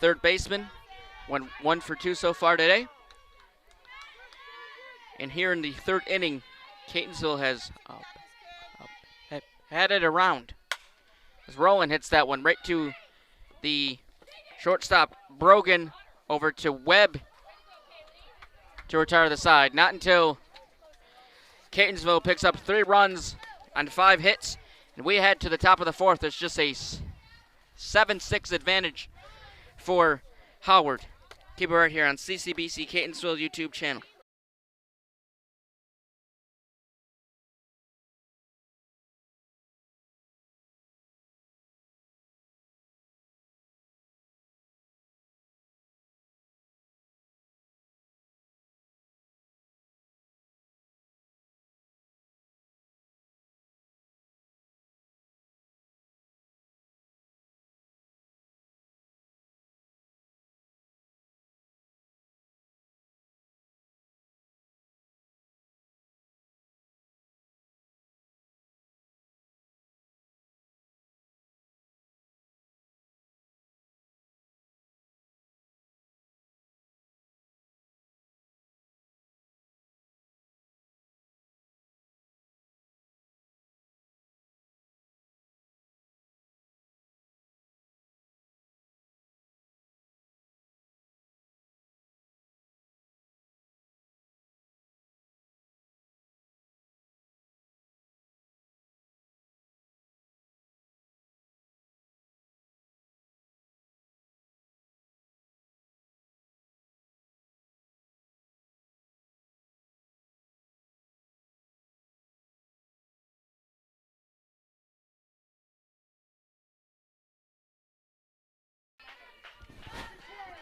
third baseman, went 1 for 2 so far today. And here in the 3rd inning, Catonsville has had it around. As Rowland hits that one right to the shortstop, Brogan, over to Webb to retire the side. Not until Catonsville picks up 3 runs on 5 hits, and we head to the top of the 4th. It's just a 7-6 advantage for Howard. Keep it right here on CCBC Catonsville YouTube channel.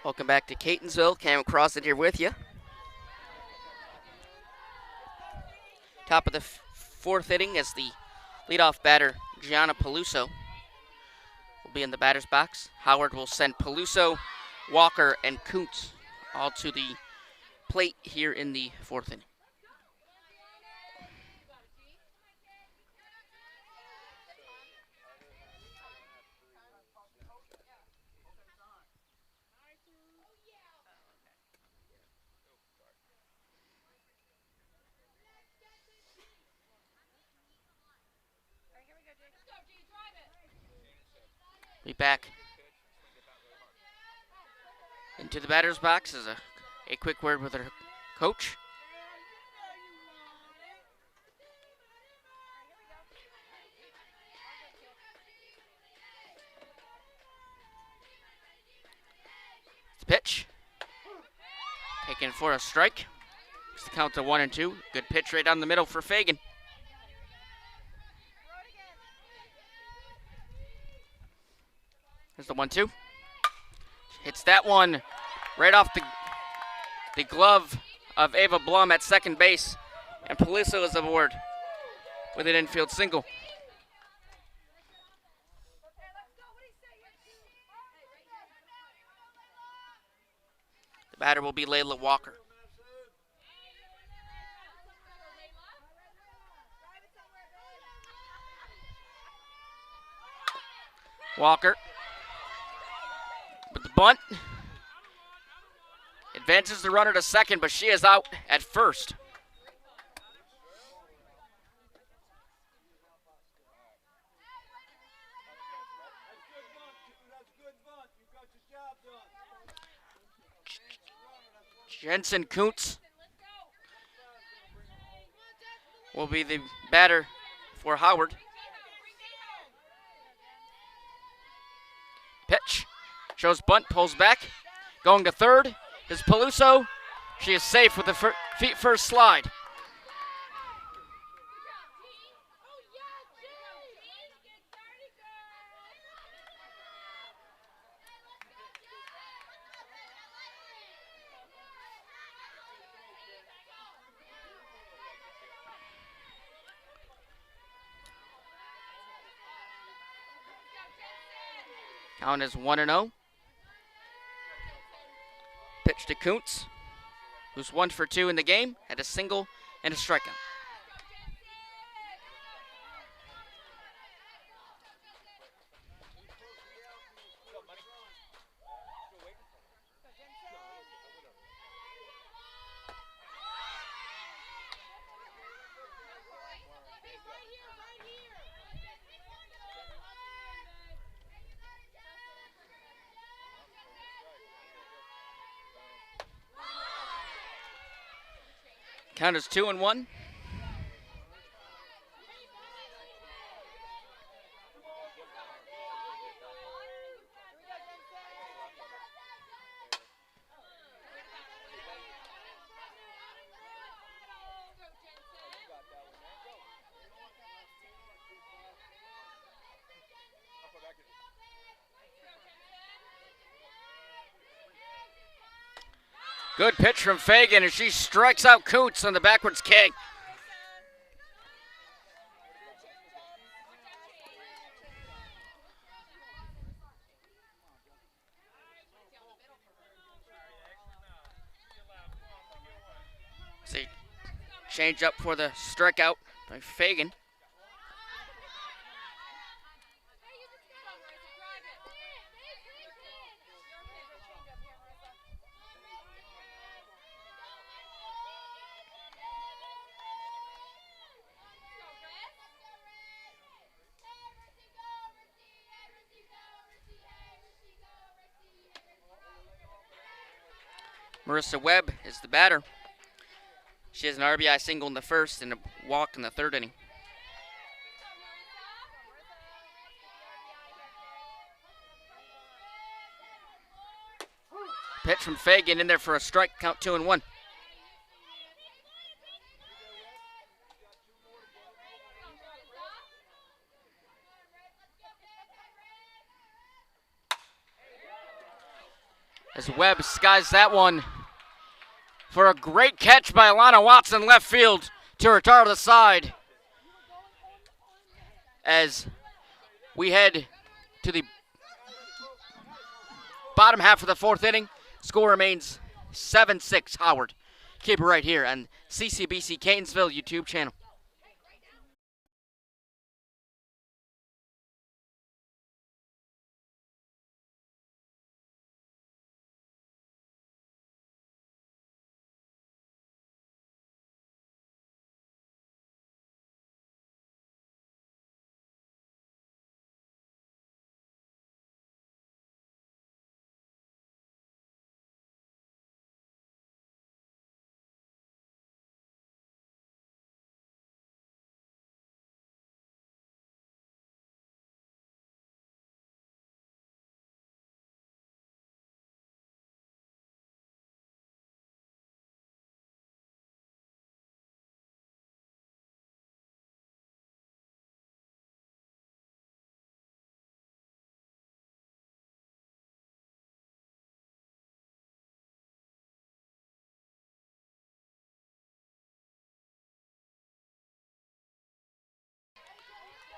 Welcome back to Catonsville. Cam across it here with you. Top of the 4th inning as the leadoff batter, Gianna Peluso, will be in the batter's box. Howard will send Peluso, Walker, and Kuntz all to the plate here in the 4th inning. Be back into the batter's box as a quick word with our coach. The pitch. Taken for a strike. It's the count to 1-2. Good pitch right down the middle for Fagan. There's the 1-2. Hits that one right off the glove of Ava Blum at second base. And Peluso is aboard with an infield single. The batter will be Layla Walker. Walker with the bunt. Advances the runner to second, but she is out at first. Jensen Kuntz will be the batter for Howard. Pitch. Shows bunt, pulls back. Going to third is Peluso. She is safe with the feet first slide. Count is 1-0. Pitch to Kuntz, who's 1 for 2 in the game, had a single and a strikeout. Count is 2-1. Good pitch from Fagan, and she strikes out Kuntz on the backwards kick. See, change up for the strikeout by Fagan. Marissa Webb is the batter. She has an RBI single in the first and a walk in the third inning. Pitch from Fagan in there for a strike, count 2-1. As Webb skies that one for a great catch by Alana Watson, left field to retire the side. As we head to the bottom half of the fourth inning, score remains 7-6 Howard. Keep it right here on CCBC Catonsville YouTube channel.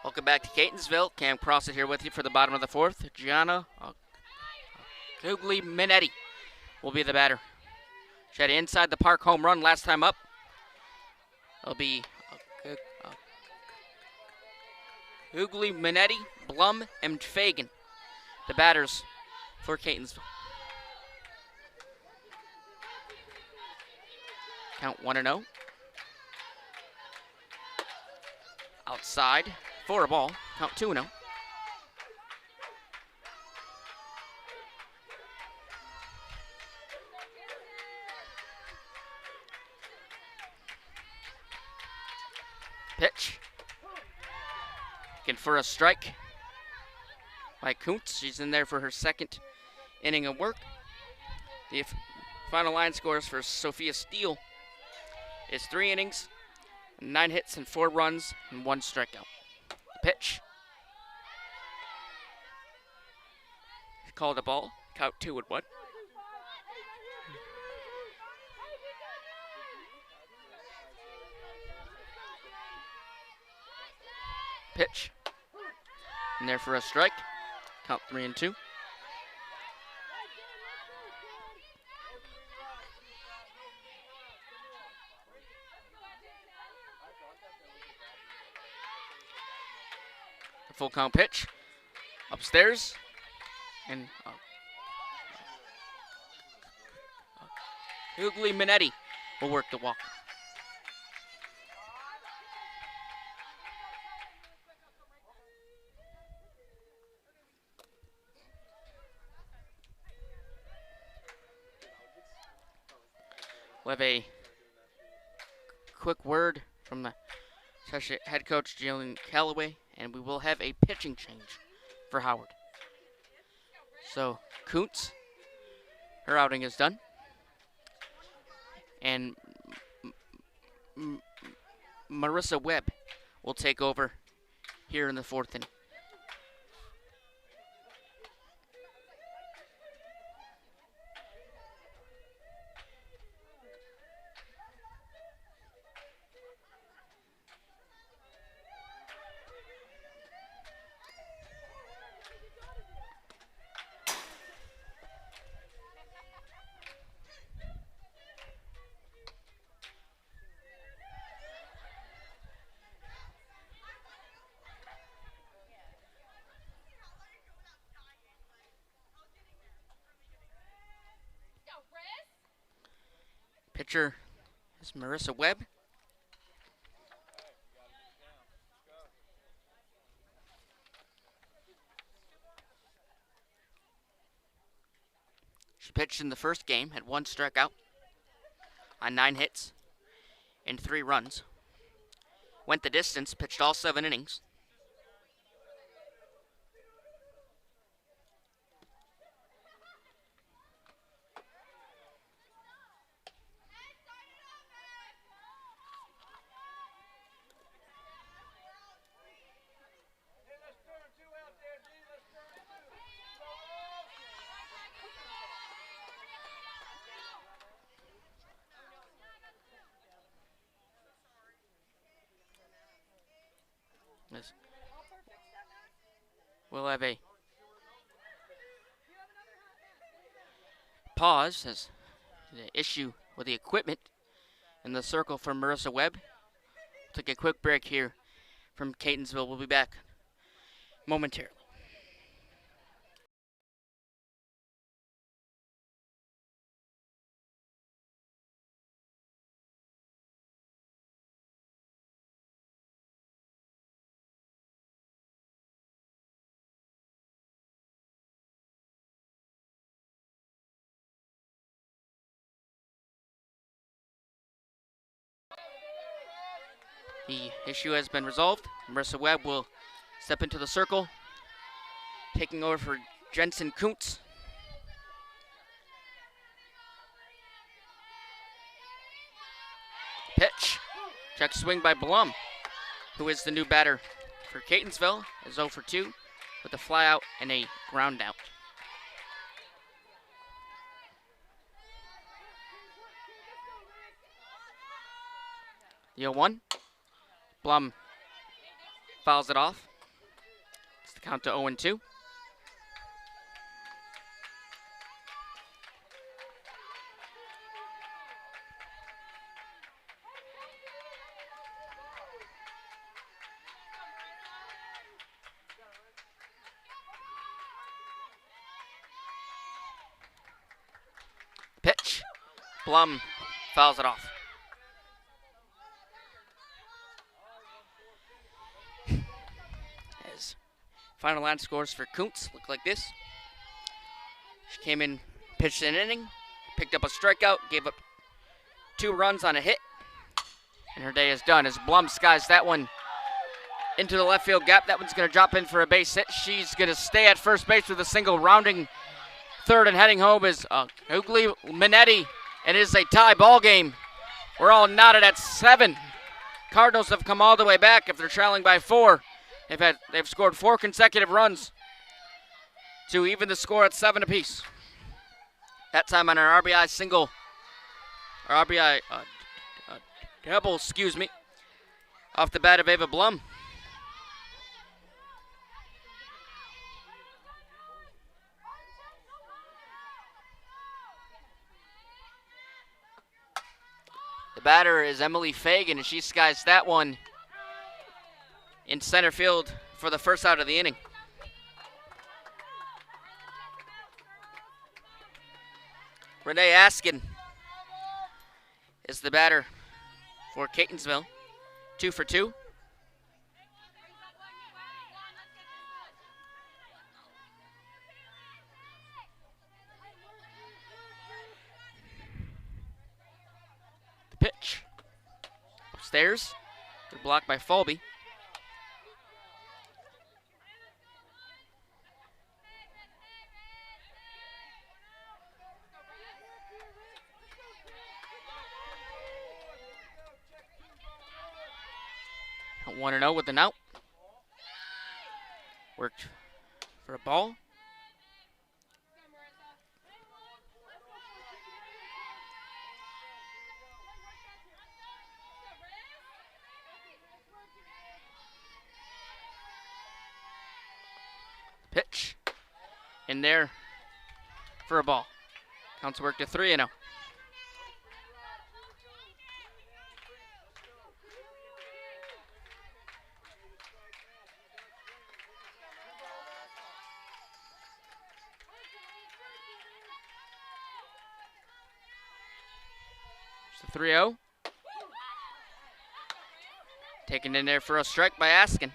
Welcome back to Catonsville. Cam Crossett here with you for the bottom of the fourth. Gianna Minetti will be the batter. She had an inside the park home run last time up. It'll be Minetti, Blum, and Fagan, the batters for Catonsville. Count 1-0. Outside for a ball. Count 2-0. for a strike by Kuntz. She's in there for her second inning of work. The final line scores for Sophia Steele is 3 innings, 9 hits and 4 runs and 1 strikeout. Pitch. Called a ball. Count 2-1. Pitch. In there for a strike. Count 3-2. Full count pitch. Upstairs. And Hughley Minetti will work the walk. We'll have a quick word from the head coach, Jalen Calloway, and we will have a pitching change for Howard. So, Kuntz, her outing is done. And Marissa Webb will take over here in the 4th inning. Pitcher is Marissa Webb. She pitched in the first game, had 1 strikeout on 9 hits and 3 runs. Went the distance, pitched all 7 innings. We'll have a pause as the issue with the equipment in the circle for Marissa Webb. Take a quick break here from Catonsville. We'll be back momentarily. The issue has been resolved. Marissa Webb will step into the circle, taking over for Jensen Kuntz. Pitch. Check swing by Blum, who is the new batter for Catonsville, is 0 for 2 with a fly out and a ground out. The 0-1. Blum fouls it off. It's the count to 0-2. Pitch. Blum fouls it off. Final line scores for Kuntz look like this. She came in, pitched an inning, picked up a strikeout, gave up 2 runs on a hit, and her day is done as Blum skies that one into the left field gap. That one's going to drop in for a base hit. She's going to stay at first base with a single. Rounding third and heading home is Ugly Minetti, and it is a tie ball game. We're all knotted at 7. Cardinals have come all the way back. If they're trailing by 4, they've scored 4 consecutive runs to even the score at 7 apiece. That time on an RBI single, or RBI double, excuse me, off the bat of Ava Blum. The batter is Emily Fagan, and she skies that one in center field for the first out of the inning. Renee Askin is the batter for Catonsville. 2 for 2. The pitch. Upstairs. They're blocked by Falby. One and 0 with an out. Worked for a ball. Pitch in there for a ball. Counts worked to 3 and 0. It's a 3-0. Taken in there for a strike by Askin.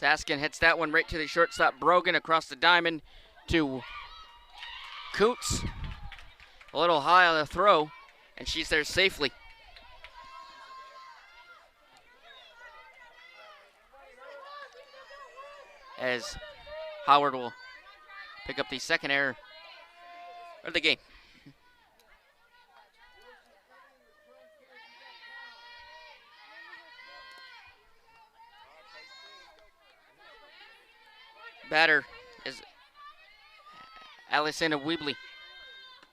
Askin hits that one right to the shortstop Brogan across the diamond to Coots. A little high on the throw, and she's there safely. As Howard will pick up the second error of the game. Batter is Alessandra Weebley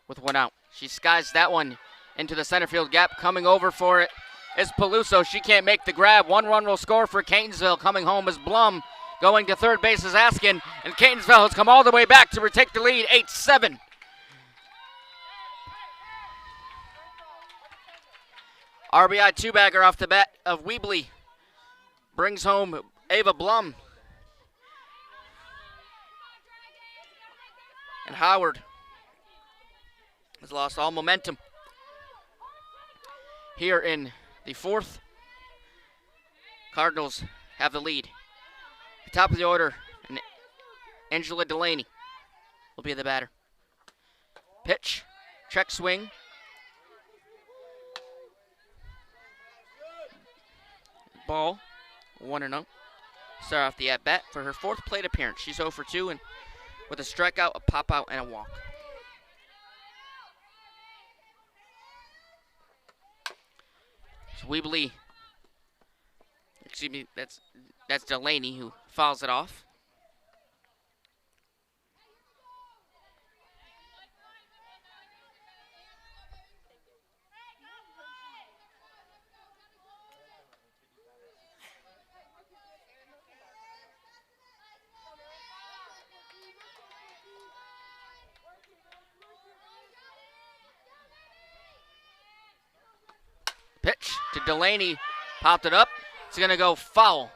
with one out. She skies that one into the center field gap. Coming over for it is Peluso. She can't make the grab. 1 run will score for Catonsville. Coming home is Blum. Going to third base is Askin. And Catonsville has come all the way back to retake the lead, 8-7. RBI two-bagger off the bat of Weebley brings home Ava Blum. And Howard has lost all momentum here in the fourth. Cardinals have the lead. At the top of the order, Angela Delaney will be the batter. Pitch, check swing. Ball, 1-0. Start off the at-bat for her 4th plate appearance. She's 0 for 2 and with a strikeout, a pop-out, and a walk. So Weebley, excuse me, that's Delaney who fouls it off. Pitch to Delaney, popped it up. It's going to go foul.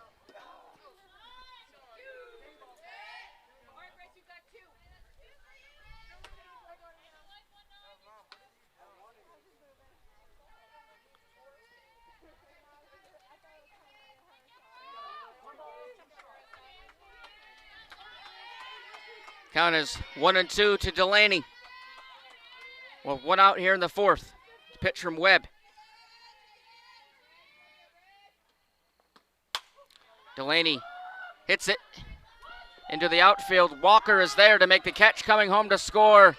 Count is 1-2 to Delaney. Well, one out here in the fourth. Pitch from Webb. Delaney hits it into the outfield. Walker is there to make the catch. Coming home to score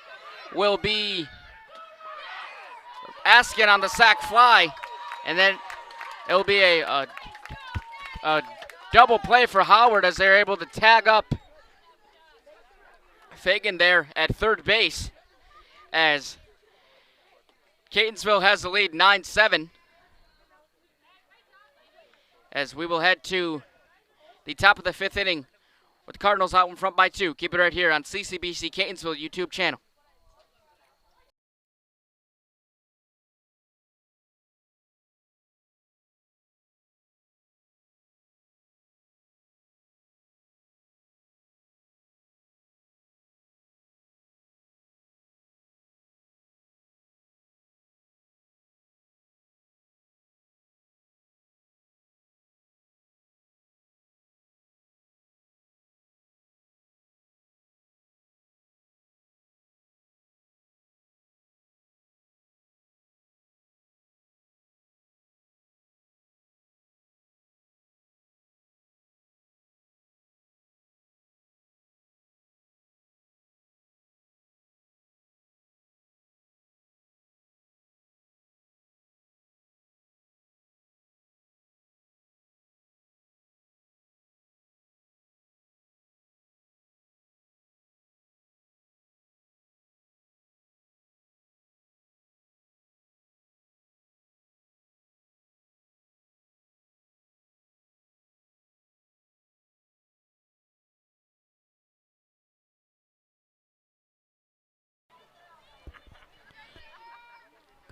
will be Askin on the sac fly. And then it'll be a double play for Howard as they're able to tag up Fagan there at third base as Catonsville has the lead 9-7. As we will head to the top of the fifth inning with the Cardinals out in front by 2. Keep it right here on CCBC Catonsville YouTube channel.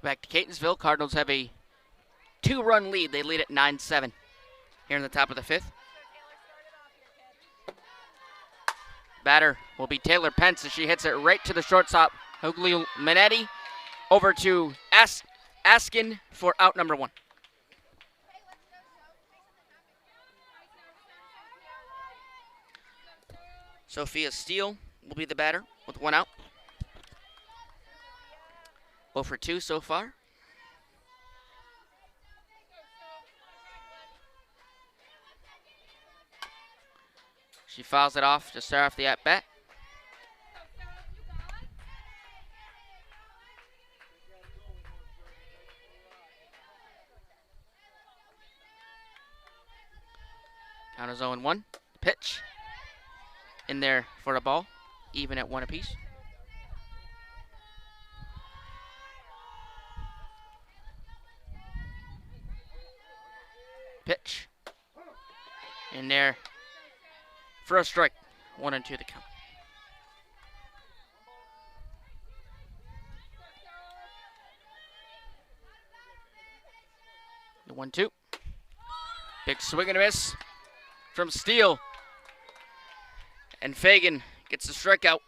Back to Catonsville. Cardinals have a 2-run lead. They lead at 9-7 here in the top of the fifth. Batter will be Taylor Pence as she hits it right to the shortstop. Hugli Minetti over to Askin for out number 1. Sophia Steele will be the batter with 1 out. 0 for 2 so far. She fouls it off to start off the at-bat. Count is 0-1. Pitch in there for a ball, even at 1 apiece. Pitch in there for a strike. 1-2 the count. The 1-2. Big swing and a miss from Steele. And Fagan gets the strikeout.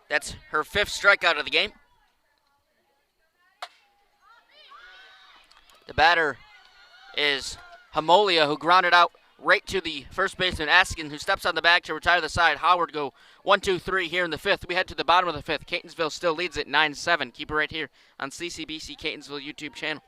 That's her 5th strikeout of the game. The batter is Hamolia, who grounded out right to the first baseman, Askin, who steps on the bag to retire the side. Howard go 1-2-3 here in the 5th. We head to the bottom of the 5th. Catonsville still leads at 9-7. Keep it right here on CCBC Catonsville YouTube channel.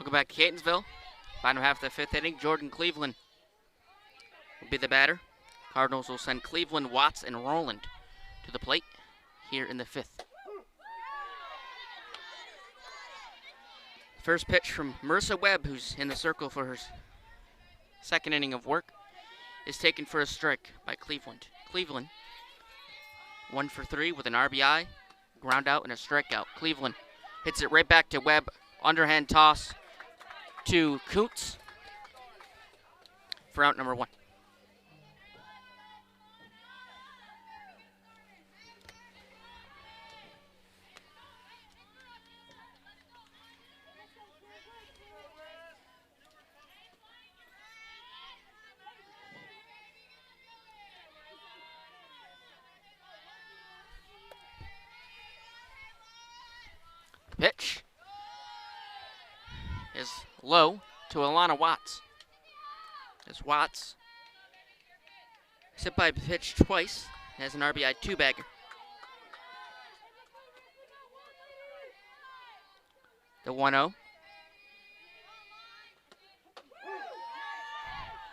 Welcome back to Catonsville. Final half of the fifth inning. Jordan Cleveland will be the batter. Cardinals will send Cleveland, Watts, and Rowland to the plate here in the fifth. First pitch from Marissa Webb, who's in the circle for her second inning of work, is taken for a strike by Cleveland. Cleveland, 1 for 3 with an RBI, ground out, and a strikeout. Cleveland hits it right back to Webb. Underhand toss to Kuntz for out number 1. Pitch is low to Alana Watts. As Watts is hit by a pitch twice, has an RBI 2-bagger. The 1-0.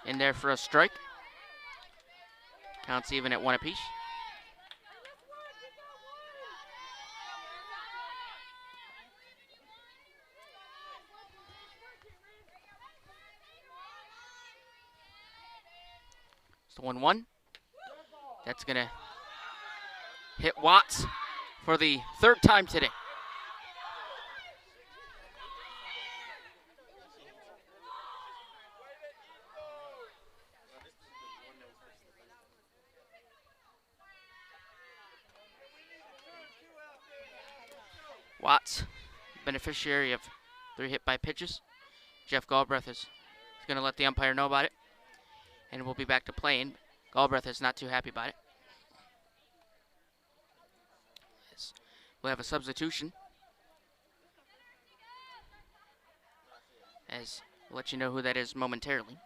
In there for a strike. Counts even at 1 apiece. The 1-1. That's going to hit Watts for the third time today. Watts, beneficiary of 3 hit by pitches. Jeff Galbraith is going to let the umpire know about it. And we'll be back to playing. Galbraith is not too happy about it. Yes. We'll have a substitution. As we'll let you know who that is momentarily.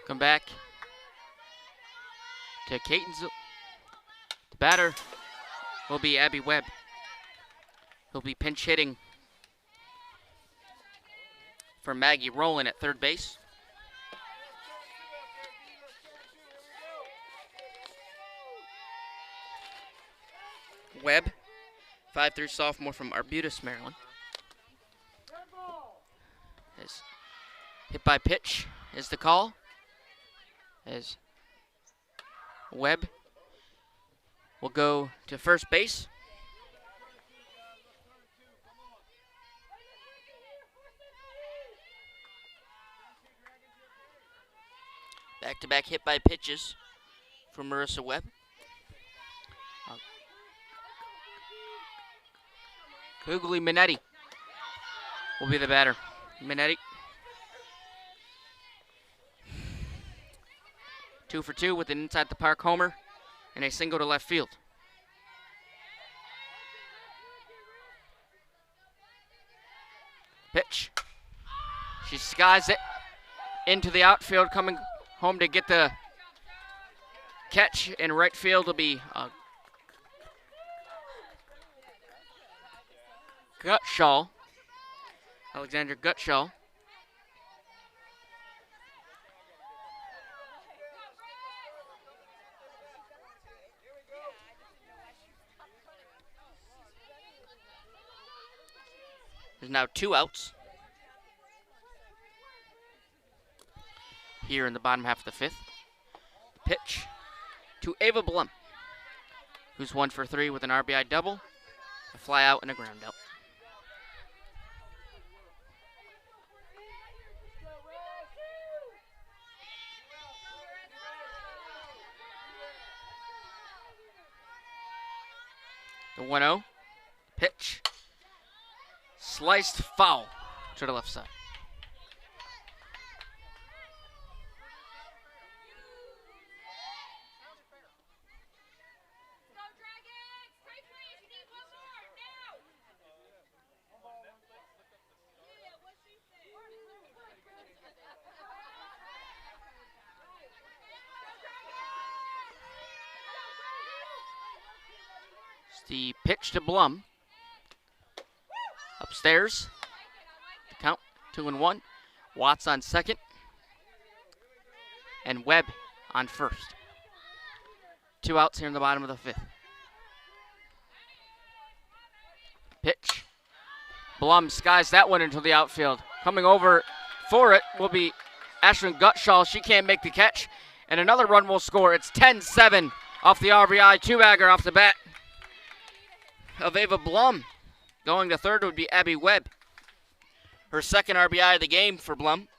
Come back to Catonsville. The batter will be Abby Webb. He'll be pinch hitting for Maggie Rowland at third base. Webb, 5'3" sophomore from Arbutus, Maryland. As hit by pitch is the call. As Webb will go to first base. Back-to-back hit by pitches from Marissa Webb. Kugli Minetti will be the batter. Minetti, 2 for 2 with an inside the park homer and a single to left field. Pitch. She skies it into the outfield, coming home to get the catch in right field will be Gutschall. Alexander Gutschall. There's now 2 outs here in the bottom half of the 5th. Pitch to Ava Blum, who's 1 for 3 with an RBI double, a fly out, and a ground out. The 1-0 pitch, sliced foul to the left side. The pitch to Blum. Upstairs. The count 2-1. Watts on second. And Webb on first. 2 outs here in the bottom of the 5th. Pitch. Blum skies that one into the outfield. Coming over for it will be Ashlyn Gutschall. She can't make the catch. And another run will score. It's 10-7 off the RBI. 2-bagger off the bat of Ava Blum. Going to third would be Abby Webb. Her second RBI of the game for Blum.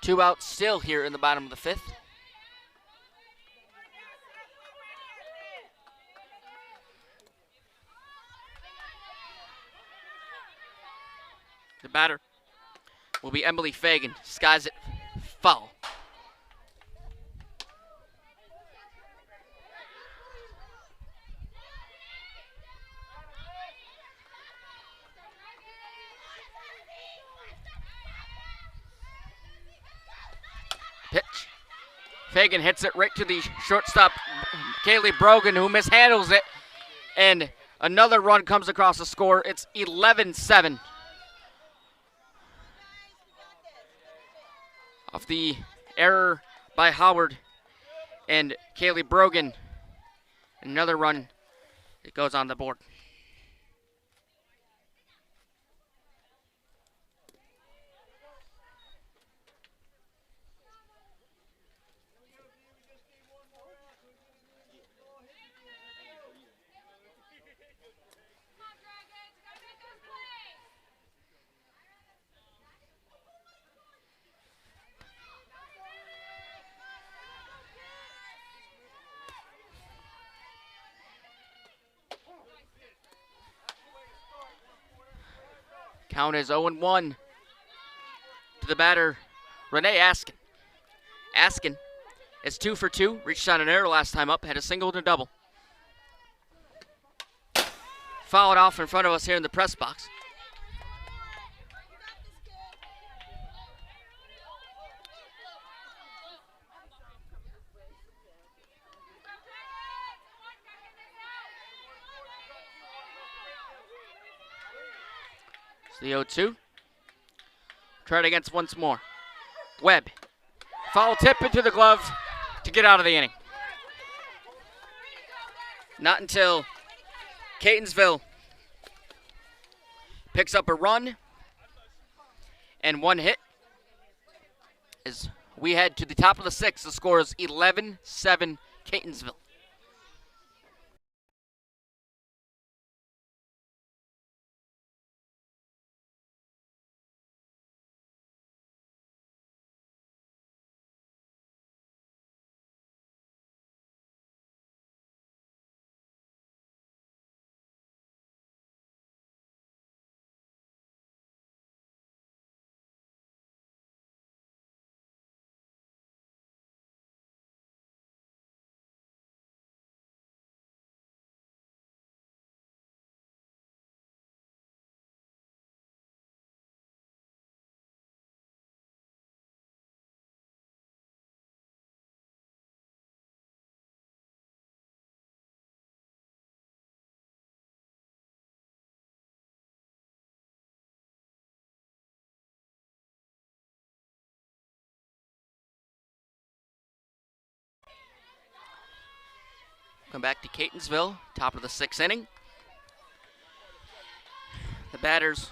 Two outs still here in the bottom of the 5th. The batter will be Emily Fagan. Skies it foul. Pitch. Fagan hits it right to the shortstop, Kaylee Brogan, who mishandles it. And another run comes across the score. It's 11-7. Off the error by Howard and Kaylee Brogan. Another run that goes on the board. Count is 0-1 to the batter, Renee Askin. Askin is 2 for 2, reached on an error last time up, had a single and a double. Fouled off in front of us here in the press box. The 0-2. Try it against once more. Webb. Foul tip into the glove to get out of the inning. Not until Catonsville picks up a run and one hit as we head to the top of the 6th. The score is 11-7 Catonsville. Come back to Catonsville, top of the 6th inning. The batters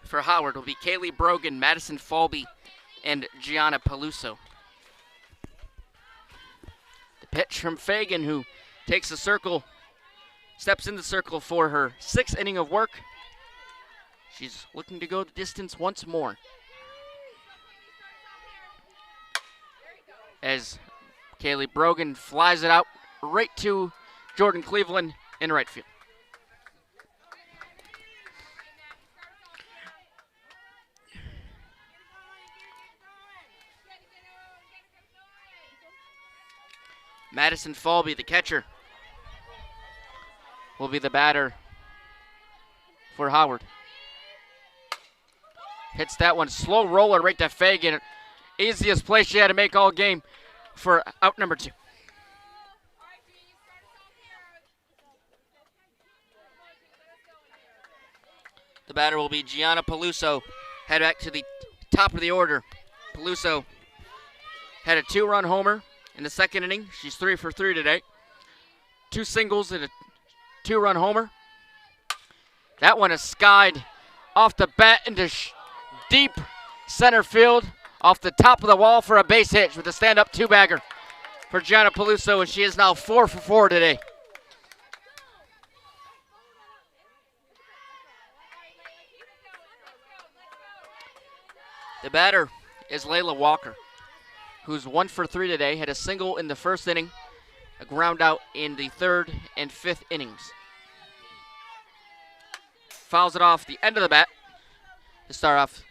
for Howard will be Kaylee Brogan, Madison Falby, and Gianna Peluso. The pitch from Fagan, who takes the circle, steps in the circle for her 6th inning of work. She's looking to go the distance once more. As Kaylee Brogan flies it out right to Jordan Cleveland in right field. Madison Falby, the catcher, will be the batter for Howard. Hits that one, slow roller right to Fagan. Easiest play she had to make all game for out number 2. The batter will be Gianna Peluso. Head back to the top of the order. Peluso had a 2-run homer in the 2nd inning. She's 3 for 3 today. 2 singles and a 2-run homer. That one is skied off the bat into deep center field, off the top of the wall for a base hit with a stand-up 2-bagger for Gianna Peluso, and she is now 4 for 4 today. The batter is Layla Walker, who's 1 for 3 today, had a single in the 1st inning, a ground out in the 3rd and 5th innings. Fouls it off the end of the bat to start off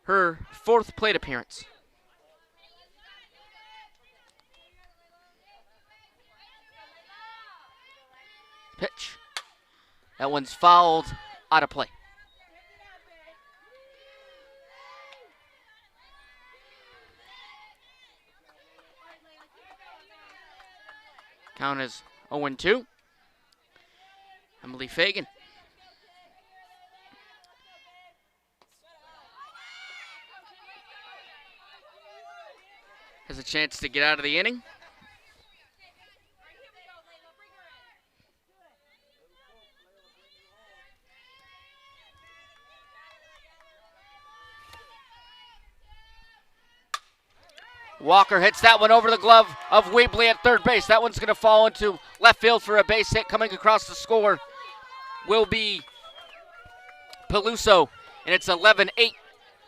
her 4th plate appearance. Pitch. That one's fouled out of play. Count is 0-2. Emily Fagan. Has a chance to get out of the inning. Walker hits that one over the glove of Weebley at third base. That one's going to fall into left field for a base hit. Coming across the score will be Peluso, and it's 11-8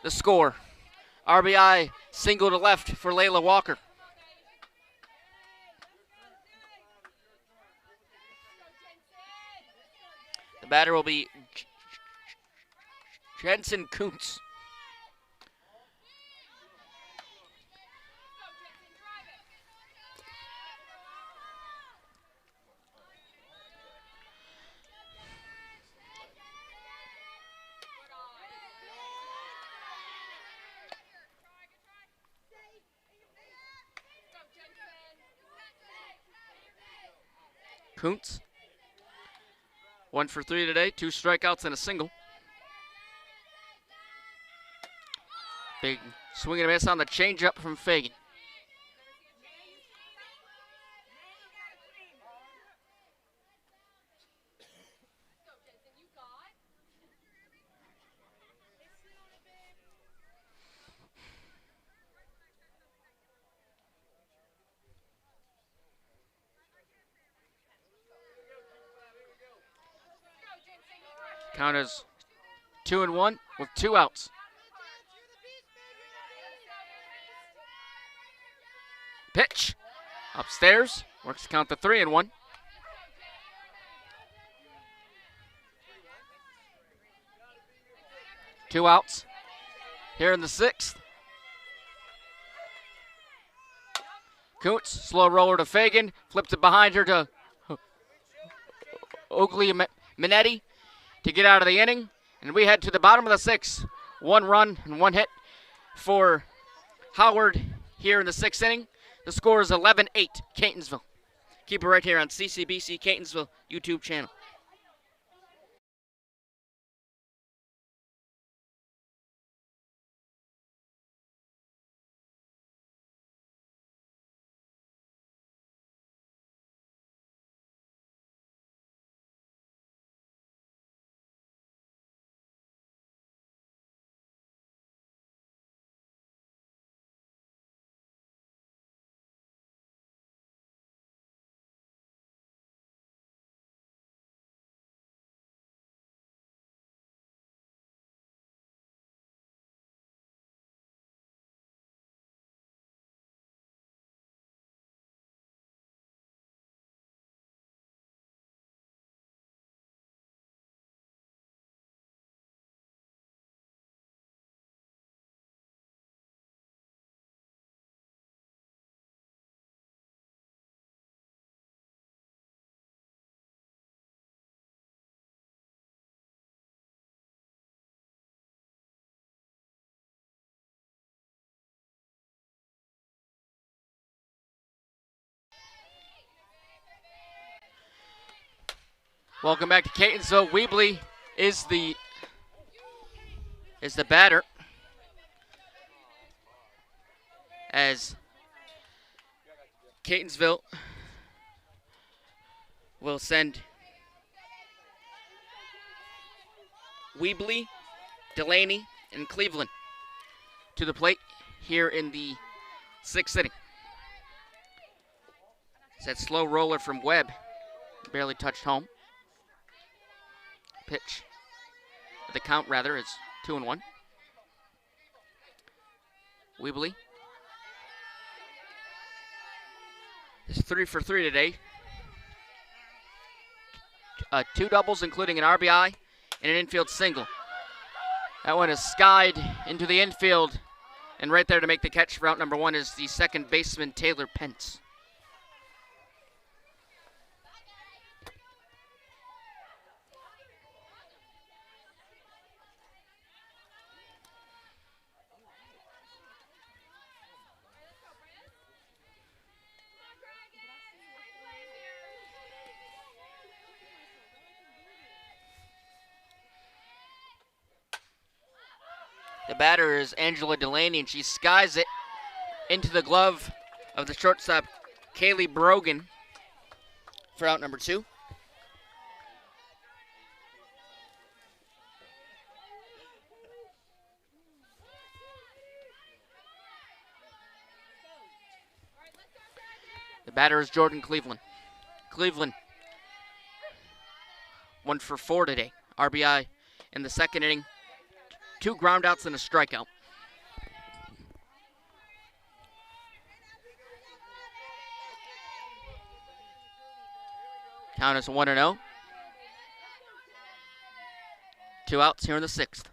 the score. RBI single to left for Layla Walker. The batter will be Jensen Kuntz. Kuntz, 1 for 3 today, 2 strikeouts and a single. Big swing and a miss on the changeup from Fagan. Count is 2-1 with 2 outs. Pitch upstairs, works to count to 3-1. Two outs here in the 6th. Kuntz, slow roller to Fagan, flips it behind her to Oakley Minetti to get out of the inning. And we head to the bottom of the 6th. 1 run and 1 hit for Howard here in the 6th inning. The score is 11-8, Catonsville. Keep it right here on CCBC Catonsville YouTube channel. Welcome back to Catonsville. Weebly is the batter, as Catonsville will send Weebly, Delaney, and Cleveland to the plate here in the 6th inning. It's that slow roller from Webb, barely touched home. Pitch. The count, rather, is 2-1. Weebly is 3 for 3 today. 2 doubles, including an RBI and an infield single. That one is skied into the infield, and right there to make the catch for out number 1 is the second baseman, Taylor Pence. The batter is Angela Delaney, and she skies it into the glove of the shortstop, Kaylee Brogan, for out number 2. The batter is Jordan Cleveland. Cleveland, 1 for 4 today. RBI in the 2nd inning. 2 groundouts and a strikeout. Count is 1-0. 2 outs here in the 6th.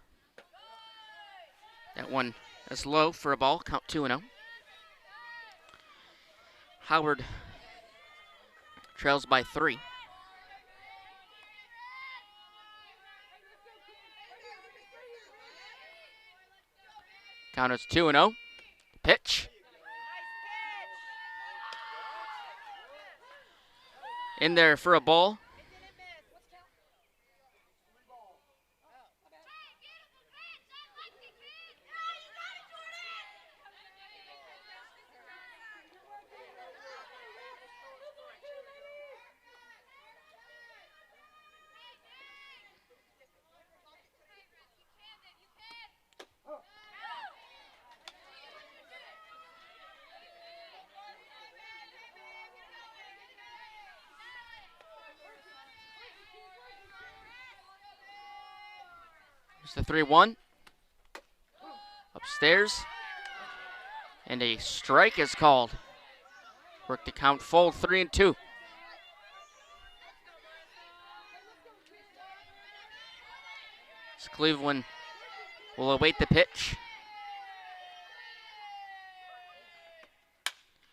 That one is low for a ball. Count 2-0. Howard trails by 3. Count is 2-0. Pitch. In there for a ball. It's the 3-1. Upstairs. And a strike is called. Work the count full, 3-2. So Cleveland will await the pitch.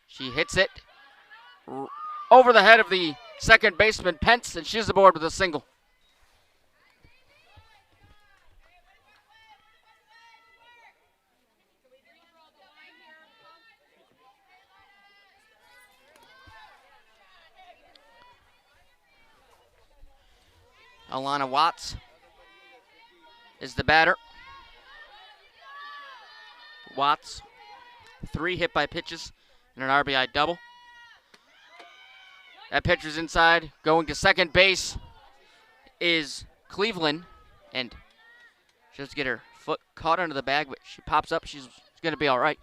She hits it over the head of the second baseman, Pence, and she's aboard with a single. Alana Watts is the batter. Watts, 3 hit by pitches and an RBI double. That pitcher's inside. Going to second base is Cleveland, and she has to get her foot caught under the bag, but she pops up. She's going to be all right.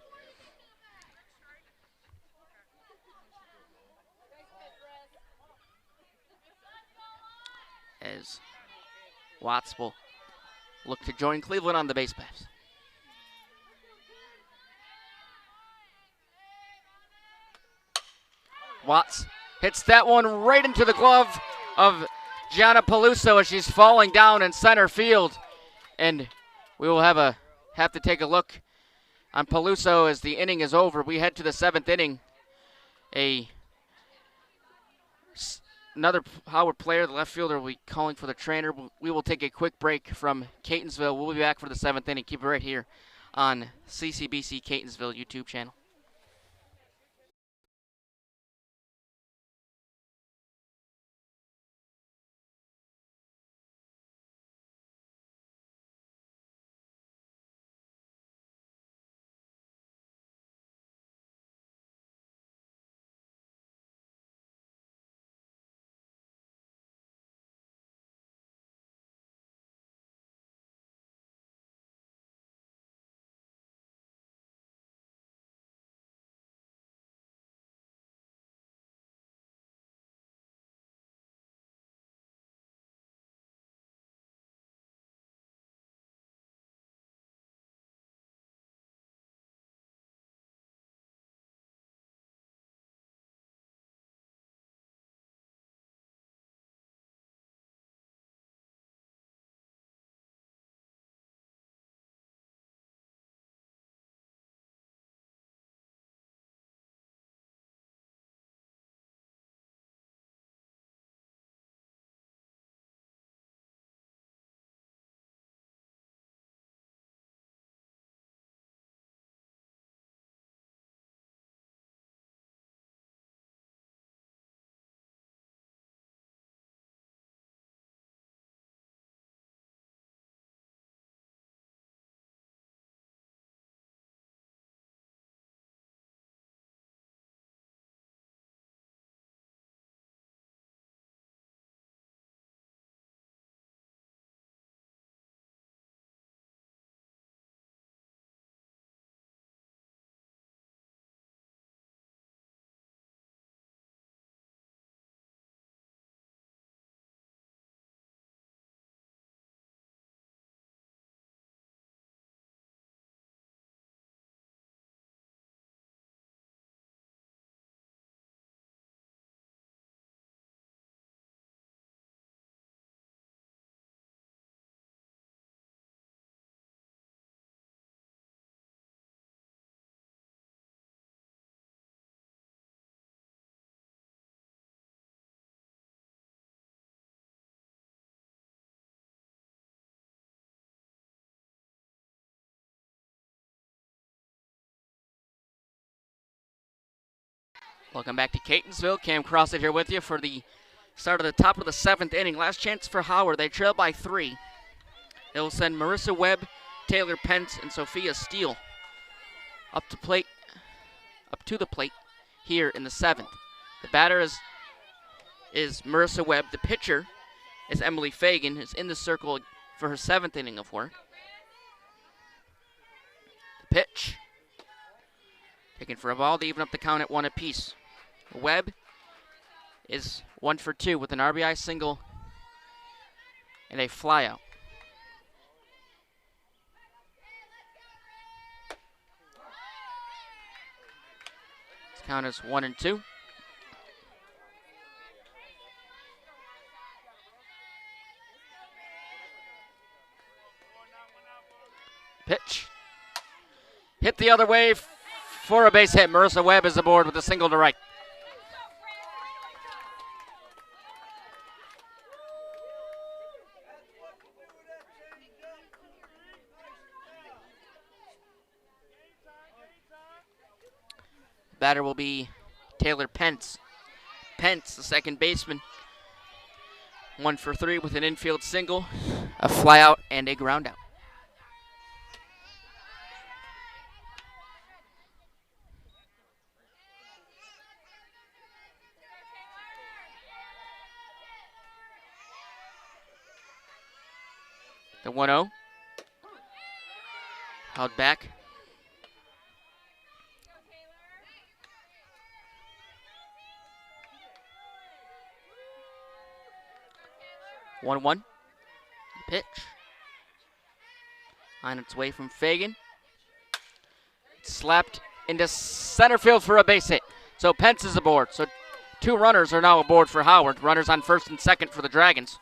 As Watts will look to join Cleveland on the base pass. Watts hits that one right into the glove of Gianna Peluso as she's falling down in center field. And we will have to take a look on Peluso as the inning is over. We head to the 7th inning. Another Howard player, the left fielder, will be calling for the trainer. We will take a quick break from Catonsville. We'll be back for the 7th inning. Keep it right here on CCBC Catonsville YouTube channel. Welcome back to Catonsville. Cam Crossit here with you for the start of the top of the 7th inning. Last chance for Howard. They trail by 3. They'll send Marissa Webb, Taylor Pence, and Sophia Steele up to the plate here in the 7th. The batter is Marissa Webb. The pitcher is Emily Fagan, who's in the circle for her 7th inning of work. The pitch. Taken for a ball to even up the count at 1 apiece. Webb is 1 for 2 with an RBI single and a flyout. This count is 1-2. Pitch. Hit the other way for a base hit. Marissa Webb is aboard with a single to right. Batter will be Taylor Pence. Pence, the second baseman, 1 for 3 with an infield single, a flyout, and a ground out. The 1-0. Held back. One. Pitch. On its way from Fagan. Slapped into center field for a base hit. So Pence is aboard. So 2 runners are now aboard for Howard. Runners on first and second for the Dragons.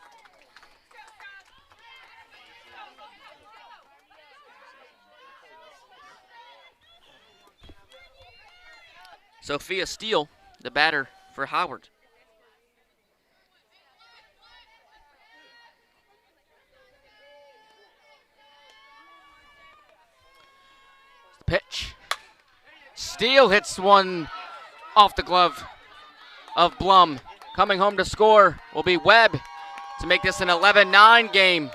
Sophia Steele, the batter for Howard. Pitch. Steele hits one off the glove of Blum. Coming home to score will be Webb to make this an 11-9 game.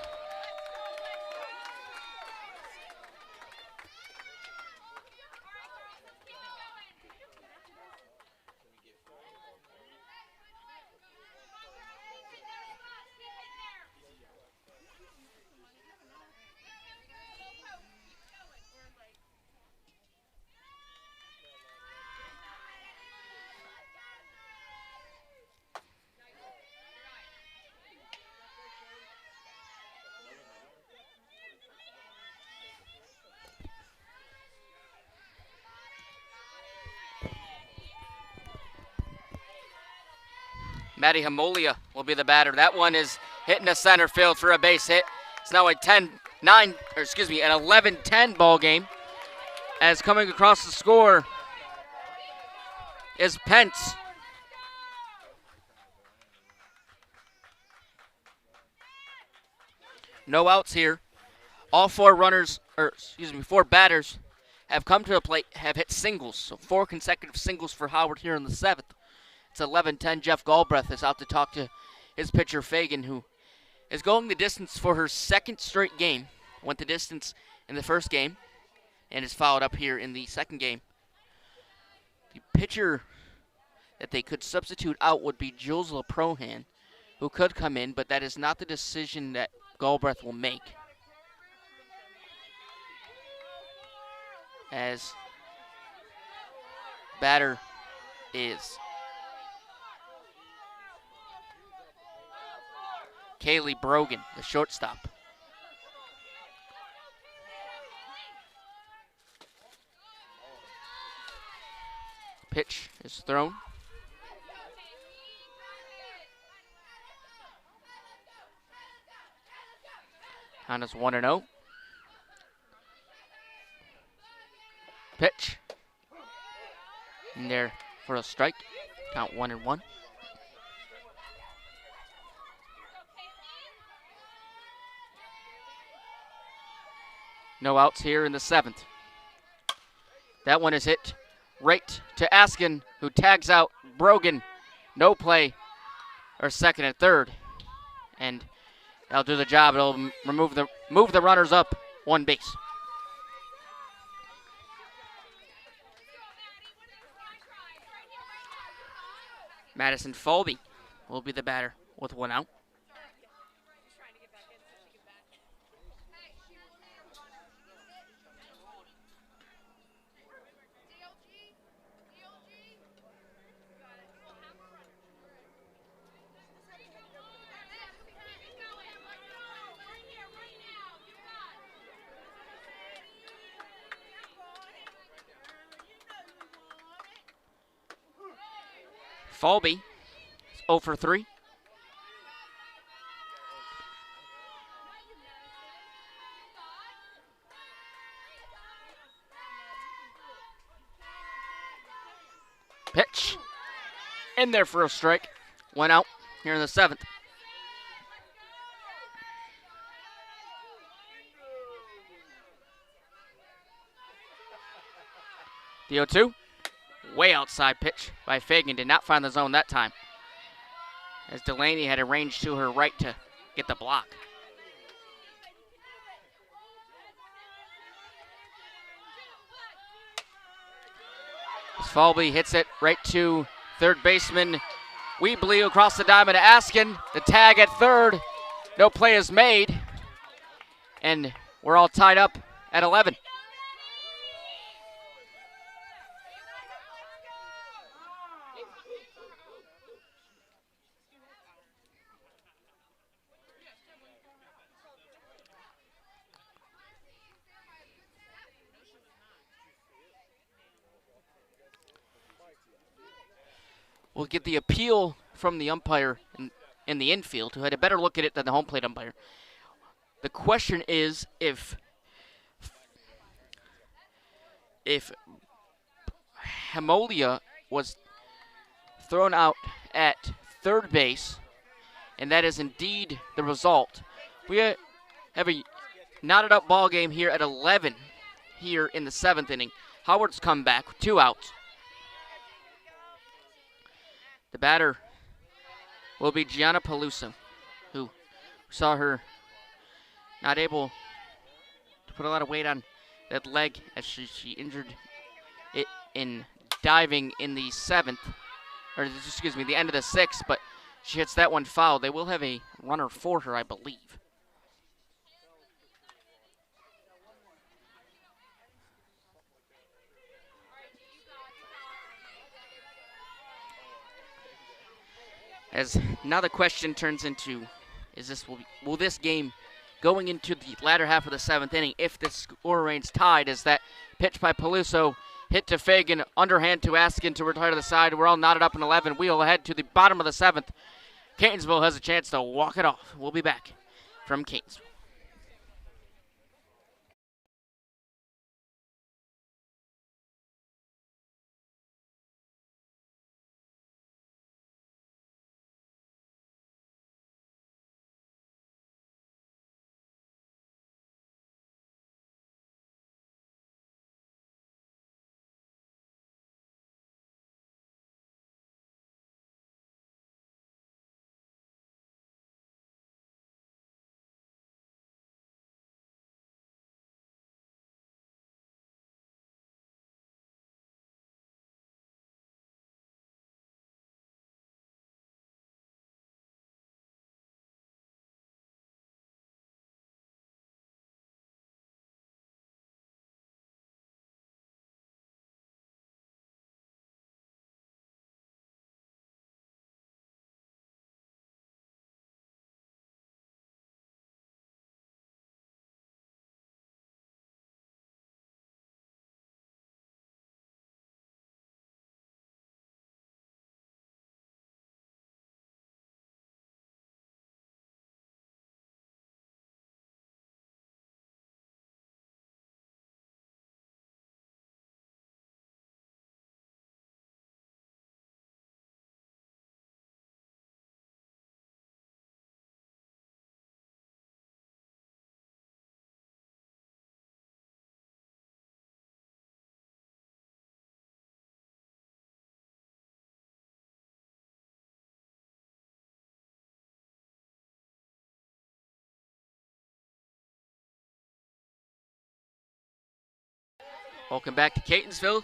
Maddie Hamolia will be the batter. That one is hitting the center field for a base hit. It's now an 11-10 ball game. As coming across the score is Pence. No outs here. All 4 batters have come to the plate, have hit singles. So 4 consecutive singles for Howard here in the 7th. It's 11-10. Jeff Galbraith is out to talk to his pitcher Fagan, who is going the distance for her 2nd straight game. Went the distance in the 1st game and is followed up here in the 2nd game. The pitcher that they could substitute out would be Jules LaProhan, who could come in, but that is not the decision that Galbraith will make. As batter is Kaylee Brogan, the shortstop. Pitch is thrown. Count is 1-0. Pitch. In there for a strike. Count 1-1. No outs here in the 7th. That one is hit right to Askin, who tags out Brogan. No play, or second and third. And that'll do the job. It'll move the runners up one base. Madison Falby will be the batter with one out. Falby is 0 for 3. Pitch. In there for a strike. One out here in the 7th. The 0-2. Way outside pitch by Fagan. Did not find the zone that time, as Delaney had arranged to her right to get the block. As Falby hits it right to third baseman Weebley across the diamond to Askin. The tag at third. No play is made. And we're all tied up at 11. We'll get the appeal from the umpire in the infield, who had a better look at it than the home plate umpire. The question is if Hemolia was thrown out at third base, and that is indeed the result. We have a knotted up ball game here at 11 here in the 7th inning. Howard's come back with 2 outs. The batter will be Gianna Peluso, who saw her not able to put a lot of weight on that leg as she injured it in diving in the 7th, or excuse me, the end of the 6th, but she hits that one foul. They will have a runner for her, I believe. As now the question turns into, will this game going into the latter half of the 7th inning, if the score remains tied, is that pitch by Peluso, hit to Fagan, underhand to Askin to retire to the side. We're all knotted up in 11. We'll head to the bottom of the 7th. Catonsville has a chance to walk it off. We'll be back from Catonsville. Welcome back to Catonsville.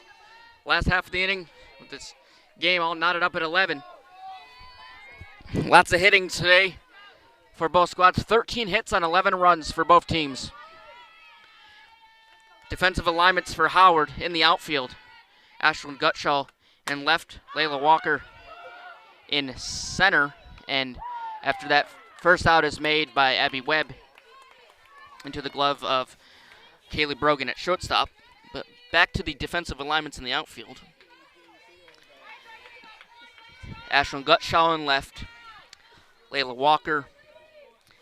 Last half of the inning with this game all knotted up at 11. Lots of hitting today for both squads. 13 hits on 11 runs for both teams. Defensive alignments for Howard in the outfield. Ashlyn Gutshaw in left. Layla Walker in center. And after that first out is made by Abby Webb into the glove of Kaylee Brogan at shortstop. But back to the defensive alignments in the outfield. Ashlyn Gutshaw in left. Layla Walker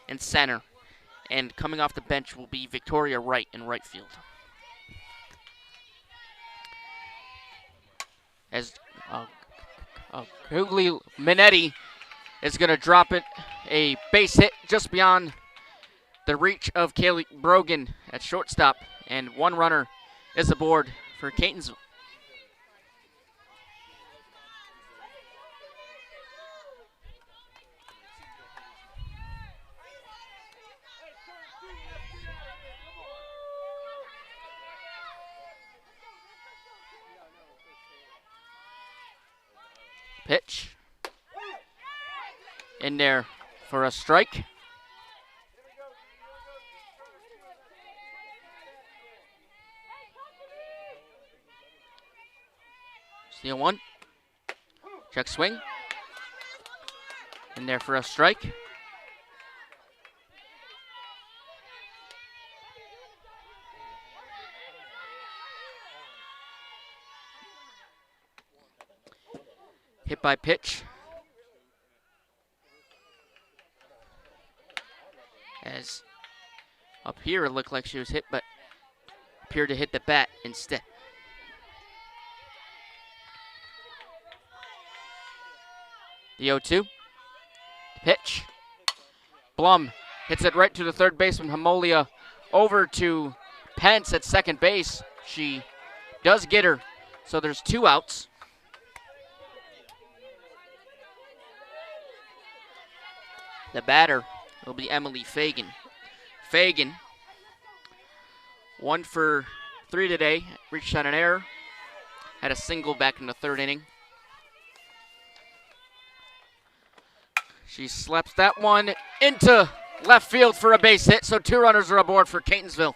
in center. And coming off the bench will be Victoria Wright in right field. As Hughley Minetti is going to drop it, a base hit just beyond the reach of Kaylee Brogan at shortstop, and one runner is aboard for Catonsville. Pitch in there for a strike. Steal one. Check swing. In there for a strike. Hit by pitch. As up here it looked like she was hit, but appeared to hit the bat instead. The 0-2. Pitch. Blum hits it right to the third baseman, Hamolia, over to Pence at second base. She does get her, so there's 2 outs. The batter will be Emily Fagan. Fagan, 1 for 3 today, reached on an error, had a single back in the third inning. She slaps that one into left field for a base hit, so 2 runners are aboard for Catonsville.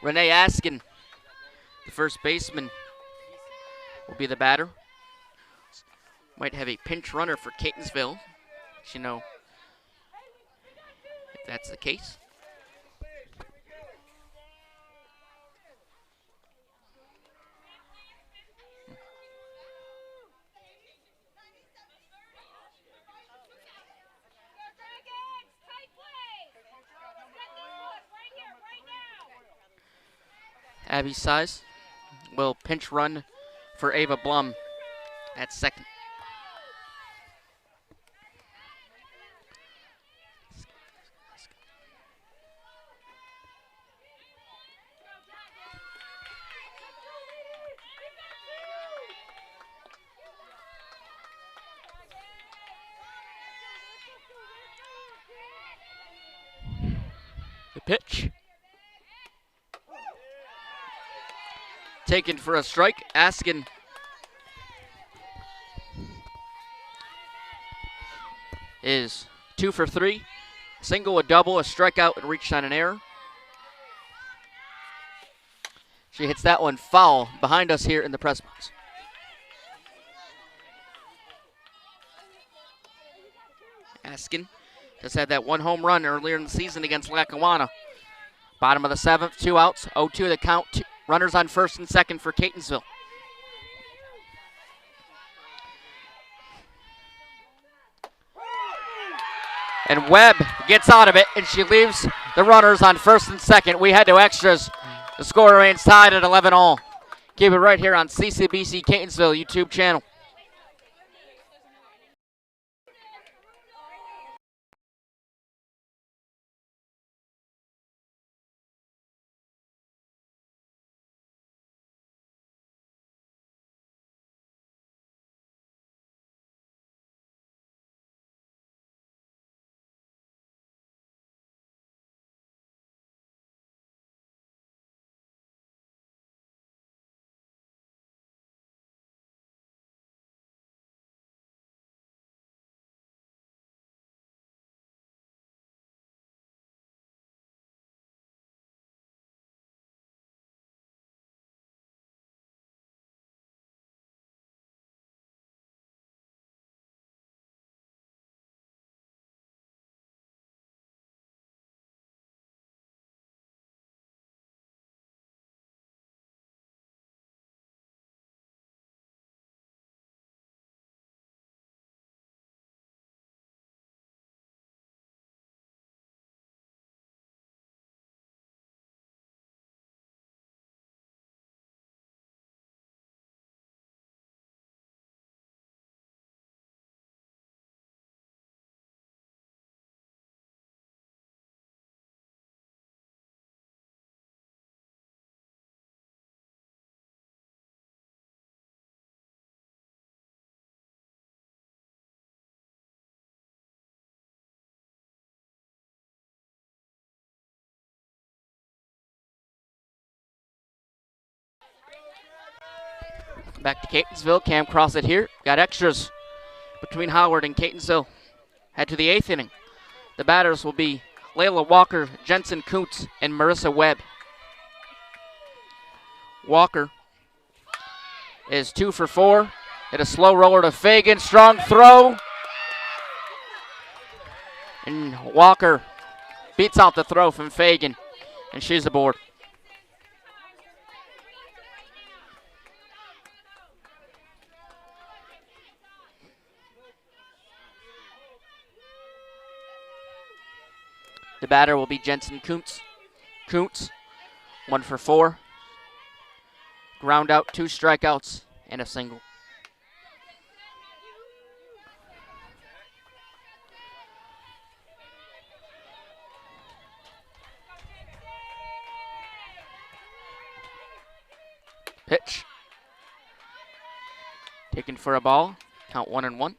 Renee Askin, the first baseman, will be the batter. Might have a pinch runner for Catonsville. You know if that's the case. Abby Size will pinch run for Ava Blum at second. The pitch. Taken for a strike. Askin is 2 for 3. Single, a double, a strikeout, and reached on an error. She hits that one foul behind us here in the press box. Askin just had that 1 home run earlier in the season against Lackawanna. Bottom of the 7th, 2 outs, 0-2 the count. Runners on first and second for Catonsville. And Webb gets out of it, and she leaves the runners on first and second. We head to extras. The score remains tied at 11-all. Keep it right here on CCBC Catonsville YouTube channel. Back to Catonsville. Cam cross it here. Got extras between Howard and Catonsville. Head to the 8th inning. The batters will be Layla Walker, Jensen Kuntz, and Marissa Webb. Walker is 2 for 4. Hit a slow roller to Fagan. Strong throw. And Walker beats out the throw from Fagan. And she's aboard. The batter will be Jensen Kuntz. Kuntz, 1 for 4. Ground out, 2 strikeouts, and a single. Pitch. Taken for a ball. Count 1-1.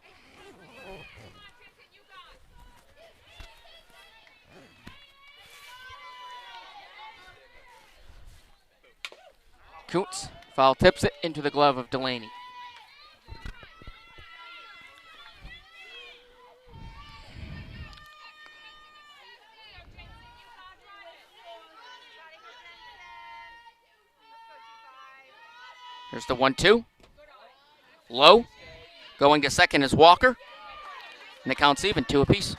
Kuntz foul tips it into the glove of Delaney. Here's the 1-2. Low. Going to second is Walker. And the count's even, 2 apiece.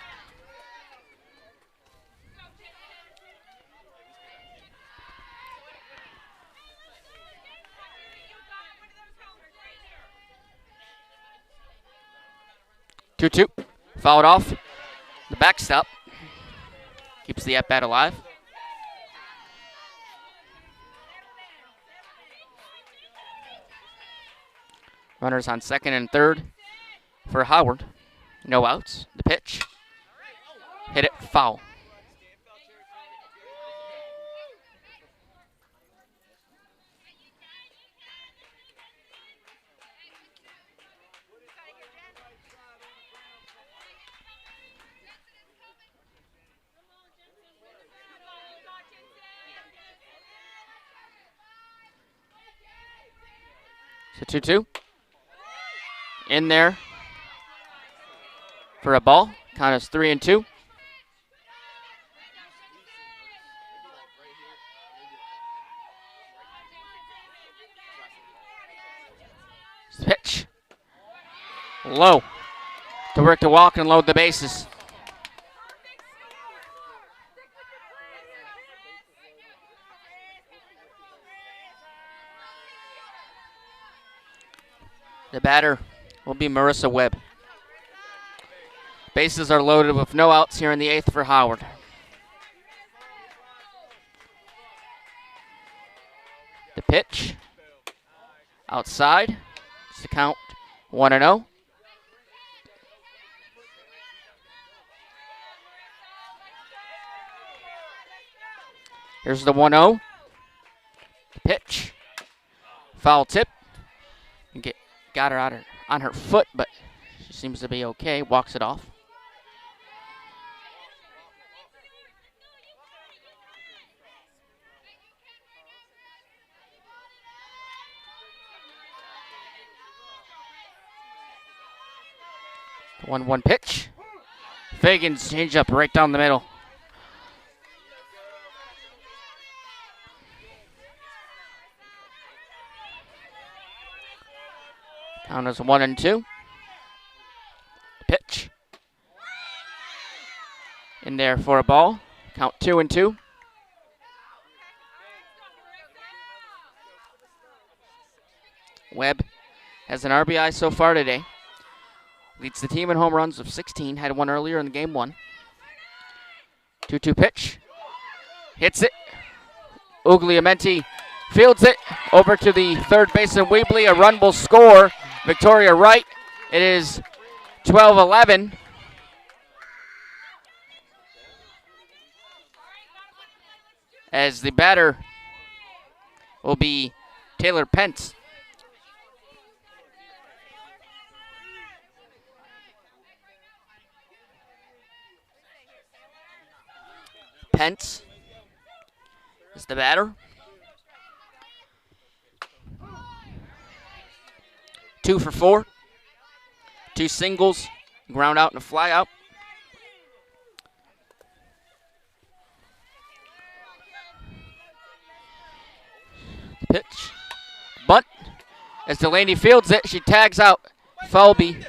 Two. Fouled off. The backstop. Keeps the at-bat alive. Runners on second and third for Howard. No outs. The pitch. Hit it foul. So 2-2. In there for a ball. Count is 3-2. Pitch. Low. To work to walk and load the bases. The batter will be Marissa Webb. Bases are loaded with no outs here in the 8th for Howard. The pitch. Outside. It's the count 1-0. Here's the 1-0. The pitch. Foul tip. Got her on her foot, but she seems to be okay. Walks it off. The 1-1 pitch. Fagan's changeup right down the middle. Count is 1-2. Pitch. In there for a ball. Count 2-2. Webb has an RBI so far today. Leads the team in home runs of 16. Had one earlier in game 1. 2-2 pitch. Hits it. Ugliamenti fields it over to the third baseman Weebly. A run will score. Victoria Wright. It is 12-11. As the batter will be Taylor Pence. Pence is the batter. 2 for 4. 2 singles, ground out and a fly out. Pitch. Bunt. As Delaney fields it, she tags out Felby.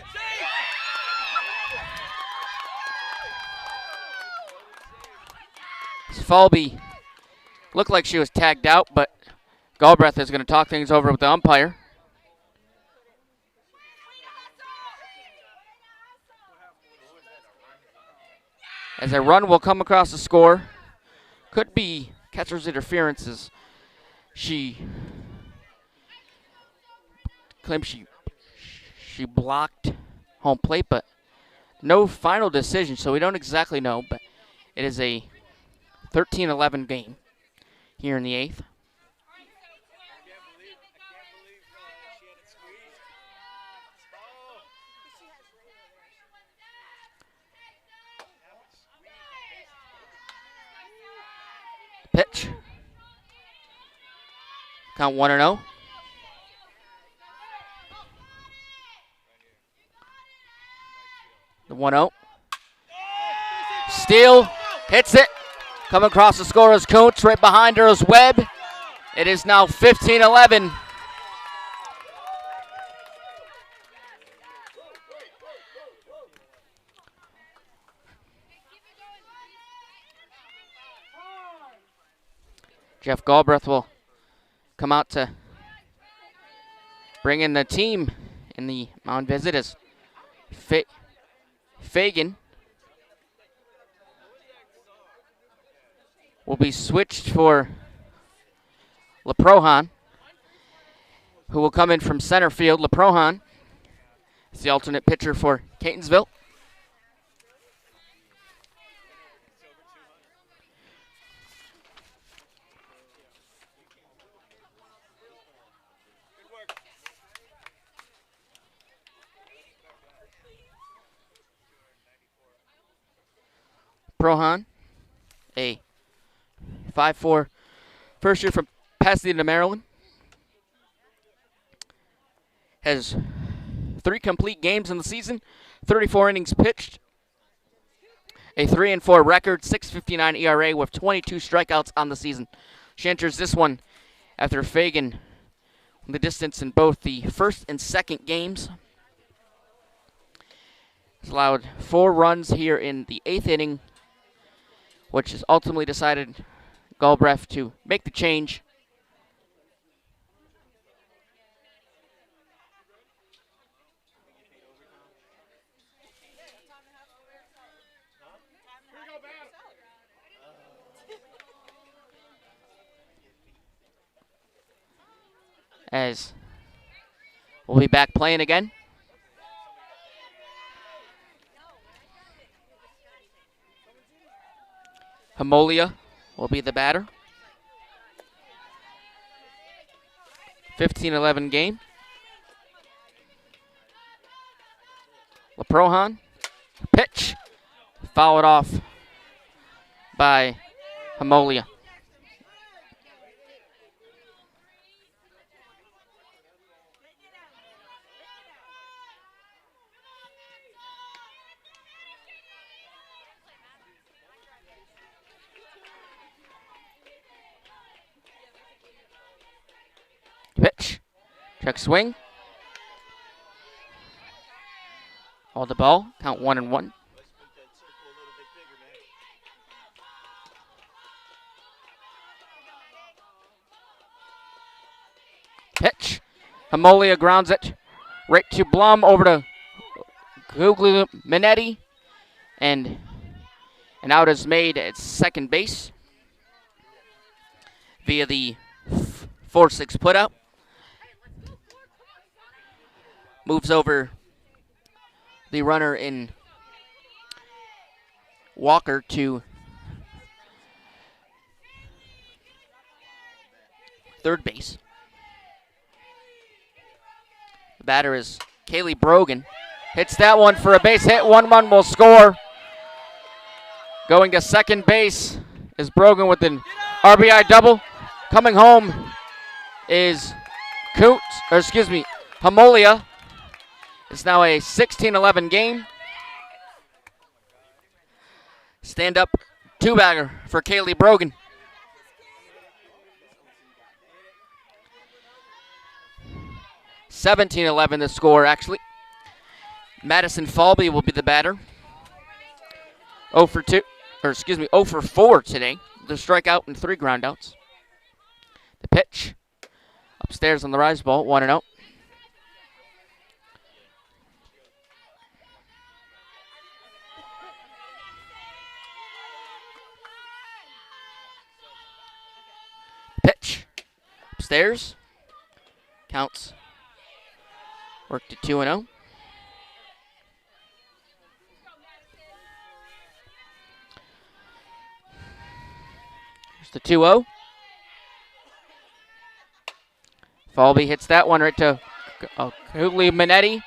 Felby looked like she was tagged out, but Galbraith is going to talk things over with the umpire. As a run will come across the score. Could be catcher's interferences. She claims she blocked home plate, but no final decision, so we don't exactly know, but it is a 13-11 game here in the 8th. Pitch. Count 1-0. The 1-0. Steele hits it. Coming across the score is Kuntz. Right behind her is Webb. It is now 15-11. Jeff Galbraith will come out to bring in the team in the mound visit as Fagan will be switched for LeProhan, who will come in from center field. LeProhan is the alternate pitcher for Catonsville. Prohan, a 5'4" first year from Pasadena, Maryland. Has 3 complete games in the season, 34 innings pitched, a 3-4 record, 6.59 ERA with 22 strikeouts on the season. She enters this one after Fagan won the distance in both the first and second games. Has allowed 4 runs here in the 8th inning, which has ultimately decided Galbraith to make the change. As we'll be back playing again. Hamolia will be the batter. 15-11 game. LeProhan, pitch, fouled off by Hamolia. Pitch. Check swing. Hold the ball. Count 1-1. Pitch. Hamolia grounds it right to Blum, over to Googly Minetti, and an out is made at second base via the 4-6 putout. Moves over the runner in Walker to third base. The batter is Kaylee Brogan. Hits that one for a base hit. 1 run will score. Going to second base is Brogan with an RBI double. Coming home is Hamolia. It's now a 16-11 game. Stand up two-bagger for Kaylee Brogan. (17-11) the score, actually. Madison Falby will be the batter. 0 for 2, or excuse me, 0 for 4 today. The strikeout and 3 groundouts. The pitch upstairs on the rise ball, 1-0. Pitch upstairs. Counts. Worked to 2-0. Here's the 2-0. Falby hits that one right to Cooley Minetti.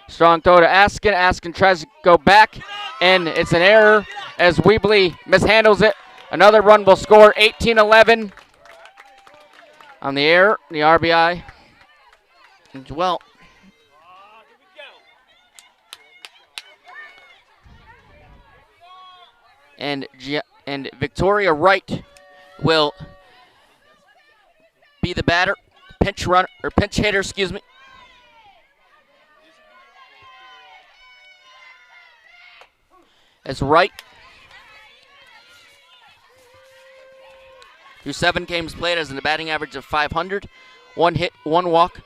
Strong throw to Askin. Askin tries to go back, and it's an error as Weebly mishandles it. Another run will score, 18-11 on the error, the RBI as well. And Victoria Wright will be the batter, pinch hitter, excuse me. As Wright, through 7 games played, has a batting average of .500, 1 hit, 1 walk.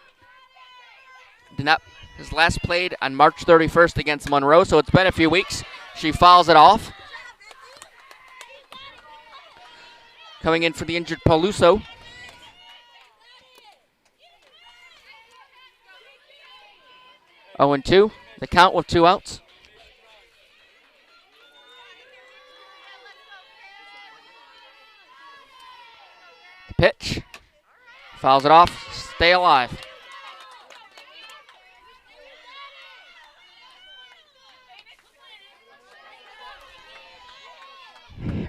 His last played on March 31st against Monroe, so it's been a few weeks. She fouls it off. Coming in for the injured Paluso. (0 2), the count with 2 outs. The pitch. Fouls it off. Stay alive.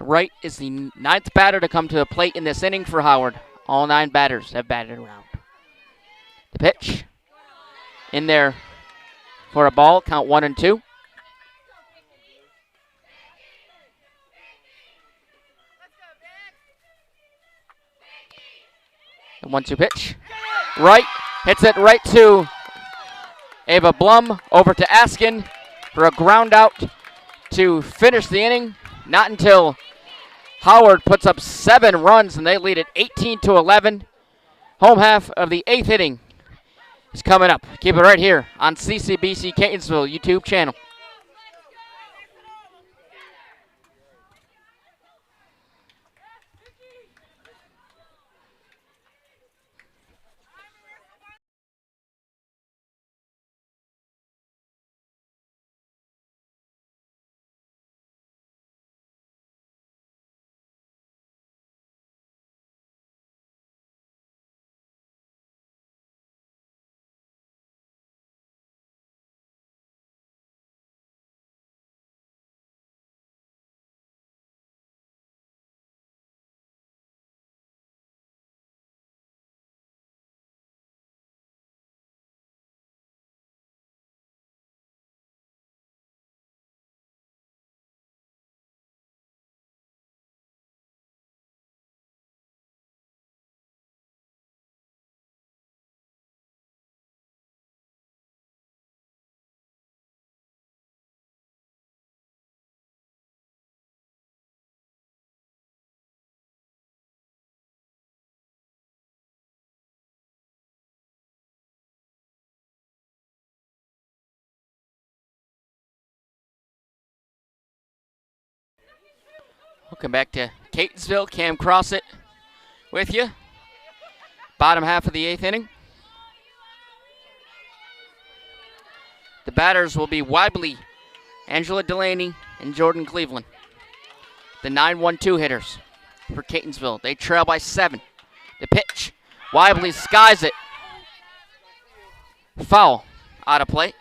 Wright is the 9th batter to come to the plate in this inning for Howard. All 9 batters have batted around. The pitch. In there for a ball. Count 1 2. The 1-2 pitch. Wright hits it right to Ava Blum. Over to Askin for a ground out to finish the inning. Not until Howard puts up 7 runs and they lead it 18-11. Home half of the 8th inning is coming up. Keep it right here on CCBC Catonsville YouTube channel. Welcome back to Catonsville. Cam Crossett with you. Bottom half of the 8th inning. The batters will be Webley, Angela Delaney, and Jordan Cleveland. The 9-1-2 hitters for Catonsville. They trail by 7. The pitch. Webley skies it. Foul. Out of play.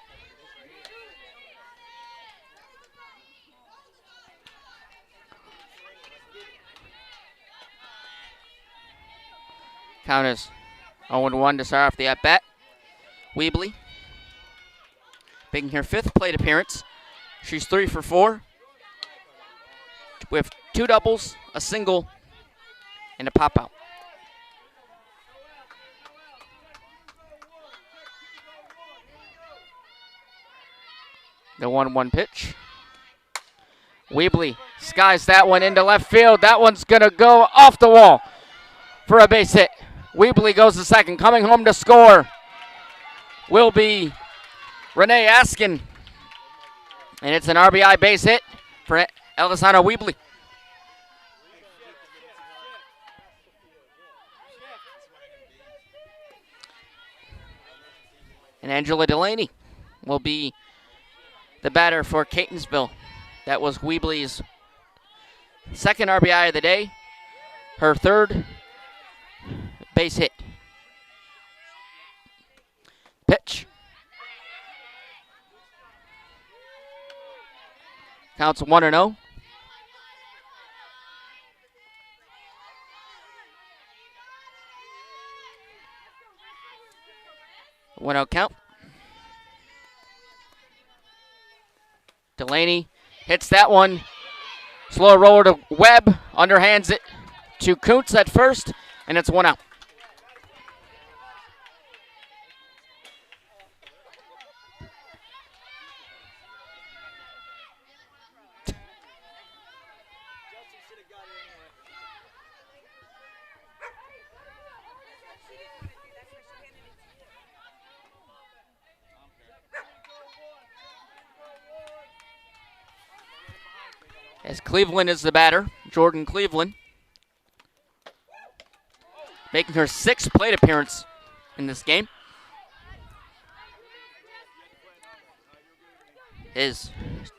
Count is 0-1 to start off the at-bat. Weebly. making her 5th plate appearance. She's 3 for 4 with 2 doubles, a single, and a pop out. The 1-1 pitch. Weebly skies that one into left field. That one's going to go off the wall for a base hit. Weebly goes to second. Coming home to score will be Renee Askin. And it's an RBI base hit for Elisana Weebly. And Angela Delaney will be the batter for Catonsville. That was Weebly's 2nd RBI of the day, her 3rd base hit. Pitch. Counts 1-0. One out count. Delaney hits that one. Slow roller to Webb. Underhands it to Kuntz at first, and it's 1 out. As Cleveland is the batter, Jordan Cleveland, making her 6th plate appearance in this game. Is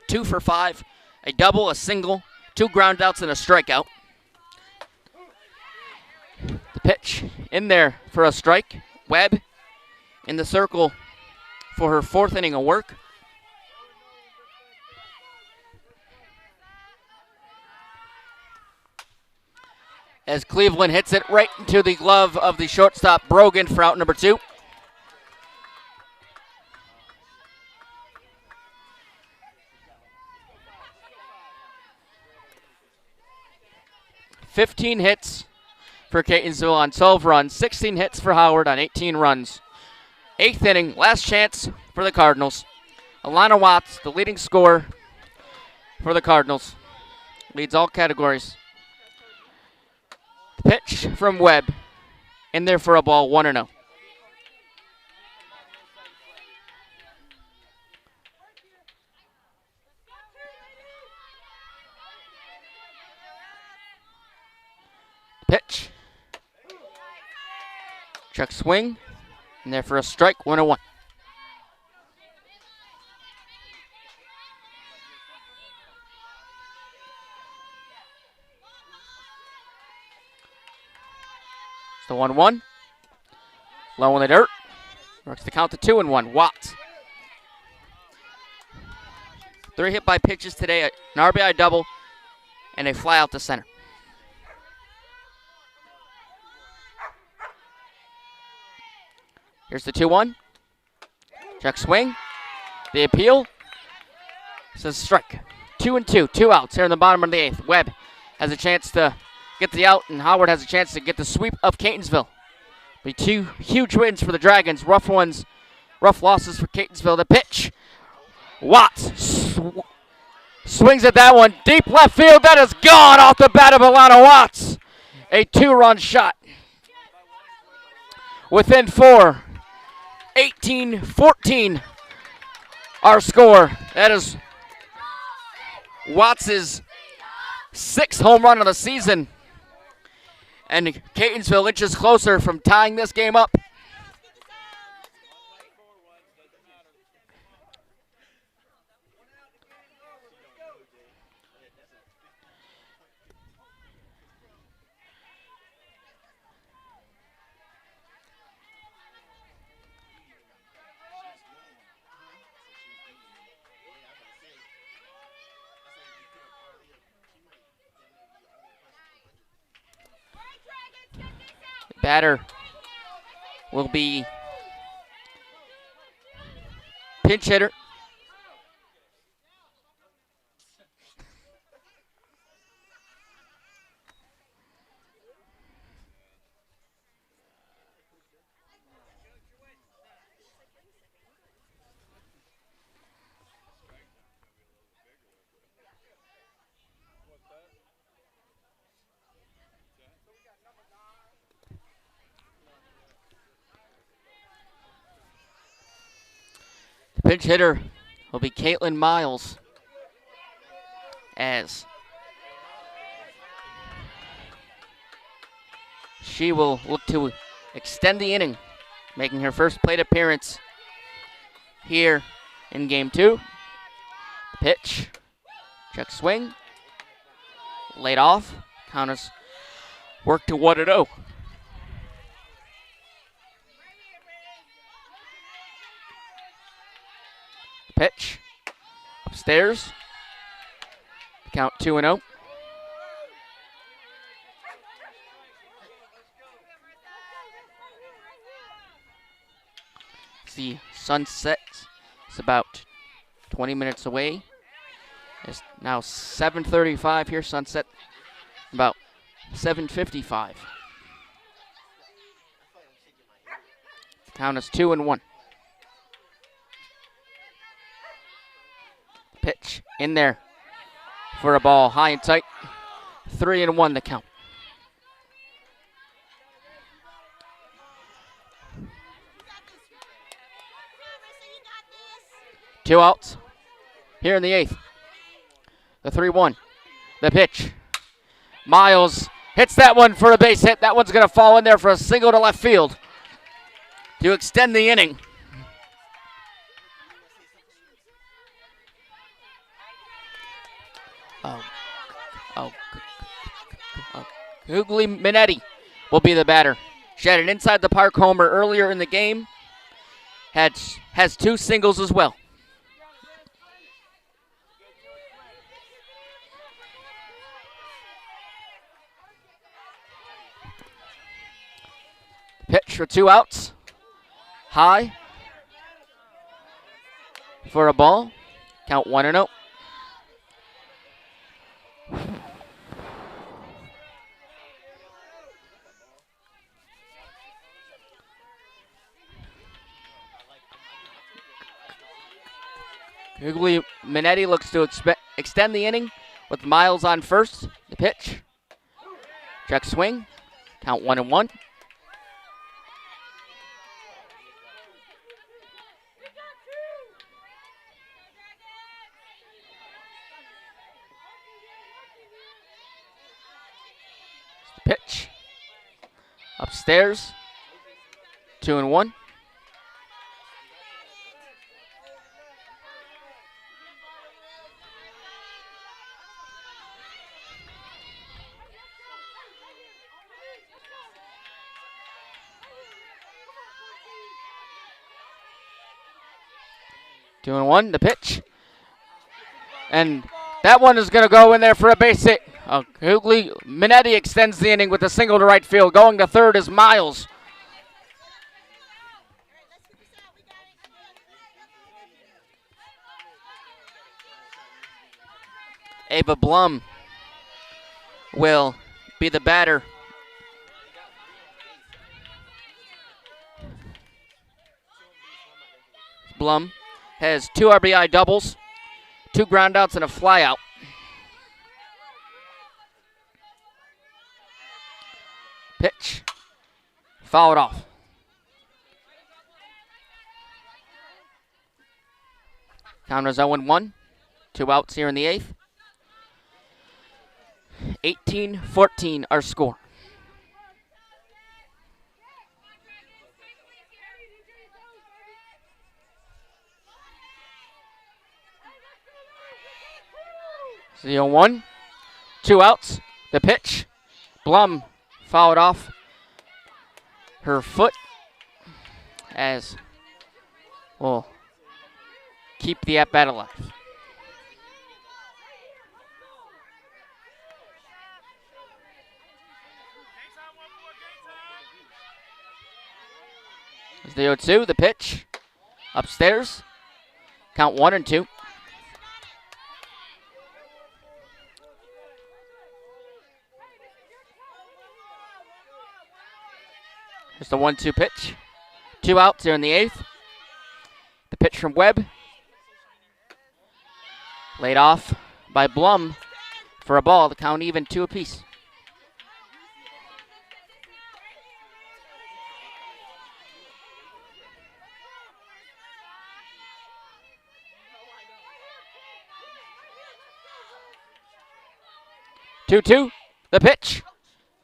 2 for 5, a double, a single, 2 groundouts, and a strikeout. The pitch in there for a strike. Webb in the circle for her 4th inning of work. As Cleveland hits it right into the glove of the shortstop, Brogan, for out number 2. "15 hits for Catonsville on 12 runs, 16 hits for Howard on 18 runs. 8th inning, last chance for the Cardinals. Alana Watts, the leading scorer for the Cardinals, leads all categories. Pitch from Webb, in there for a ball, 1-0. Pitch. Check swing, in there for a strike, 1-1. It's the 1-1. Low in the dirt. Works the count to 2-1. Watts. 3 hit by pitches today, an RBI double, and a fly out to center. Here's the 2-1. Check swing. The appeal. Says strike. 2-2. 2 outs here in the bottom of the 8th. Webb has a chance to get the out, and Howard has a chance to get the sweep of Catonsville. Be 2 huge wins for the Dragons. Rough losses for Catonsville. The pitch. Watts swings at that one. Deep left field. That is gone off the bat of Alana Watts. A 2-run shot. Within 4. 18-14. Our score. That is Watts' 6th home run of the season. And Catonsville inches closer from tying this game up. Batter will be pinch hitter Pinch hitter will be Caitlin Miles, as she will look to extend the inning, making her first plate appearance here in game 2. Pitch, check swing, laid off. Countess work to 1-0. Pitch, upstairs. Count 2-0. The sunset is about 20 minutes away. It's now 7:35 here. Sunset about 7:55. Count is 2-1. Pitch in there for a ball, high and tight. 3-1 the count. Two outs here in the 8th. The 3-1. The pitch. Miles hits that one for a base hit. That one's going to fall in there for a single to left field to extend the inning. Googly Minetti will be the batter. She had an inside the park homer earlier in the game. Has 2 singles as well. Pitch for 2 outs. High for a ball. Count 1-0. Googly Minetti looks to extend the inning with Miles on first. The pitch. Check swing. Count 1-1. Pitch. Upstairs. 2-1. Two and one, the pitch. And that one is going to go in there for a base hit. Googly Minetti extends the inning with a single to right field. Going to third is Miles. Ava Blum will be the batter. Blum has 2 RBI doubles, 2 groundouts, and a flyout. Pitch. Fouled off. Count is 0-1. 2 outs here in the 8th. 18-14 our score. The 0-1. 2 outs. The pitch. Blum fouled off her foot, as will keep the at-bat alive. There's the 0-2, the pitch. Upstairs. Count 1-2. Here's the 1-2 pitch. 2 outs here in the 8th. The pitch from Webb. Laid off by Blum for a ball. The count even 2 apiece. 2-2. The pitch.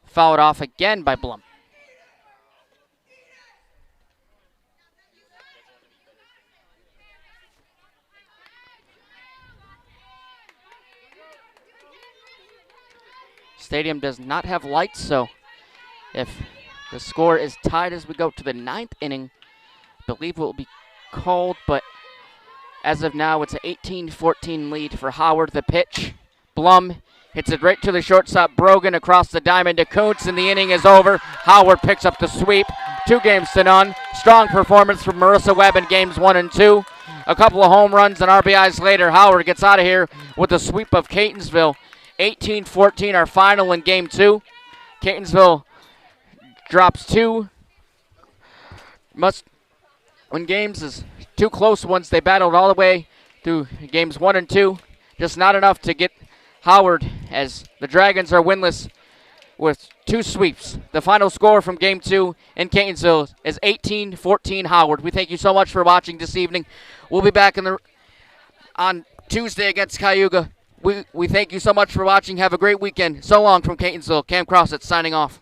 Fouled off again by Blum. Stadium does not have lights, so if the score is tied as we go to the 9th inning, I believe it will be called, but as of now, it's an 18-14 lead for Howard. The pitch. Blum hits it right to the shortstop. Brogan across the diamond to Kuntz, and the inning is over. Howard picks up the sweep. 2-0. Strong performance from Marissa Webb in games 1 and 2. A couple of home runs and RBIs later, Howard gets out of here with a sweep of Catonsville. 18-14, our final in game 2. Catonsville drops 2. Must win games is 2 close ones. They battled all the way through games 1 and 2. Just not enough to get Howard, as the Dragons are winless with 2 sweeps. The final score from game 2 in Catonsville is 18-14 Howard. We thank you so much for watching this evening. We'll be back on Tuesday against Cayuga. We thank you so much for watching. Have a great weekend. So long from Catonsville. Cam Crossett signing off.